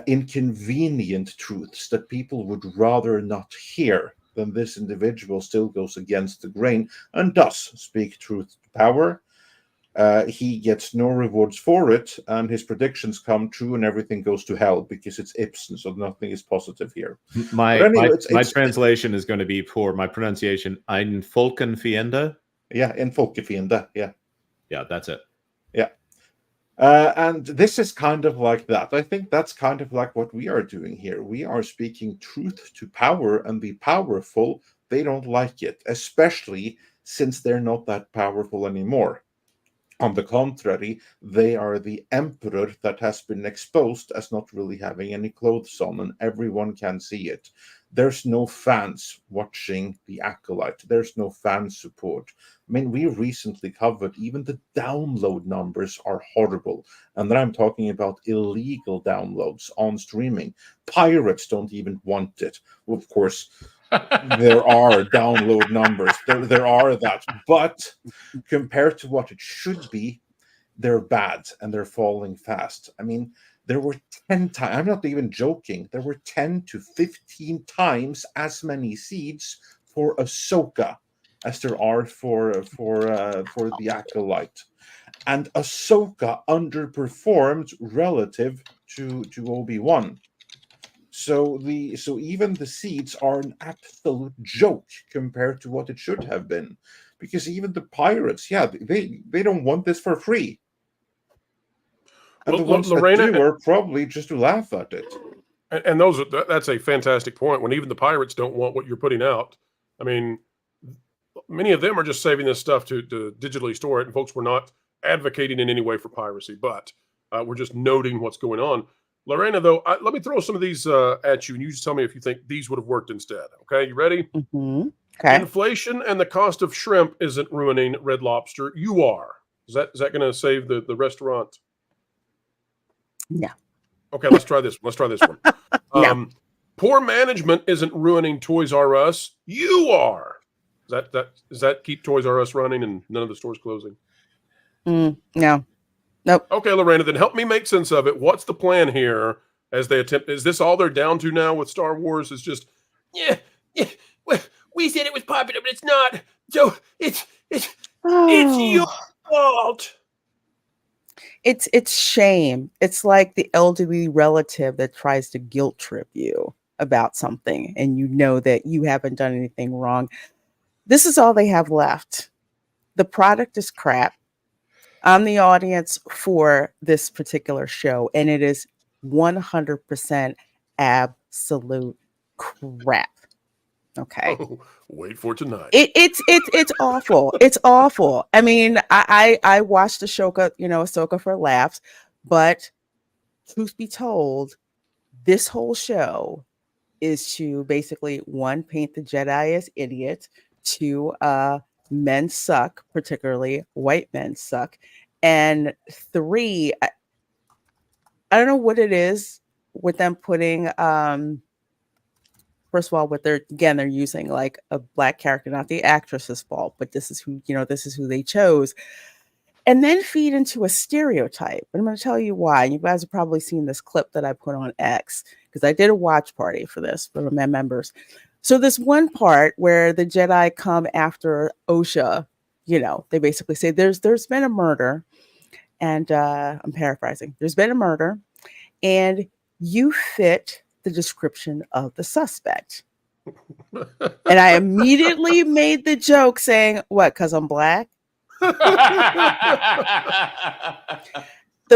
inconvenient truths that people would rather not hear. Then this individual still goes against the grain and does speak truth to power. He gets no rewards for it, and his predictions come true, and everything goes to hell because it's Ibsen, so nothing is positive here. My translation is going to be poor. My pronunciation, Ein Volkenfiende. Yeah, Ein Volkenfiende, yeah. Yeah, that's it. Yeah. And this is kind of like that. I think that's kind of like what we are doing here. We are speaking truth to power, and the powerful, they don't like it, especially since they're not that powerful anymore. On the contrary, they are the emperor that has been exposed as not really having any clothes on, and everyone can see it. There's no fans watching the Acolyte. There's no fan support. I mean, we recently covered even the download numbers are horrible. And then I'm talking about illegal downloads on streaming. Pirates don't even want it. Well, of course, there are download numbers. There are that. But compared to what it should be, they're bad and they're falling fast. I mean, there were 10 times, I'm not even joking, there were 10 to 15 times as many seeds for Ahsoka as there are for the Acolyte. And Ahsoka underperformed relative to Obi-Wan. So even the seeds are an absolute joke compared to what it should have been, because even the pirates, they don't want this for free, and the ones Lorena, that do are probably just to laugh at it. And that's a fantastic point. When even the pirates don't want what you're putting out, I mean, many of them are just saving this stuff to digitally store it. And folks, we're not advocating in any way for piracy, but we're just noting what's going on. Lorena, though, let me throw some of these at you, and you just tell me if you think these would have worked instead. Okay, you ready? Mm-hmm. Okay. Inflation and the cost of shrimp isn't ruining Red Lobster. You are. Is that going to save the restaurant? No. Okay, let's try this one. No. Poor management isn't ruining Toys R Us. You are. Does that keep Toys R Us running and none of the stores closing? No. Nope. Okay, Lorena, then help me make sense of it. What's the plan here as they attempt? Is this all they're down to now with Star Wars? Is just we said it was popular, but it's not. So it's your fault. It's shame. It's like the elderly relative that tries to guilt trip you about something, and you know that you haven't done anything wrong. This is all they have left. The product is crap. I'm the audience for this particular show, and it is 100% absolute crap. Okay. Oh, wait for tonight. It's awful. It's awful. I mean, I watched Ahsoka for laughs, but truth be told, this whole show is to basically, 1, paint the Jedi as idiots, 2, men suck, particularly white men suck, and 3, I don't know what it is with them putting first of all, they're using like a black character, not the actress's fault, but this is who they chose, and then feed into a stereotype. And I'm going to tell you why. You guys have probably seen this clip that I put on X, because I did a watch party for this for my members. So this one part where the Jedi come after Osha, they basically say there's been a murder, and I'm paraphrasing. There's been a murder, and you fit the description of the suspect. And I immediately made the joke saying, what, because I'm black? The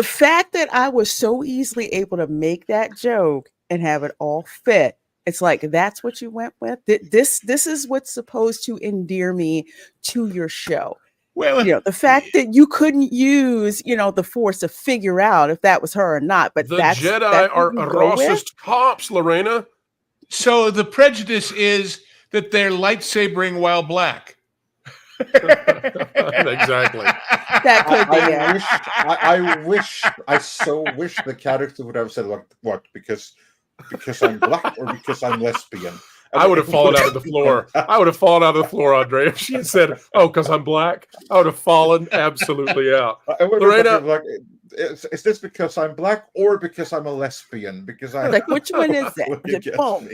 fact that I was so easily able to make that joke and have it all fit, it's like, that's what you went with? This is what's supposed to endear me to your show. Well, the fact that you couldn't use, the Force to figure out if that was her or not, but the Jedi are racist cops, Lorena. So the prejudice is that they're lightsabering while black. Exactly. That could be it. I so wish the character would have said, like, what, because I'm black or because I'm lesbian. I would have fallen out of the floor. I would have fallen out of the floor, Andre, if she had said, "Oh, because I'm black." I would have fallen absolutely out. Lorena, like, is this because I'm black or because I'm a lesbian? Because I like, which one is that? Is it both?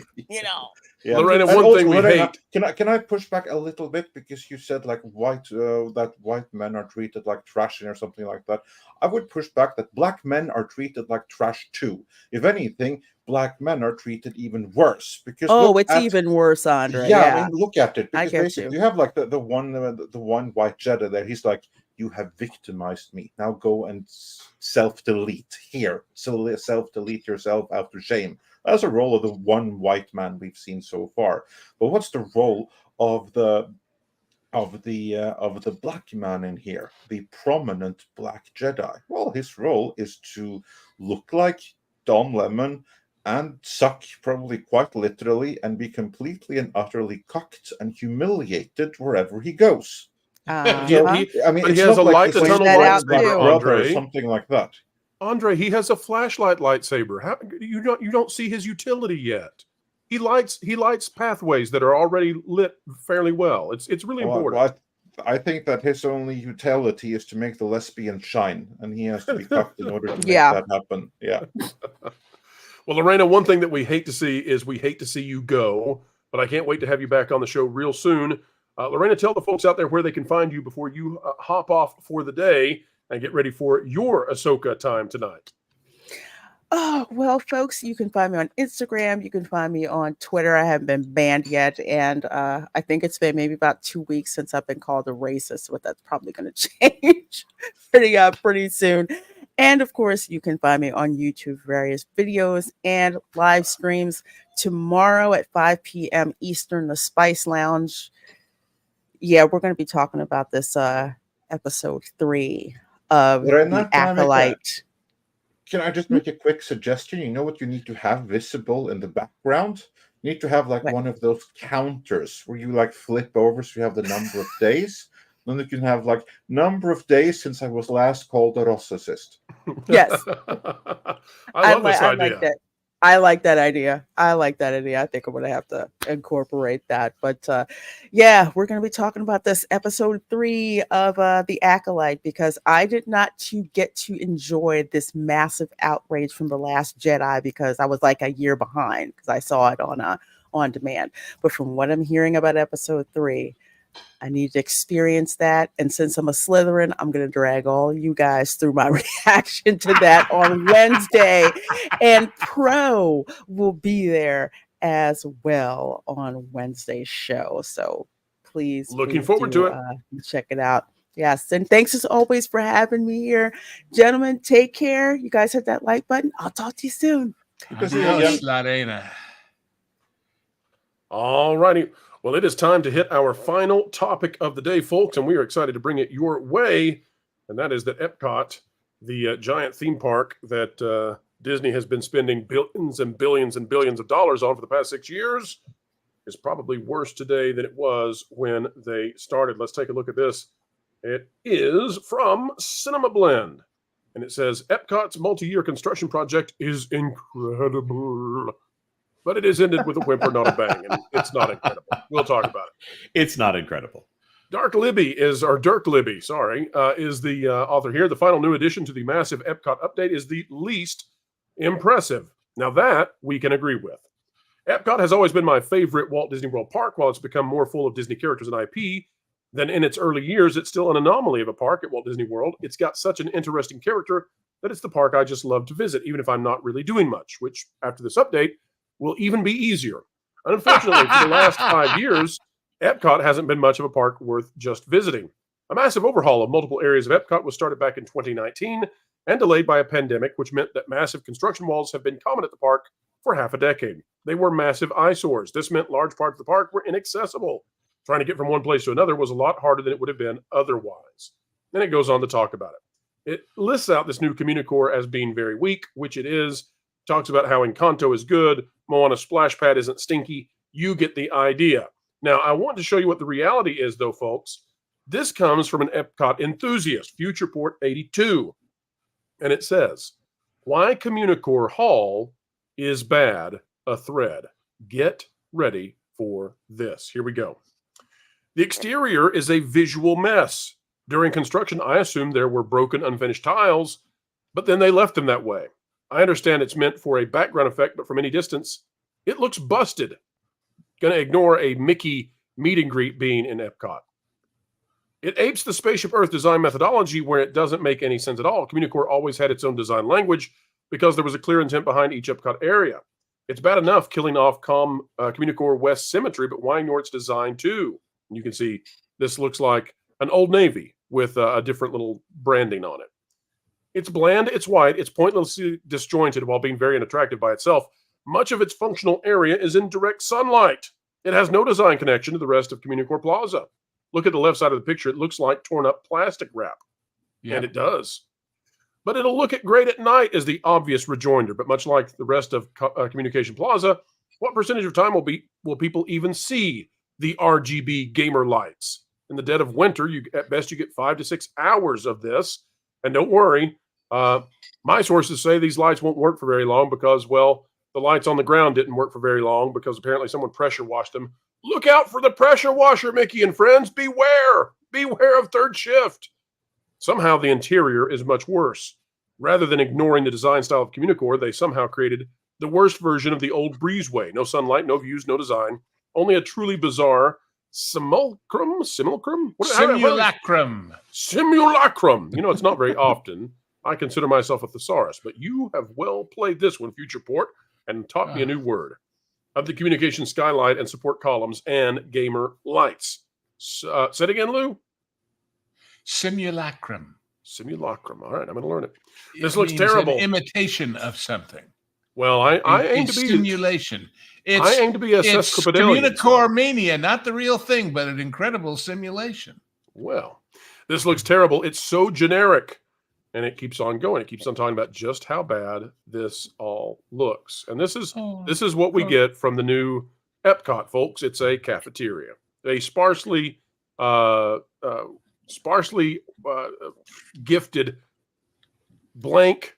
Yeah. Lorena, one thing we hate. Can I push back a little bit because you said like that white men are treated like trash or something like that. I would push back that black men are treated like trash too. If anything, black men are treated even worse because it's even worse, Andre. Yeah, I mean, look at it. Because I get basically, you have like the one white Jedi there. He's like, you have victimized me. Now go and self-delete here. So self-delete yourself after shame. That's a role of the one white man we've seen so far. But what's the role of the black man in here, the prominent black Jedi? Well, his role is to look like Don Lemon and suck, probably quite literally, and be completely and utterly cocked and humiliated wherever he goes. He has a light to tunnel lightsaber, Andre, or something like that. Andre, he has a flashlight lightsaber. How you don't see his utility yet? He lights pathways that are already lit fairly well. It's really important. Well, I think that his only utility is to make the lesbian shine, and he has to be cocked in order to make that happen. Yeah. Well, Lorena, one thing that we hate to see is you go, but I can't wait to have you back on the show real soon. Lorena, tell the folks out there where they can find you before you hop off for the day and get ready for your Ahsoka time tonight. Oh, well, folks, you can find me on Instagram. You can find me on Twitter. I haven't been banned yet. And I think it's been maybe about 2 weeks since I've been called a racist, but that's probably going to change pretty soon. And of course, you can find me on YouTube, various videos and live streams tomorrow at 5 p.m. Eastern, the Spice Lounge. Yeah, we're going to be talking about this episode 3 of the Acolyte. Can I just make a quick suggestion? You know what you need to have visible in the background? You need to have like one of those counters where you like flip over so you have the number of days. Then you can have like number of days since I was last called a racist. Yes. I love this idea. I like that idea. I think I'm going to have to incorporate that. But yeah, we're going to be talking about this episode 3 of The Acolyte because I did not get to enjoy this massive outrage from The Last Jedi because I was like a year behind because I saw it on demand. But from what I'm hearing about episode 3, I need to experience that. And since I'm a Slytherin, I'm going to drag all you guys through my reaction to that on Wednesday. And Pro will be there as well on Wednesday's show. So please. Looking forward to it. Check it out. Yes. And thanks as always for having me here. Gentlemen, take care. You guys hit that like button. I'll talk to you soon. All righty. Well, it is time to hit our final topic of the day, folks, and we are excited to bring it your way. And that is that Epcot, the giant theme park that Disney has been spending billions and billions and billions of dollars on for the past 6 years, is probably worse today than it was when they started. Let's take a look at this. It is from Cinema Blend, and it says, Epcot's multi-year construction project is incredible. But it is ended with a whimper, not a bang, and it's not incredible. We'll talk about it. It's not incredible. Dirk Libby is the author here. The final new addition to the massive Epcot update is the least impressive. Now that we can agree with. Epcot has always been my favorite Walt Disney World park. While it's become more full of Disney characters and IP, Then in its early years, it's still an anomaly of a park at Walt Disney World. It's got such an interesting character that it's the park I just love to visit, even if I'm not really doing much, which after this update will even be easier. Unfortunately, for the last 5 years, Epcot hasn't been much of a park worth just visiting. A massive overhaul of multiple areas of Epcot was started back in 2019 and delayed by a pandemic, which meant that massive construction walls have been common at the park for half a decade. They were massive eyesores. This meant large parts of the park were inaccessible. Trying to get from one place to another was a lot harder than it would have been otherwise. Then it goes on to talk about it. It lists out this new Communicore as being very weak, which it is. Talks about how Encanto is good, Moana Splash Pad isn't stinky. You get the idea. Now, I want to show you what the reality is, though, folks. This comes from an Epcot enthusiast, FuturePort82. And it says, why Communicore Hall is bad, a thread. Get ready for this. Here we go. The exterior is a visual mess. During construction, I assumed there were broken, unfinished tiles, but then they left them that way. I understand it's meant for a background effect, but from any distance, it looks busted. Gonna ignore a Mickey meet and greet being in Epcot. It apes the Spaceship Earth design methodology where it doesn't make any sense at all. Communicore always had its own design language because there was a clear intent behind each Epcot area. It's bad enough killing off Communicore West symmetry, but why ignore its design too? And you can see this looks like an Old Navy with a different little branding on it. It's bland, it's white, it's pointlessly disjointed while being very unattractive by itself. Much of its functional area is in direct sunlight. It has no design connection to the rest of Communicore Plaza. Look at the left side of the picture. It looks like torn up plastic wrap. Yep. And it does. But it'll look great at night is the obvious rejoinder. But much like the rest of Communication Plaza, what percentage of time will people even see the RGB gamer lights? In the dead of winter, at best you get 5 to 6 hours of this. And don't worry, my sources say these lights won't work for very long because, well, the lights on the ground didn't work for very long because apparently someone pressure washed them. Look out for the pressure washer, Mickey and friends. Beware. Beware of third shift. Somehow the interior is much worse. Rather than ignoring the design style of Communicore, they somehow created the worst version of the old breezeway. No sunlight, no views, no design. Only a truly bizarre simulacrum? Simulacrum. You know, it's not very often. I consider myself a thesaurus, but you have well played this one, FuturePort, and taught me a new word. Of the communication skylight and support columns and gamer lights. Say it again, Lou. Simulacrum. Simulacrum. All right, I'm going to learn it. This looks terrible. An imitation of something. Well, I aim to be simulation. I aim to be a it's Communicore mania, not the real thing, but an incredible simulation. Well, this looks terrible. It's so generic. And it keeps on going. It keeps on talking about just how bad this all looks. And this is what we get from the new Epcot, folks. It's a cafeteria, a sparsely gifted blank,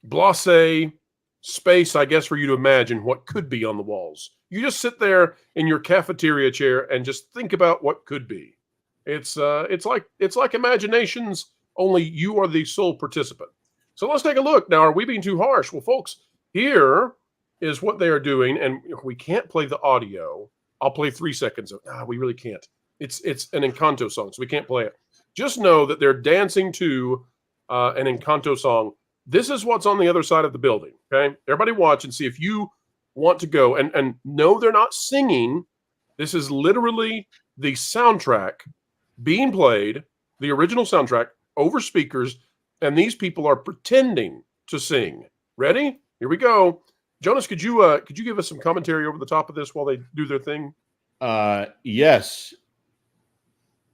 blasé space, I guess, for you to imagine what could be on the walls. You just sit there in your cafeteria chair and just think about what could be. It's like imaginations. Only you are the sole participant. So let's take a look. Now, are we being too harsh? Well, folks, here is what they are doing, and we can't play the audio. I'll play 3 seconds of it. We really can't. It's an Encanto song, so we can't play it. Just know that they're dancing to an Encanto song. This is what's on the other side of the building, okay? Everybody watch and see if you want to go. And no, they're not singing. This is literally the soundtrack being played, the original soundtrack, over speakers, and these people are pretending to sing. Ready? Here we go. Jonas, could you give us some commentary over the top of this while they do their thing? Yes.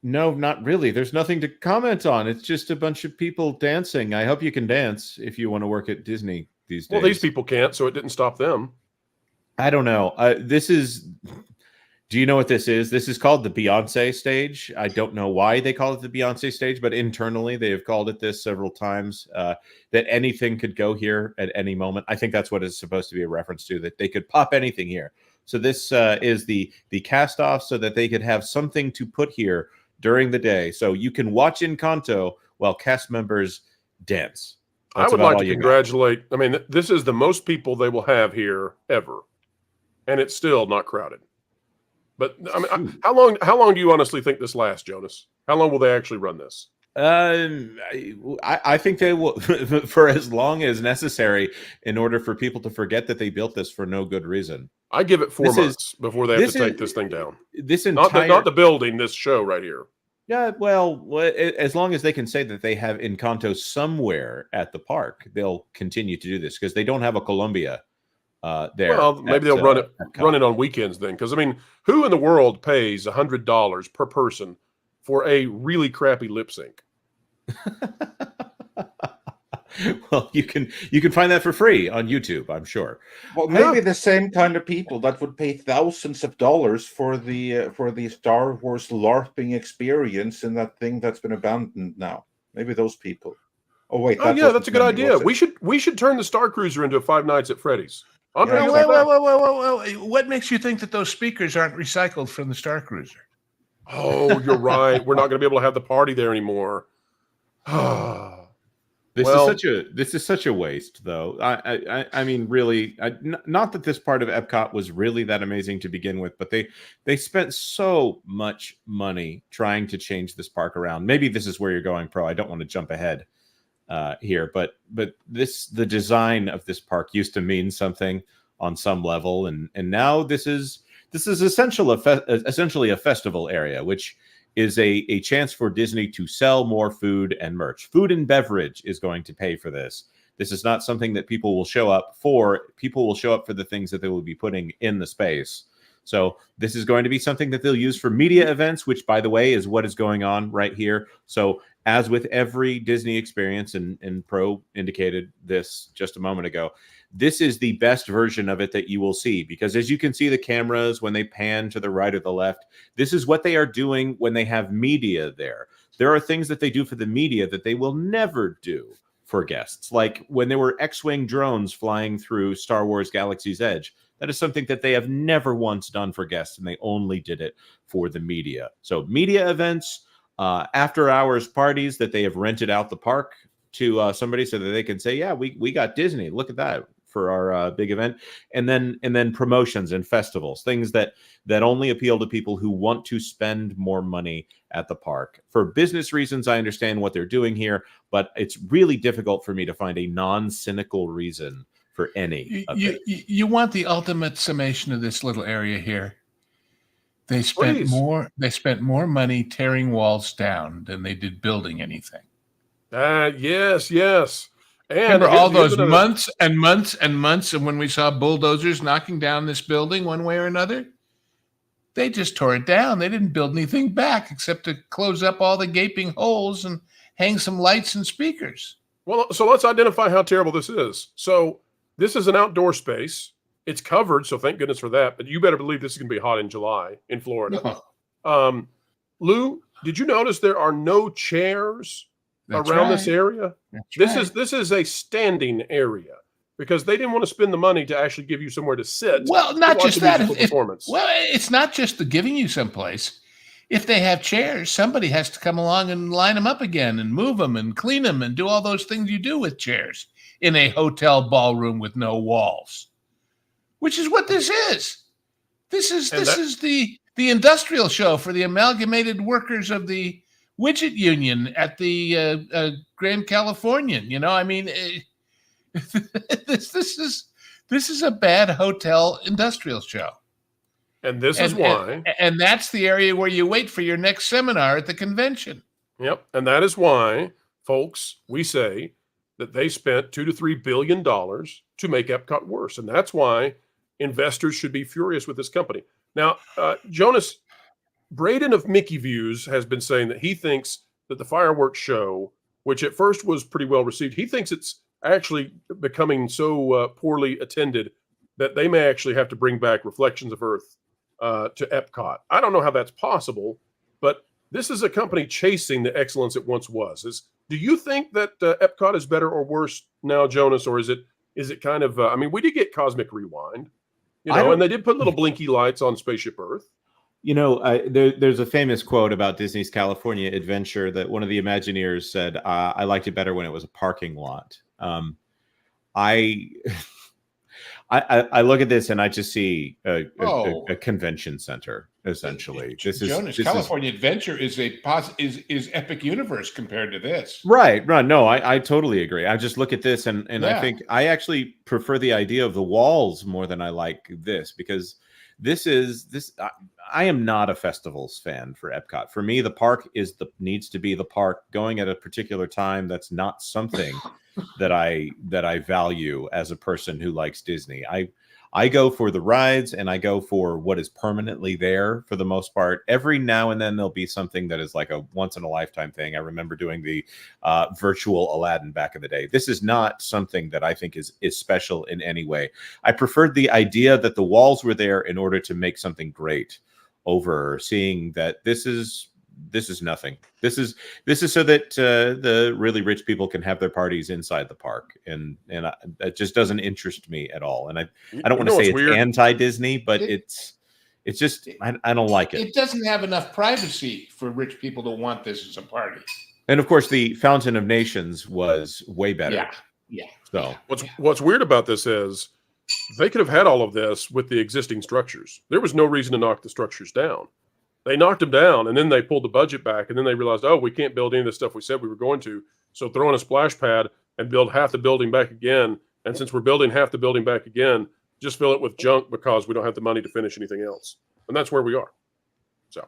No, not really. There's nothing to comment on. It's just a bunch of people dancing. I hope you can dance if you want to work at Disney these days. Well, these people can't, so it didn't stop them. I don't know. Do you know what this is? This is called the Beyonce stage. I don't know why they call it the Beyonce stage, but internally they have called it this several times, that anything could go here at any moment. I think that's what it's supposed to be a reference to, that they could pop anything here. So this is the cast off so that they could have something to put here during the day. So you can watch Encanto while cast members dance. That's I would like to congratulate. I mean, this is the most people they will have here ever. And it's still not crowded. But I mean, how long do you honestly think this lasts, Jonas? How long will they actually run this? I think they will for as long as necessary in order for people to forget that they built this for no good reason. I give it 4 months before they have to take this thing down. This entire not the building, this show right here. Yeah, well, as long as they can say that they have Encanto somewhere at the park, they'll continue to do this because they don't have a Colombia there. Well, maybe they'll run it on weekends then. Because I mean, who in the world pays $100 per person for a really crappy lip sync? Well, you can find that for free on YouTube, I'm sure. Well, maybe the same kind of people that would pay thousands of dollars for the Star Wars LARPing experience in that thing that's been abandoned now. Maybe those people. Oh wait, that's a good idea. We should turn the Star Cruiser into a Five Nights at Freddy's. Andre, What makes you think that those speakers aren't recycled from the Star Cruiser? Oh, you're right. We're not going to be able to have the party there anymore. This is such a waste, though. I mean, really, not that this part of Epcot was really that amazing to begin with, but they spent so much money trying to change this park around. Maybe this is where you're going, Pro. I don't want to jump ahead here, but the design of this park used to mean something on some level, and now this is essentially a festival area, which is a chance for Disney to sell more food and merch. Food and beverage is going to pay for this. This is not something that people will show up for. People will show up for the things that they will be putting in the space. So this is going to be something that they'll use for media events, which, by the way, is what is going on right here. So as with every Disney experience, and Pro indicated this just a moment ago, this is the best version of it that you will see, because as you can see the cameras when they pan to the right or the left, this is what they are doing when they have media there. There are things that they do for the media that they will never do for guests. Like when there were X-Wing drones flying through Star Wars Galaxy's Edge, that is something that they have never once done for guests, and they only did it for the media. So media events, after hours parties that they have rented out the park to somebody so that they can say, yeah, we got Disney. Look at that for our big event. And then promotions and festivals, things that only appeal to people who want to spend more money at the park. For business reasons, I understand what they're doing here, but it's really difficult for me to find a non-cynical reason for any of it. You want the ultimate summation of this little area here. They spent more money tearing walls down than they did building anything. Yes. And remember all those months and months and months, and when we saw bulldozers knocking down this building one way or another, they just tore it down. They didn't build anything back except to close up all the gaping holes and hang some lights and speakers. Well, so let's identify how terrible this is. So this is an outdoor space. It's covered, so thank goodness for that. But you better believe this is going to be hot in July in Florida. No. Lou, did you notice there are no chairs around this area? This is a standing area because they didn't want to spend the money to actually give you somewhere to sit. Well, not just that. Performance. Well, it's not just the giving you someplace. If they have chairs, somebody has to come along and line them up again and move them and clean them and do all those things you do with chairs in a hotel ballroom with no walls, which is what this is. This is the industrial show for the amalgamated workers of the widget union at the Grand Californian. You know, I mean, this is a bad hotel industrial show. And this is why. And that's the area where you wait for your next seminar at the convention. Yep. And that is why, folks, we say that they spent $2 to $3 billion to make Epcot worse. And that's why investors should be furious with this company. Now, Jonas, Braden of Mickey Views has been saying that he thinks that the fireworks show, which at first was pretty well received, he thinks it's actually becoming so poorly attended that they may actually have to bring back Reflections of Earth to Epcot. I don't know how that's possible, but this is a company chasing the excellence it once was. Do you think that Epcot is better or worse now, Jonas, or is it kind of? I mean, we did get Cosmic Rewind, and they did put little blinky lights on Spaceship Earth. You know, there's a famous quote about Disney's California Adventure that one of the Imagineers said, "I liked it better when it was a parking lot." I look at this and I just see a convention center. essentially. Jonas, California Adventure is is Epic Universe compared to this. Right. No, I totally agree. I just look at this and Yeah. I think I actually prefer the idea of the walls more than I like this, because I am not a festivals fan for Epcot. For me, the park needs to be the park. Going at a particular time, that's not something that I value as a person who likes Disney. I go for the rides and I go for what is permanently there for the most part. Every now and then there'll be something that is like a once in a lifetime thing. I remember doing the virtual Aladdin back in the day. This is not something that I think is special in any way. I preferred the idea that the walls were there in order to make something great, over seeing that this is nothing. This is so that the really rich people can have their parties inside the park, and that just doesn't interest me at all. And I don't want to say it's anti-Disney, but it's just I don't like it. It doesn't have enough privacy for rich people to want this as a party. And of course, the Fountain of Nations was way better. Yeah. So what's weird about this is they could have had all of this with the existing structures. There was no reason to knock the structures down. They knocked them down, and then they pulled the budget back, and then they realized, oh, we can't build any of the stuff we said we were going to. So throw in a splash pad and build half the building back again. And since we're building half the building back again, just fill it with junk because we don't have the money to finish anything else. And that's where we are. So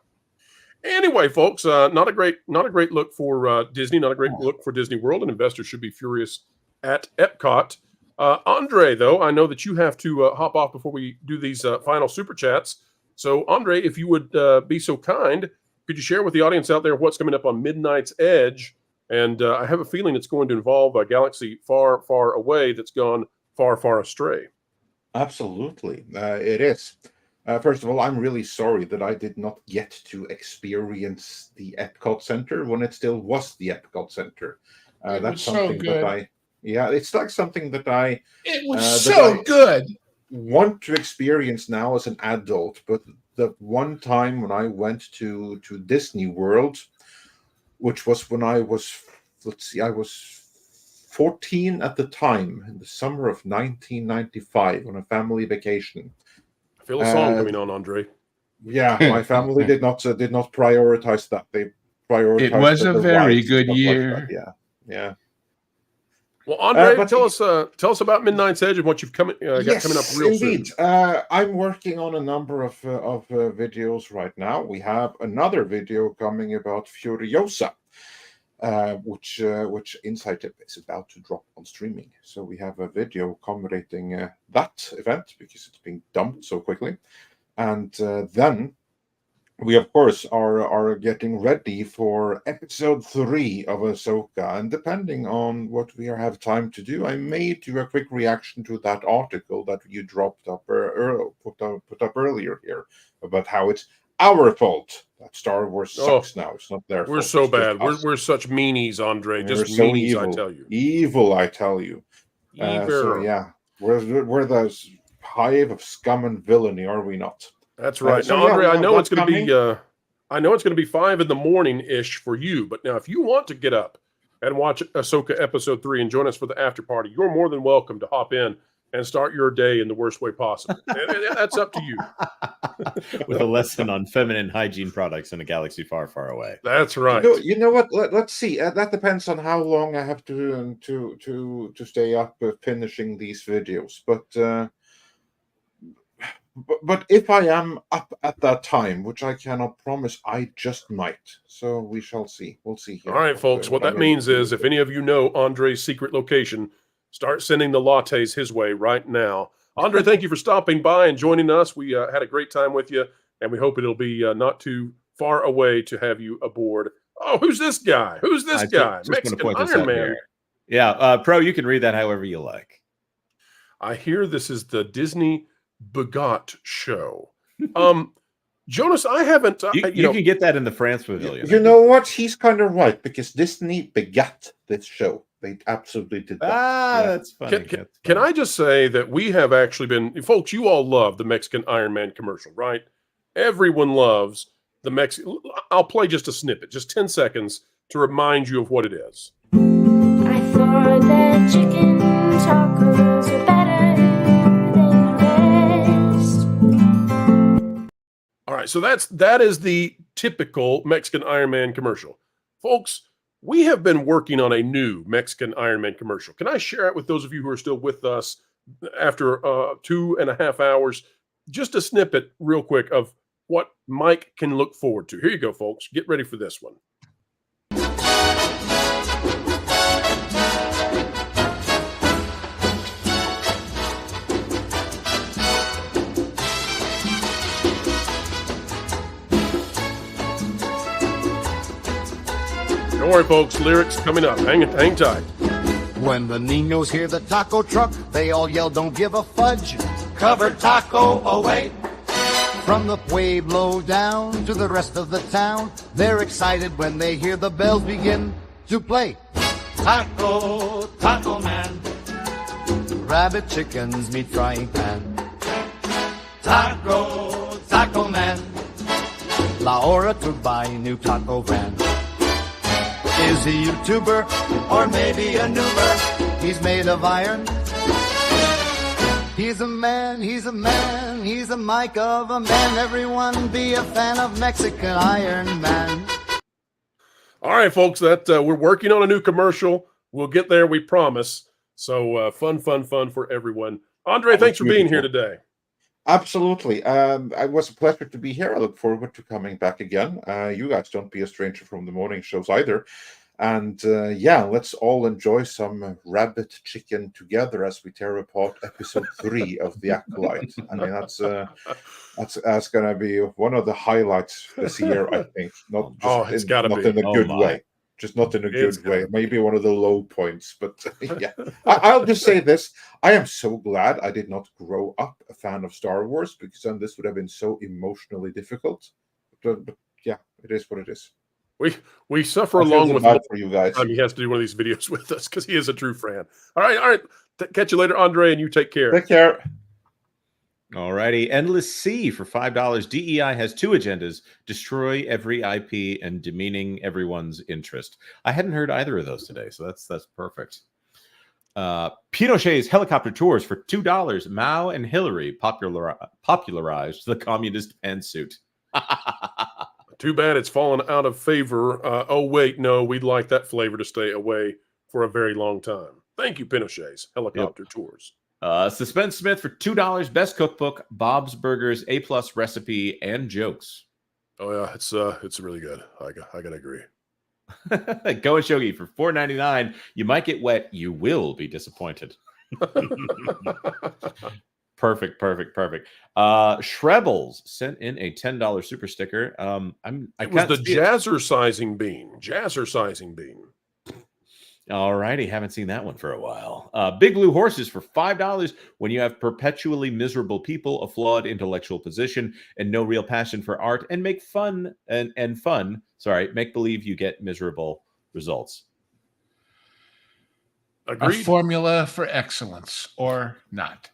anyway, folks, not a great look for Disney, not a great look for Disney World, and investors should be furious at Epcot. Andre, though, I know that you have to hop off before we do these final super chats. So, Andre, if you would be so kind, could you share with the audience out there what's coming up on Midnight's Edge? And I have a feeling it's going to involve a galaxy far, far away that's gone far, far astray. Absolutely. It is. First of all, I'm really sorry that I did not get to experience the Epcot Center when it still was the Epcot Center. That's something that it's like something that It was so good. Want to experience now as an adult, but the one time when I went to Disney World, which was when I was 14 at the time, in the summer of 1995, on a family vacation. I feel a song coming on, Andre. Yeah, my family did not prioritize that. They prioritized. It was a very good year. Like yeah. Well, Andre, tell us about Midnight's Edge and what you've got coming up real indeed. soon. I'm working on a number of videos right now. We have another video coming about Furiosa, which Inside Tip is about to drop on streaming. So we have a video commemorating that event because it's being dumped so quickly, and then we, of course, are getting ready for episode 3 of Ahsoka, and depending on what we have time to do, I may do a quick reaction to that article that you dropped up put up earlier here about how it's our fault that Star Wars sucks now. It's not their fault. We're so bad. We're such meanies, Andre. Just so meanies, evil. I tell you. Evil, I tell you. Evil. So yeah, we're those hive of scum and villainy, are we not? That's right. Now, Andre, I know it's going to be 5 in the morning ish for you. But now, if you want to get up and watch Ahsoka episode 3 and join us for the after party, you're more than welcome to hop in and start your day in the worst way possible. That's up to you. With a lesson on feminine hygiene products in a galaxy far, far away. That's right. You know what? Let's see. That depends on how long I have to stay up finishing these videos. But if I am up at that time, which I cannot promise, I just might. So we shall see. We'll see here. All right, folks. What that means is if any of you know Andre's secret location, start sending the lattes his way right now. Andre, thank you for stopping by and joining us. We had a great time with you, and we hope it'll be not too far away to have you aboard. Oh, who's this guy? Who's this guy? Mexican Iron Man. Yeah, Pro, you can read that however you like. I hear this is the Disney Begot show. Jonas, I haven't. You can get that in the France Pavilion. You know what? He's kind of right, because Disney begat this show. They absolutely did that. That's funny. Can I just say that we have actually been, folks, you all love the Mexican Iron Man commercial, right? Everyone loves the Mexican. I'll play just a snippet, just 10 seconds to remind you of what it is. I thought that chicken tacos were better than the rest. All right, so that is the typical Mexican Iron Man commercial. Folks, we have been working on a new Mexican Iron Man commercial. Can I share it with those of you who are still with us after 2.5 hours? Just a snippet real quick of what Mike can look forward to. Here you go, folks. Get ready for this one. Don't worry, folks. Lyrics coming up. Hang tight. When the Ninos hear the taco truck, they all yell, "Don't give a fudge! Cover taco away!" From the Pueblo down to the rest of the town, they're excited when they hear the bells begin to play. Taco, taco man. Rabbit, chickens, meat frying pan. Taco, taco man. La hora to buy new taco van. Is he a YouTuber or maybe a noober? He's made of iron. He's a man, he's a man, he's a Mike of a man. Everyone be a fan of Mexican Iron Man. All right, folks, that we're working on a new commercial. We'll get there, we promise. So fun for everyone. Andre, thanks for being here today. Absolutely. It was a pleasure to be here. I look forward to coming back again. You guys don't be a stranger from the morning shows either. And yeah, let's all enjoy some rabbit chicken together as we tear apart episode 3 of The Acolyte. I mean, that's going to be one of the highlights this year, I think. Not just not in a good way. Just not in a good way. Maybe one of the low points, but yeah. I'll just say this. I am so glad I did not grow up a fan of Star Wars, because then this would have been so emotionally difficult. But yeah, it is what it is. We suffer along with for you guys. He has to do one of these videos with us because he is a true fan. All right. Catch you later, Andre, and you take care. Take care. All righty. Endless Sea for $5. DEI has 2 agendas: destroy every IP and demeaning everyone's interest. I hadn't heard either of those today, so that's perfect. Pinochet's helicopter tours for $2. Mao and Hillary popularized the communist pantsuit. Too bad it's fallen out of favor. Oh, wait, no, we'd like that flavor to stay away for a very long time. Thank you, Pinochet's helicopter tours. Suspense Smith for $2. Best cookbook, Bob's Burgers, A+ recipe, and jokes. Oh yeah, it's really good. I gotta agree. Go and Shogi for $4.99. You might get wet. You will be disappointed. Perfect. Shrebbles sent in a $10 super sticker. It was the jazzercising bean. All righty, haven't seen that one for a while. Big Blue Horses for $5. When you have perpetually miserable people, a flawed intellectual position, and no real passion for art, and make make believe you get miserable results. Agreed. A formula for excellence, or not.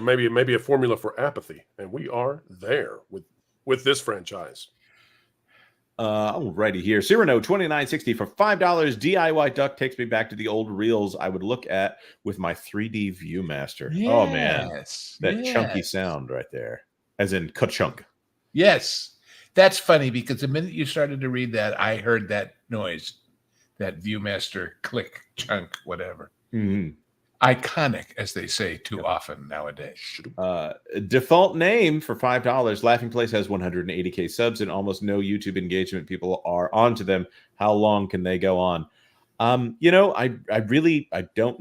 Maybe a formula for apathy, and we are there with this franchise. Alrighty here. Cyrano 2960 for $5. DIY duck takes me back to the old reels I would look at with my 3D Viewmaster. Yes, oh man, that chunky sound right there, as in ka-chunk. Yes, that's funny because the minute you started to read that, I heard that noise, that Viewmaster click, chunk, whatever. Mm-hmm. Iconic, as they say too often nowadays. Default name for $5. Laughing Place has 180K subs and almost no YouTube engagement. People are onto them. How long can they go on? I don't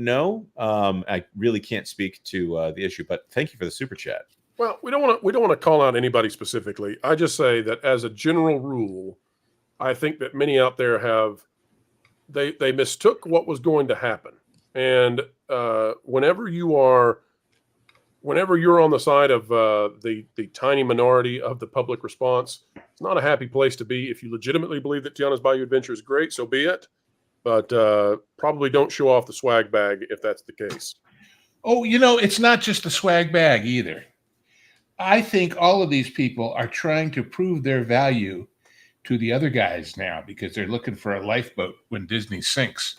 know. I really can't speak to the issue, but thank you for the super chat. Well, we don't want to call out anybody specifically. I just say that as a general rule, I think that many out there they mistook what was going to happen. And whenever you're on the side of the tiny minority of the public response, it's not a happy place to be. If you legitimately believe that Tiana's Bayou Adventure is great, so be it. But probably don't show off the swag bag if that's the case. Oh, it's not just the swag bag either. I think all of these people are trying to prove their value to the other guys now because they're looking for a lifeboat when Disney sinks.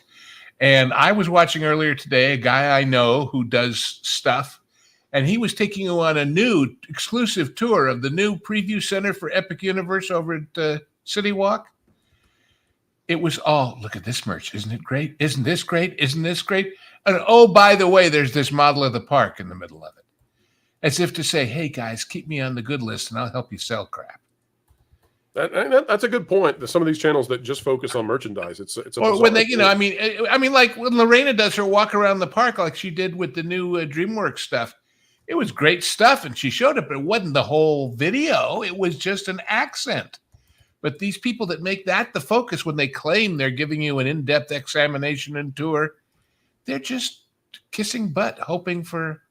And I was watching earlier today a guy I know who does stuff and he was taking you on a new exclusive tour of the new preview center for Epic Universe over at City Walk. It was all, look at this merch. Isn't it great? Isn't this great? Isn't this great? And oh, by the way, there's this model of the park in the middle of it. As if to say, hey, guys, keep me on the good list and I'll help you sell crap. That's a good point. Some of these channels that just focus on merchandise, it's or when they, I mean, like when Lorena does her walk around the park, like she did with the new DreamWorks stuff, it was great stuff, and she showed it, but it wasn't the whole video. It was just an accent. But these people that make that the focus when they claim they're giving you an in-depth examination and tour, they're just kissing butt, hoping for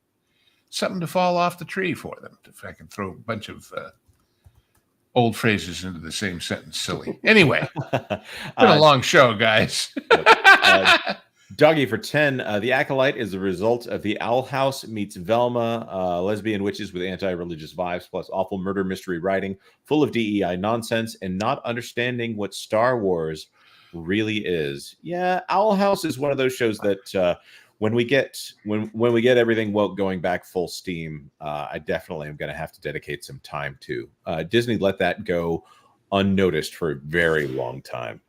something to fall off the tree for them. If I can throw a bunch of old phrases into the same sentence, silly. Anyway, it's been a long show, guys. Doggy for 10. The Acolyte is the result of the Owl House meets Velma, lesbian witches with anti-religious vibes, plus awful murder mystery writing, full of DEI nonsense, and not understanding what Star Wars really is. Yeah, Owl House is one of those shows that when we get everything woke going back full steam, I definitely am going to have to dedicate some time to. Disney let that go unnoticed for a very long time.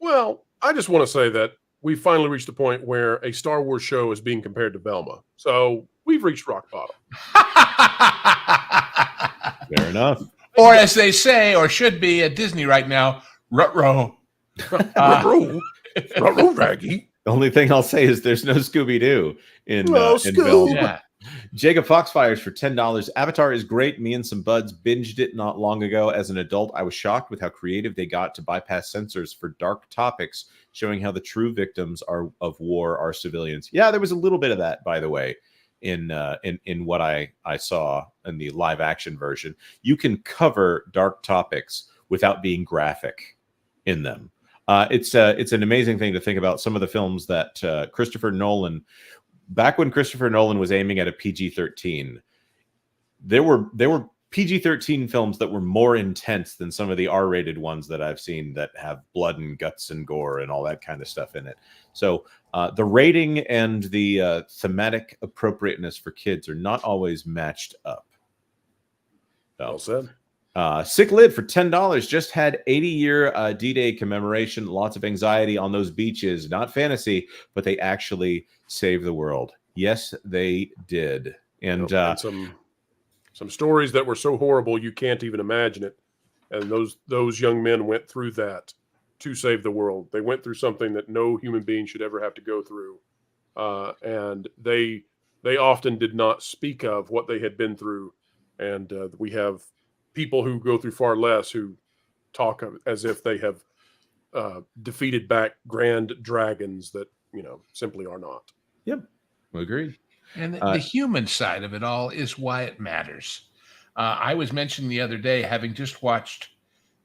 Well, I just want to say that we finally reached the point where a Star Wars show is being compared to Velma. So we've reached rock bottom. Fair enough. Or as they say, or should be at Disney right now, ruh-roh. Ruh-roh, Raggy. The only thing I'll say is there's no Scooby-Doo in Velma. Yeah. Jacob Foxfires for $10. Avatar is great. Me and some buds binged it not long ago. As an adult, I was shocked with how creative they got to bypass censors for dark topics, showing how the true victims of war are civilians. Yeah, there was a little bit of that, by the way, in what I saw in the live action version. You can cover dark topics without being graphic in them. It's an amazing thing to think about some of the films that Christopher Nolan. Back when Christopher Nolan was aiming at a PG-13, there were PG-13 films that were more intense than some of the R-rated ones that I've seen that have blood and guts and gore and all that kind of stuff in it. So the rating and the thematic appropriateness for kids are not always matched up. Well said. Sick Lid for $10 just had 80-year D-Day commemoration. Lots of anxiety on those beaches. Not fantasy, but they actually saved the world. Yes, they did. And some stories that were so horrible you can't even imagine it. And those young men went through that to save the world. They went through something that no human being should ever have to go through. And they often did not speak of what they had been through. And we have people who go through far less who talk as if they have defeated back grand dragons that, simply are not. Yep. Agreed. And the human side of it all is why it matters. I was mentioning the other day, having just watched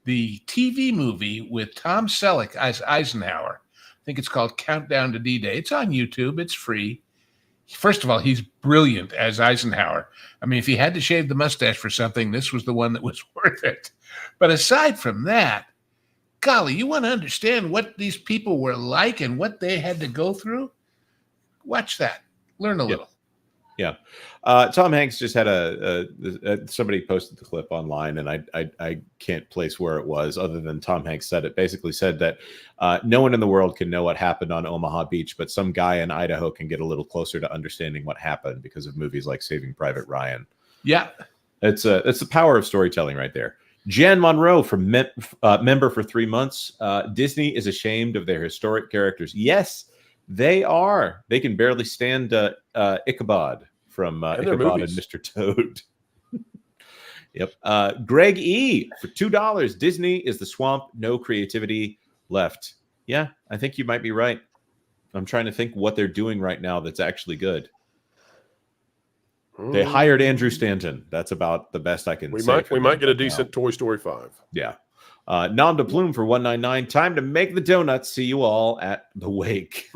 the TV movie with Tom Selleck as Eisenhower. I think it's called Countdown to D-Day. It's on YouTube. It's free. First of all, he's brilliant as Eisenhower. I mean, if he had to shave the mustache for something, this was the one that was worth it. But aside from that, golly, you want to understand what these people were like and what they had to go through? Watch that. Learn a little. Yeah. Tom Hanks just had somebody posted the clip online, and I can't place where it was other than Tom Hanks said it. Basically said that no one in the world can know what happened on Omaha Beach, but some guy in Idaho can get a little closer to understanding what happened because of movies like Saving Private Ryan. Yeah. It's the power of storytelling right there. Jan Monroe from member for 3 months. Disney is ashamed of their historic characters. Yes, they are. They can barely stand Ichabod from Ichabod and Mr. Toad. Yep. Greg E. for $2. Disney is the swamp. No creativity left. Yeah, I think you might be right. I'm trying to think what they're doing right now that's actually good. They hired Andrew Stanton. That's about the best I can say. We might get a decent Toy Story 5. Yeah. Nom de Plume for $1.99. Time to make the donuts. See you all at the wake.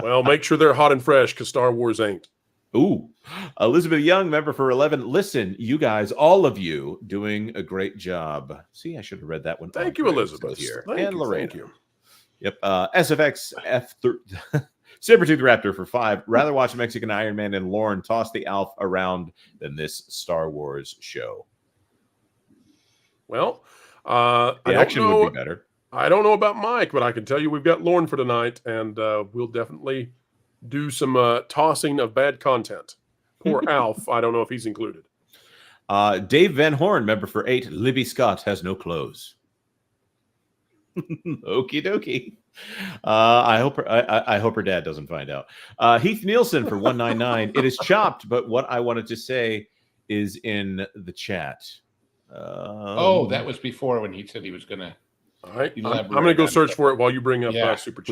Well, make sure they're hot and fresh because Star Wars ain't. Ooh. Elizabeth Young, member for 11. Listen, you guys, all of you, doing a great job. See, I should have read that one. Thank you, Elizabeth. Here. Thank and you, Lorraine. Thank you. Yep. SFX Sabertooth Raptor for 5. Rather watch Mexican Iron Man and Lauren toss the Alf around than this Star Wars show. Well, the action would be better. I don't know about Mike, but I can tell you we've got Lauren for tonight, and we'll definitely do some tossing of bad content. Poor Alf, I don't know if he's included. Dave Van Horn, member for 8. Libby Scott has no clothes. Okie dokie. I hope her dad doesn't find out. Heath Nielsen for 199. It is chopped, but what I wanted to say is in the chat. That was before when he said he was going to. All right, I'm going to go search for it while you bring up Super Chat.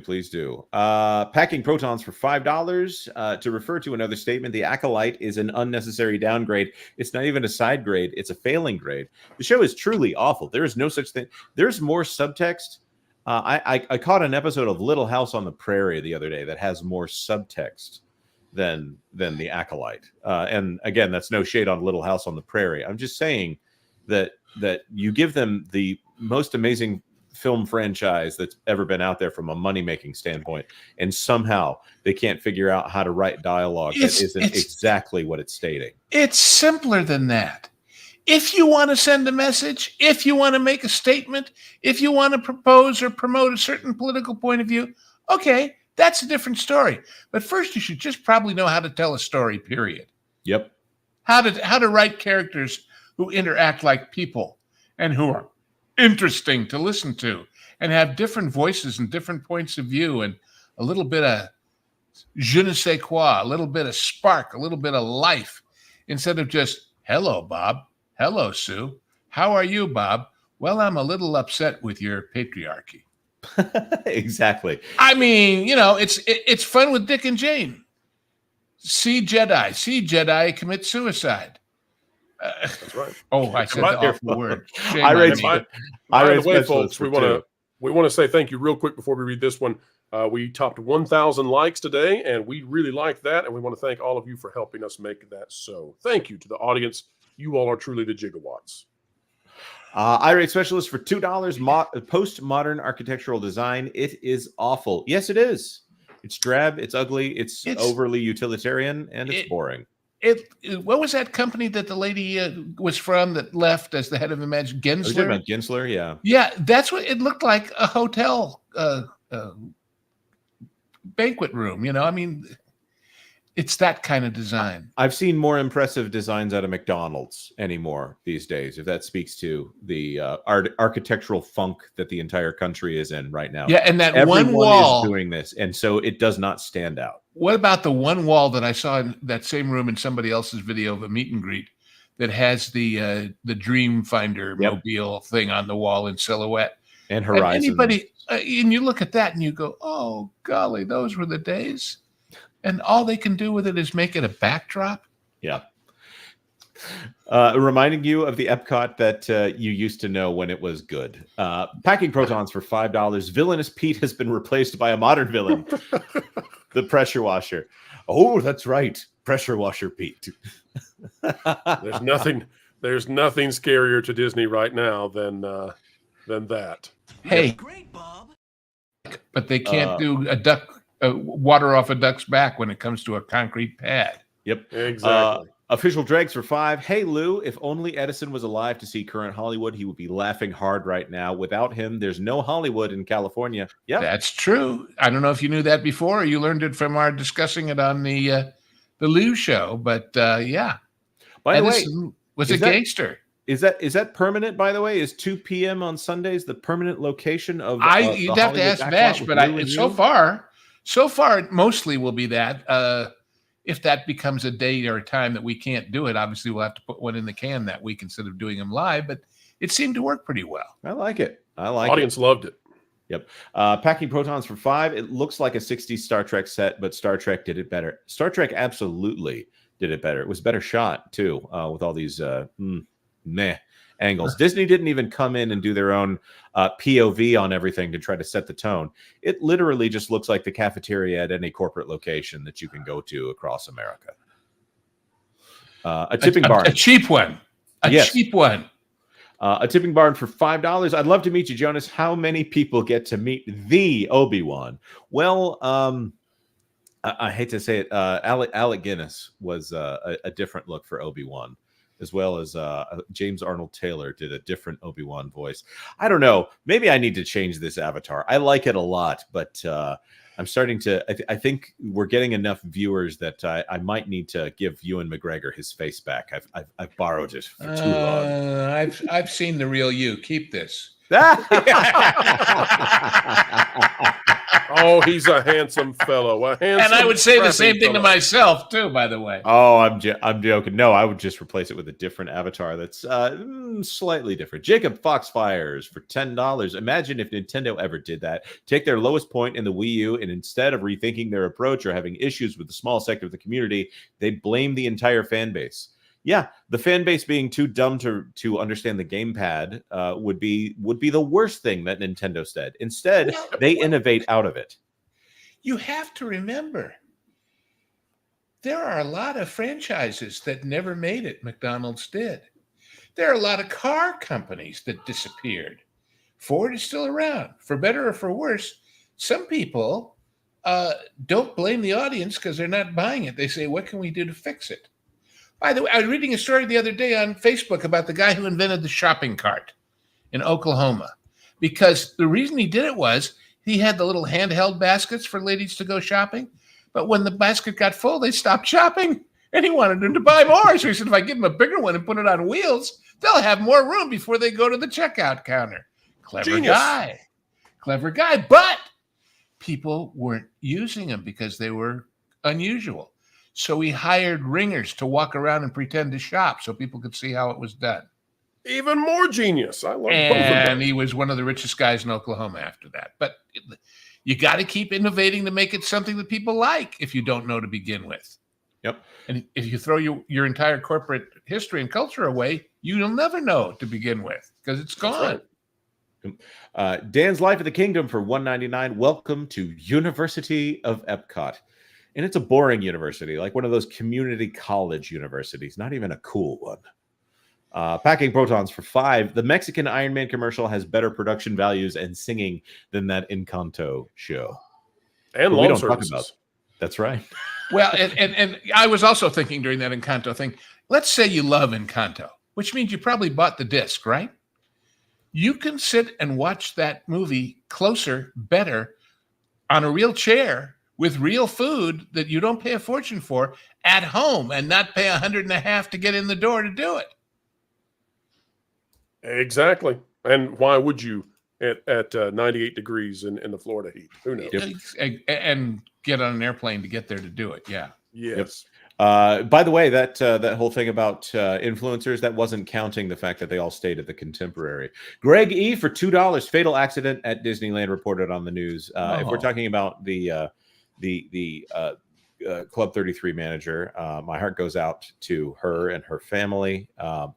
Please do. Packing Protons for $5 to refer to another statement. The Acolyte is an unnecessary downgrade. It's not even a side grade. It's a failing grade. The show is truly awful. There is no such thing. There's more subtext. I caught an episode of Little House on the Prairie the other day that has more subtext than the Acolyte. And again, that's no shade on Little House on the Prairie. I'm just saying that you give them the most amazing film franchise that's ever been out there from a money-making standpoint, and somehow they can't figure out how to write dialogue that isn't exactly what it's stating. It's simpler than that. If you want to send a message, if you want to make a statement, if you want to propose or promote a certain political point of view, okay, that's a different story. But first, you should just probably know how to tell a story, period. Yep. How to write characters who interact like people and who are interesting to listen to and have different voices and different points of view and a little bit of je ne sais quoi, a little bit of spark, a little bit of life, instead of just, hello, Bob. Hello, Sue. How are you, Bob? Well, I'm a little upset with your patriarchy. Exactly. I mean, it's fun with Dick and Jane. See Jedi commit suicide. That's right. I said the awful word. By the way, folks, we want to say thank you real quick before we read this one. We topped 1,000 likes today, and we really like that, and we want to thank all of you for helping us make that so. Thank you to the audience. You all are truly the gigawatts. Irate Specialist for $2. Postmodern architectural design. It is awful. Yes, it is. It's drab. It's ugly. It's overly utilitarian, and it's boring. What was that company that the lady was from that left as the head of Imagine? Gensler? About Gensler, yeah. Yeah, that's what it looked like, a hotel banquet room. I mean, it's that kind of design. I've seen more impressive designs out of McDonald's anymore these days, if that speaks to the architectural funk that the entire country is in right now. Yeah, and that everyone one wall is doing this, and so it does not stand out. What about the one wall that I saw in that same room in somebody else's video of a meet and greet that has the Dream Finder mobile thing on the wall in silhouette? And Horizon. And you look at that and you go, oh, golly, those were the days. And all they can do with it is make it a backdrop. Yeah. Reminding you of the Epcot that you used to know when it was good. Packing Protons for $5. Villainous Pete has been replaced by a modern villain. The pressure washer. Oh, that's right. Pressure washer Pete. There's nothing scarier to Disney right now than that. Hey, great, Bob. But they can't do a duck water off a duck's back when it comes to a concrete pad. Yep, exactly. Official Dregs for 5. Hey, Lou, if only Edison was alive to see current Hollywood, he would be laughing hard right now. Without him, there's no Hollywood in California. Yeah, that's true. I don't know if you knew that before or you learned it from our discussing it on the Lou show, but yeah. By the way, was a gangster. Is that permanent, by the way? Is 2 p.m. on Sundays the permanent location of you'd have to ask Vash, but so far it mostly will be that. If that becomes a day or a time that we can't do it, obviously we'll have to put one in the can that week instead of doing them live, but it seemed to work pretty well. I like it. Audience loved it. Yep. Packing Protons for 5. It looks like a 60s Star Trek set, but Star Trek did it better. Star Trek absolutely did it better. It was better shot too, with all these angles. Disney didn't even come in and do their own POV on everything to try to set the tone. It literally just looks like the cafeteria at any corporate location that you can go to across America. A tipping barn. A cheap one. Cheap one. A tipping barn for $5. I'd love to meet you, Jonas. How many people get to meet the Obi-Wan? Well, I hate to say it, Alec Guinness was a different look for Obi-Wan, as well as James Arnold Taylor did a different Obi-Wan voice. I don't know. Maybe I need to change this avatar. I like it a lot, but I'm starting to. I think we're getting enough viewers that I might need to give Ewan McGregor his face back. I've borrowed it for too long. I've seen the real you. Keep this. Oh, he's a handsome fellow. And I would say the same thing to myself too, by the way. Oh, I'm joking. No, I would just replace it with a different avatar that's slightly different. Jacob Foxfires for $10. Imagine if Nintendo ever did that. Take their lowest point in the Wii U, and instead of rethinking their approach or having issues with the small sector of the community, they blame the entire fan base. Yeah, the fan base being too dumb to understand the gamepad would be the worst thing that Nintendo said. Instead, they innovate out of it. You have to remember, there are a lot of franchises that never made it. McDonald's did. There are a lot of car companies that disappeared. Ford is still around, for better or for worse. Some people don't blame the audience because they're not buying it. They say, "What can we do to fix it?" By the way, I was reading a story the other day on Facebook about the guy who invented the shopping cart in Oklahoma, because the reason he did it was he had the little handheld baskets for ladies to go shopping. But when the basket got full, they stopped shopping and he wanted them to buy more. So he said, if I give them a bigger one and put it on wheels, they'll have more room before they go to the checkout counter. Clever guy. But people weren't using them because they were unusual. So he hired ringers to walk around and pretend to shop so people could see how it was done. Even more genius. I love both of And them. he was one of the richest guys in Oklahoma after that. But you got to keep innovating to make it something that people like if you don't know to begin with. Yep. And if you throw your entire corporate history and culture away, you'll never know to begin with because it's gone. Dan's Life of the Kingdom for $1.99. Welcome to University of Epcot. And it's a boring university, like one of those community college universities, not even a cool one. Packing Protons for $5. The Mexican Iron Man commercial has better production values and singing than that Encanto show. And but lawn we don't services. talk about that's right. Well, and I was also thinking during that Encanto thing, let's say you love Encanto, which means you probably bought the disc, right? You can sit and watch that movie closer, better, on a real chair with real food that you don't pay a fortune for at home and not pay $150 to get in the door to do it. Exactly. And why would you at 98 degrees in the Florida heat? Who knows? And get on an airplane to get there to do it. Yeah. Yes. By the way, that whole thing about influencers, that wasn't counting the fact that they all stayed at the Contemporary. Greg E for $2. Fatal accident at Disneyland reported on the news. If we're talking about the Club 33 manager, my heart goes out to her and her family.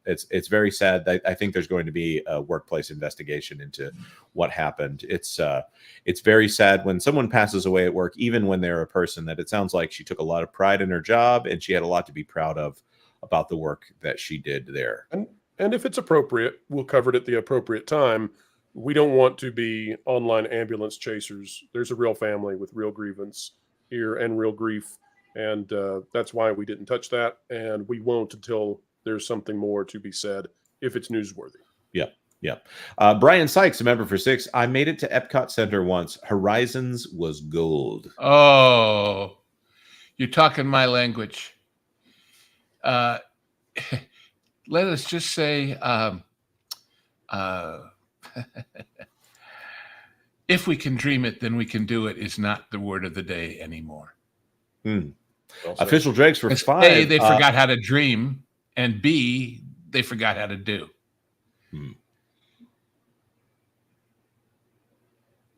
It's very sad. I think there's going to be a workplace investigation into what happened. It's very sad when someone passes away at work, even when they're a person that it sounds like she took a lot of pride in her job and she had a lot to be proud of about the work that she did there. And if it's appropriate, we'll cover it at the appropriate time. We don't want to be online ambulance chasers. There's a real family with real grievance here and real grief. And that's why we didn't touch that. And we won't until there's something more to be said if it's newsworthy. Yeah. Brian Sykes, a member for $6. I made it to Epcot Center once. Horizons was gold. Oh, you're talking my language. Let us just say, if we can dream it, then we can do it is not the word of the day anymore. Official Dregs for $5. A, they forgot how to dream, and B, they forgot how to do.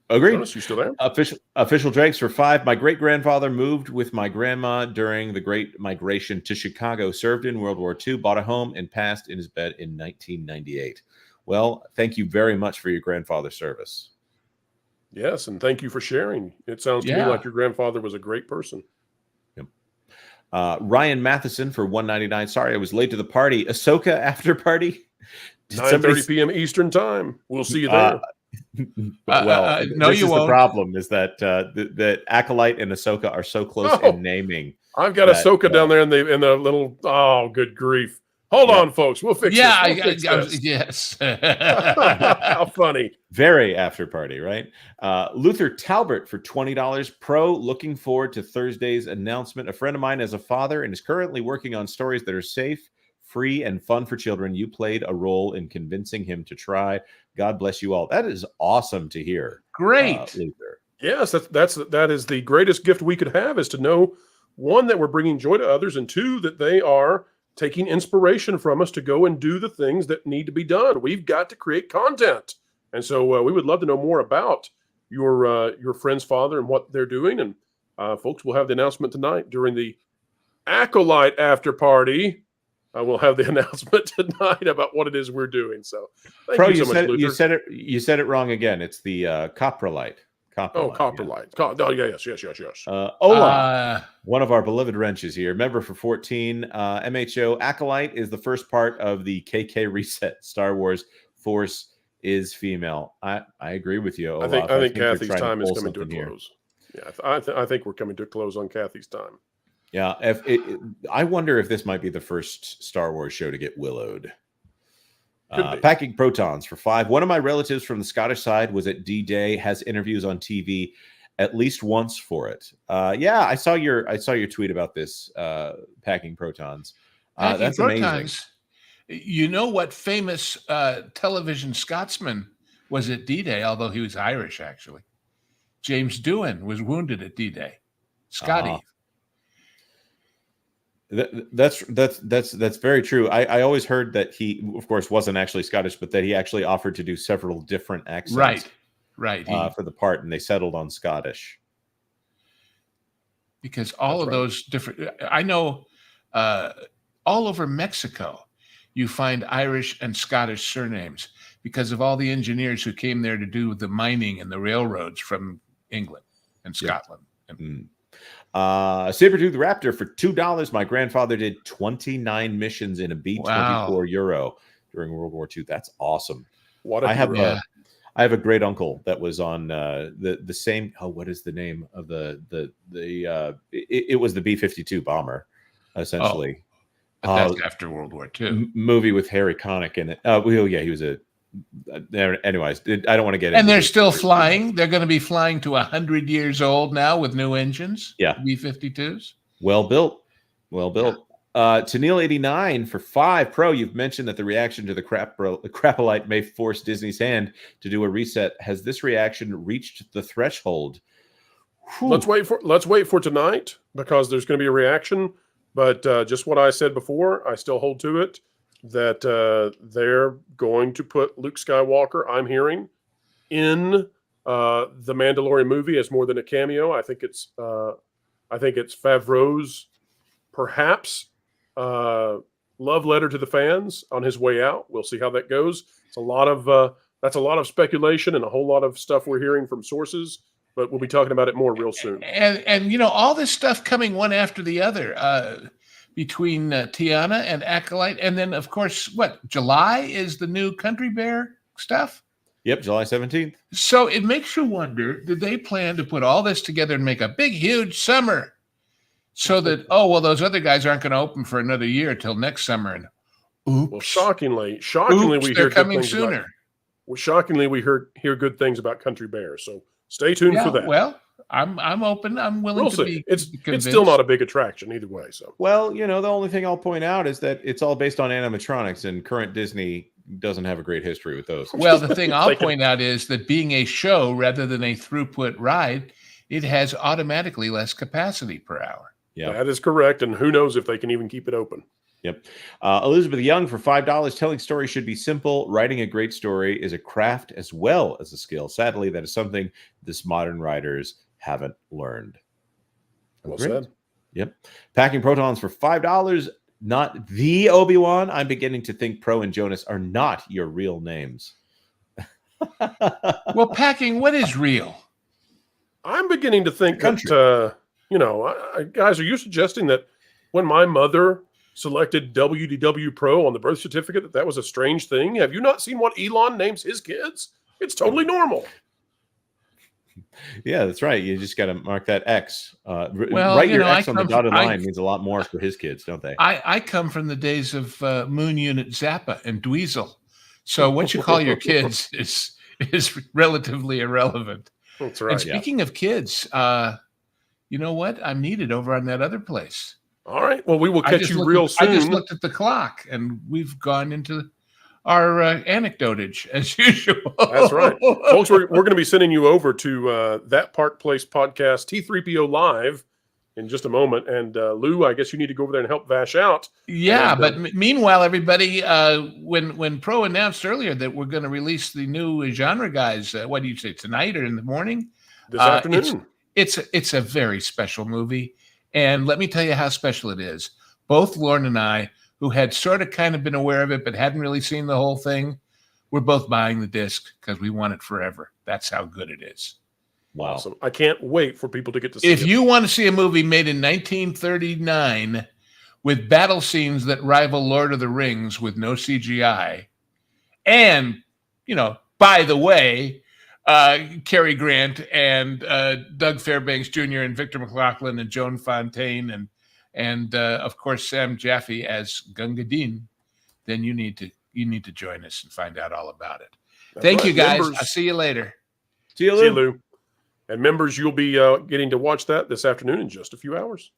Agreed. Jonas, you still there? Official Dregs for $5. My great-grandfather moved with my grandma during the Great Migration to Chicago, served in World War II, bought a home, and passed in his bed in 1998. Well, thank you very much for your grandfather's service. Yes, and thank you for sharing. It sounds to me like your grandfather was a great person. Ryan Matheson for $1.99. Sorry, I was late to the party. Ahsoka after party. 9:30 p.m. Eastern time. We'll see you there. Well, no, this you is won't. the problem is that the Acolyte and Ahsoka are so close in naming. I've got Ahsoka down there in the little. Oh, good grief! Hold on, folks. We'll fix this. We'll fix this. Yes. How funny. Very after party, right? Luther Talbert for $20. Pro, looking forward to Thursday's announcement. A friend of mine is a father and is currently working on stories that are safe, free, and fun for children. You played a role in convincing him to try. God bless you all. That is awesome to hear. Great. Luther. Yes, that is the greatest gift we could have, is to know, one, that we're bringing joy to others, and two, that they are taking inspiration from us to go and do the things that need to be done. We've got to create content. And so we would love to know more about your friend's father and what they're doing. And folks, we'll have the announcement tonight during the Acolyte after party. We'll have the announcement tonight about what it is we're doing. So thank Pro, you so much, Luther. you said it wrong again. It's the Coprolite. Coprolite. Yeah. Yes. Ola, one of our beloved wrenches here, member for 14. MHO Acolyte is the first part of the KK reset. Star Wars Force is female. I agree with you, Olaf. I think Kathy's time is coming to a close. Yeah, I think we're coming to a close on Kathy's time. Yeah, I wonder if this might be the first Star Wars show to get willowed. Packing Protons for $5. One of my relatives from the Scottish side was at D-Day, has interviews on TV at least once for it. Yeah, I saw your tweet about this, Packing Protons. That's Protons, amazing. You know what famous television Scotsman was at D-Day, although he was Irish, actually? James Doohan was wounded at D-Day. Scotty. That's very true. I always heard that he, of course, wasn't actually Scottish, but that he actually offered to do several different accents. Right. For the part, and they settled on Scottish. Because all of those different, I know, all over Mexico, you find Irish and Scottish surnames because of all the engineers who came there to do the mining and the railroads from England and Scotland. Yeah. Sabertooth Raptor for $2. My grandfather did 29 missions in a B-24 Euro during World War II. That's awesome. I have a great uncle that was on the same. Oh, what is the name of it was the B-52 bomber, essentially. That's after World War II. Movie with Harry Connick in it. He was a. Anyways, I don't want to get into. And they're still flying. They're going to be flying to 100 years old now with new engines. Yeah, B-52s. Well built. To Neil 89 for $5. Pro, you've mentioned that the reaction to the Crapolite may force Disney's hand to do a reset. Has this reaction reached the threshold? Whew. Let's wait for tonight, because there's going to be a reaction. But just what I said before, I still hold to it, that they're going to put Luke Skywalker, I'm hearing, in the Mandalorian movie as more than a cameo. I think it's Favreau's perhaps love letter to the fans on his way out. We'll see how that goes. It's that's a lot of speculation and a whole lot of stuff we're hearing from sources, but we'll be talking about it more real soon. And all this stuff coming one after the other. Between Tiana and Acolyte. And then, of course, July is the new Country Bear stuff? Yep, July 17th. So it makes you wonder, did they plan to put all this together and make a big, huge summer so that, those other guys aren't going to open for another year till next summer? And oops. Well, shockingly, we they're hear coming sooner. Shockingly, we hear good things about Country Bear. So stay tuned for that. Well, I'm open. I'm willing to be. It's still not a big attraction either way. So the only thing I'll point out is that it's all based on animatronics, and current Disney doesn't have a great history with those. Well, the thing I'll point out is that being a show rather than a throughput ride, it has automatically less capacity per hour. Yeah, that is correct. And who knows if they can even keep it open. Yep. Elizabeth Young for $5. Telling stories should be simple. Writing a great story is a craft as well as a skill. Sadly, that is something this modern writers haven't learned. Well said. Yep. Packing Protons for $5. Not the Obi-Wan. I'm beginning to think Pro and Jonas are not your real names. Well, Packing, what is real? I'm beginning to think that, guys, are you suggesting that when my mother selected WDW Pro on the birth certificate, that was a strange thing? Have you not seen what Elon names his kids? It's totally normal. Yeah, that's right. You just got to mark that X. Well, write you your know, X on the dotted line means a lot more for his kids, don't they? I come from the days of Moon Unit Zappa and Dweezil. So what you call your kids is relatively irrelevant. That's right. And speaking of kids, you know what? I'm needed over on that other place. All right. Well, we will catch you real soon. I just looked at the clock, and we've gone into our anecdotage as usual. That's right. Folks, we're going to be sending you over to That Park Place podcast, T3PO Live, in just a moment. And Lou, I guess you need to go over there and help Vash out. Yeah, but meanwhile, everybody, when Pro announced earlier that we're going to release the new Genre Guys, what do you say, tonight or in the morning? This afternoon. It's a very special movie. And let me tell you how special it is. Both Lauren and I, who had sort of kind of been aware of it, but hadn't really seen the whole thing, we're both buying the disc because we want it forever. That's how good it is. Wow. Awesome. I can't wait for people to get to see it. If you want to see a movie made in 1939 with battle scenes that rival Lord of the Rings with no CGI, and, you know, by the way, Cary Grant and Doug Fairbanks Jr. and Victor McLaughlin and Joan Fontaine and of course Sam Jaffe as Gunga Din, then you need to join us and find out all about it. Thank you, guys. Members, I'll see you later. See you, Lou. And members, you'll be getting to watch that this afternoon in just a few hours.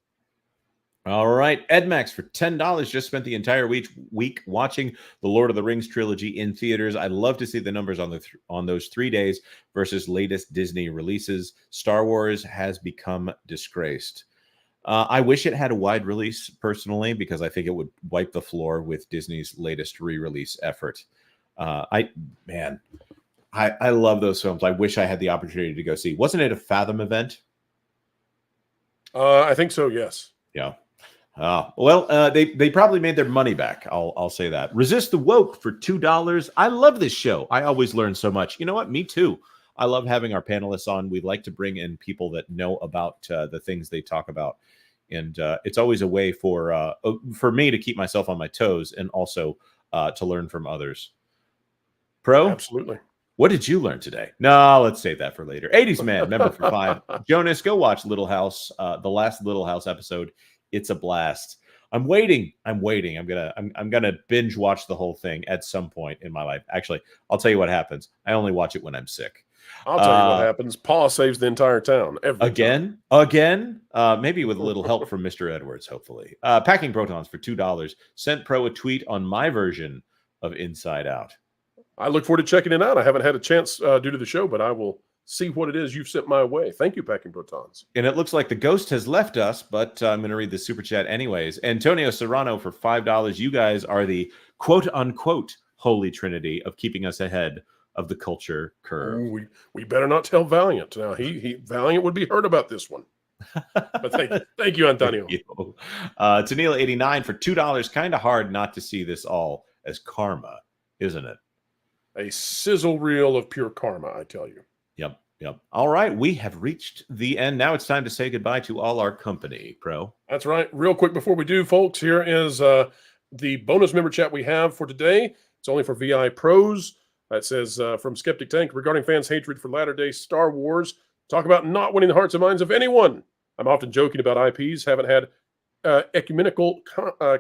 All right. EdMax for $10 just spent the entire week watching the Lord of the Rings trilogy in theaters. I'd love to see the numbers on those 3 days versus latest Disney releases. Star Wars has become disgraced. I wish it had a wide release personally, because I think it would wipe the floor with Disney's latest re-release effort. I love those films. I wish I had the opportunity to go see. Wasn't it a Fathom event? I think so. Yes. Yeah. They probably made their money back. I'll say that. Resist the Woke for $2. I love this show. I always learn so much. You know what? Me too. I love having our panelists on. We like to bring in people that know about the things they talk about, and it's always a way for me to keep myself on my toes and also to learn from others. Pro, absolutely. What did you learn today? No, let's save that for later. 80s Man, member for $5. Jonas, go watch Little House, the last Little House episode. It's a blast. I'm waiting. I'm gonna binge watch the whole thing at some point in my life. Actually, I'll tell you what happens. I only watch it when I'm sick. I'll tell you what happens. Paul saves the entire town. Again. Maybe with a little help from Mr. Edwards, hopefully. Packing Protons for $2. Sent Pro a tweet on my version of Inside Out. I look forward to checking it out. I haven't had a chance due to the show, but I will see what it is you've sent my way. Thank you, Packing Protons. And it looks like the ghost has left us, but I'm going to read the super chat anyways. Antonio Serrano for $5. You guys are the quote-unquote holy trinity of keeping us ahead of the culture curve. Ooh, we better not tell Valiant. Now, Valiant would be hurt about this one. But thank you, Antonio. Tanil 89 for $2. Kind of hard not to see this all as karma, isn't it? A sizzle reel of pure karma, I tell you. Yep. All right, we have reached the end. Now it's time to say goodbye to all our company, Pro. That's right. Real quick before we do, folks, here is the bonus member chat we have for today. It's only for VI Pros. That says from Skeptic Tank, regarding fans' hatred for latter-day Star Wars, talk about not winning the hearts and minds of anyone. I'm often joking about IPs, haven't had ecumenical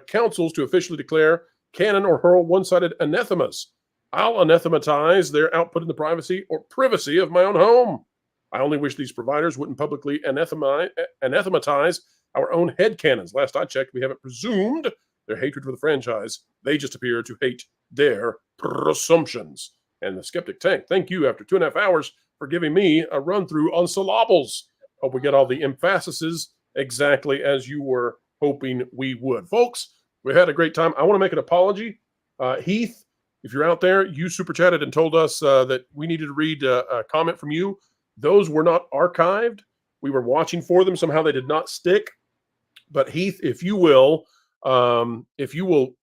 councils to officially declare canon or hurl one-sided anathemas. I'll anathematize their output in the privacy or privacy of my own home. I only wish these providers wouldn't publicly anathematize our own headcanons. Last I checked, we haven't presumed their hatred for the franchise. They just appear to hate their presumptions. And the Skeptic Tank, thank you after 2.5 hours for giving me a run-through on syllables. Hope we get all the emphases exactly as you were hoping we would. Folks, we had a great time. I want to make an apology. Heath, if you're out there, you super chatted and told us that we needed to read a comment from you. Those were not archived. We were watching for them. Somehow they did not stick. But Heath, if you will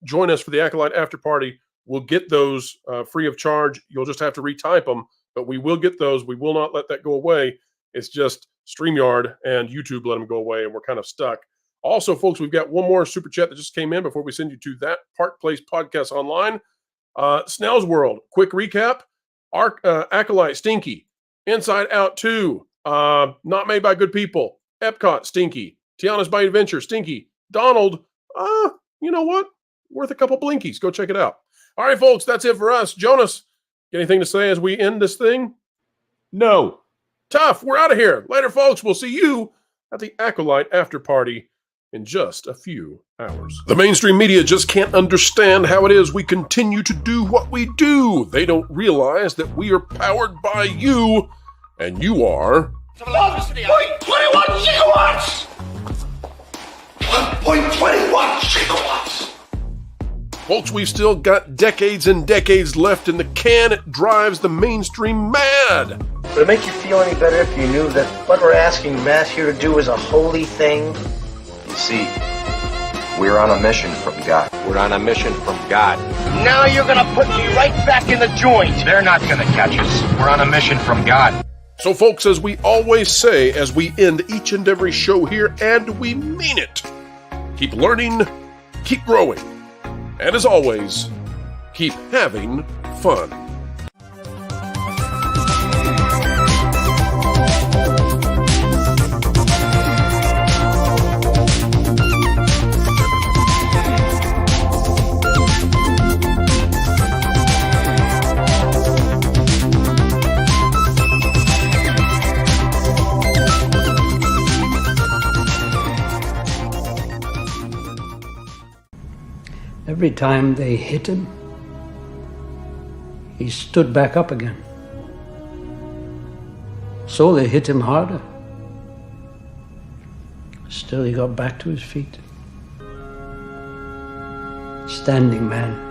join us for the Acolyte after party, we'll get those free of charge. You'll just have to retype them, but we will get those. We will not let that go away. It's just StreamYard and YouTube let them go away, and we're kind of stuck. Also, folks, we've got one more super chat that just came in before we send you to That Park Place podcast online. Snell's World, quick recap. Acolyte, stinky. Inside Out 2, not made by good people. Epcot, stinky. Tiana's Bayou Adventure, stinky. Donald, you know what? Worth a couple blinkies. Go check it out. All right, folks, that's it for us. Jonas, anything to say as we end this thing? No. Tough. We're out of here. Later, folks. We'll see you at the Acolyte after party in just a few hours. The mainstream media just can't understand how it is we continue to do what we do. They don't realize that we are powered by you, and you are 1.21 gigawatts! 1.21 gigawatts! Folks, we've still got decades and decades left in the can. It drives the mainstream mad. Would it make you feel any better if you knew that what we're asking Matt here to do is a holy thing? You see, we're on a mission from God. We're on a mission from God. Now you're gonna put me right back in the joint. They're not gonna catch us. We're on a mission from God. So, folks, as we always say as we end each and every show here, and we mean it, keep learning, keep growing, and as always, keep having fun. Every time they hit him, he stood back up again. So they hit him harder. Still, he got back to his feet. Standing man.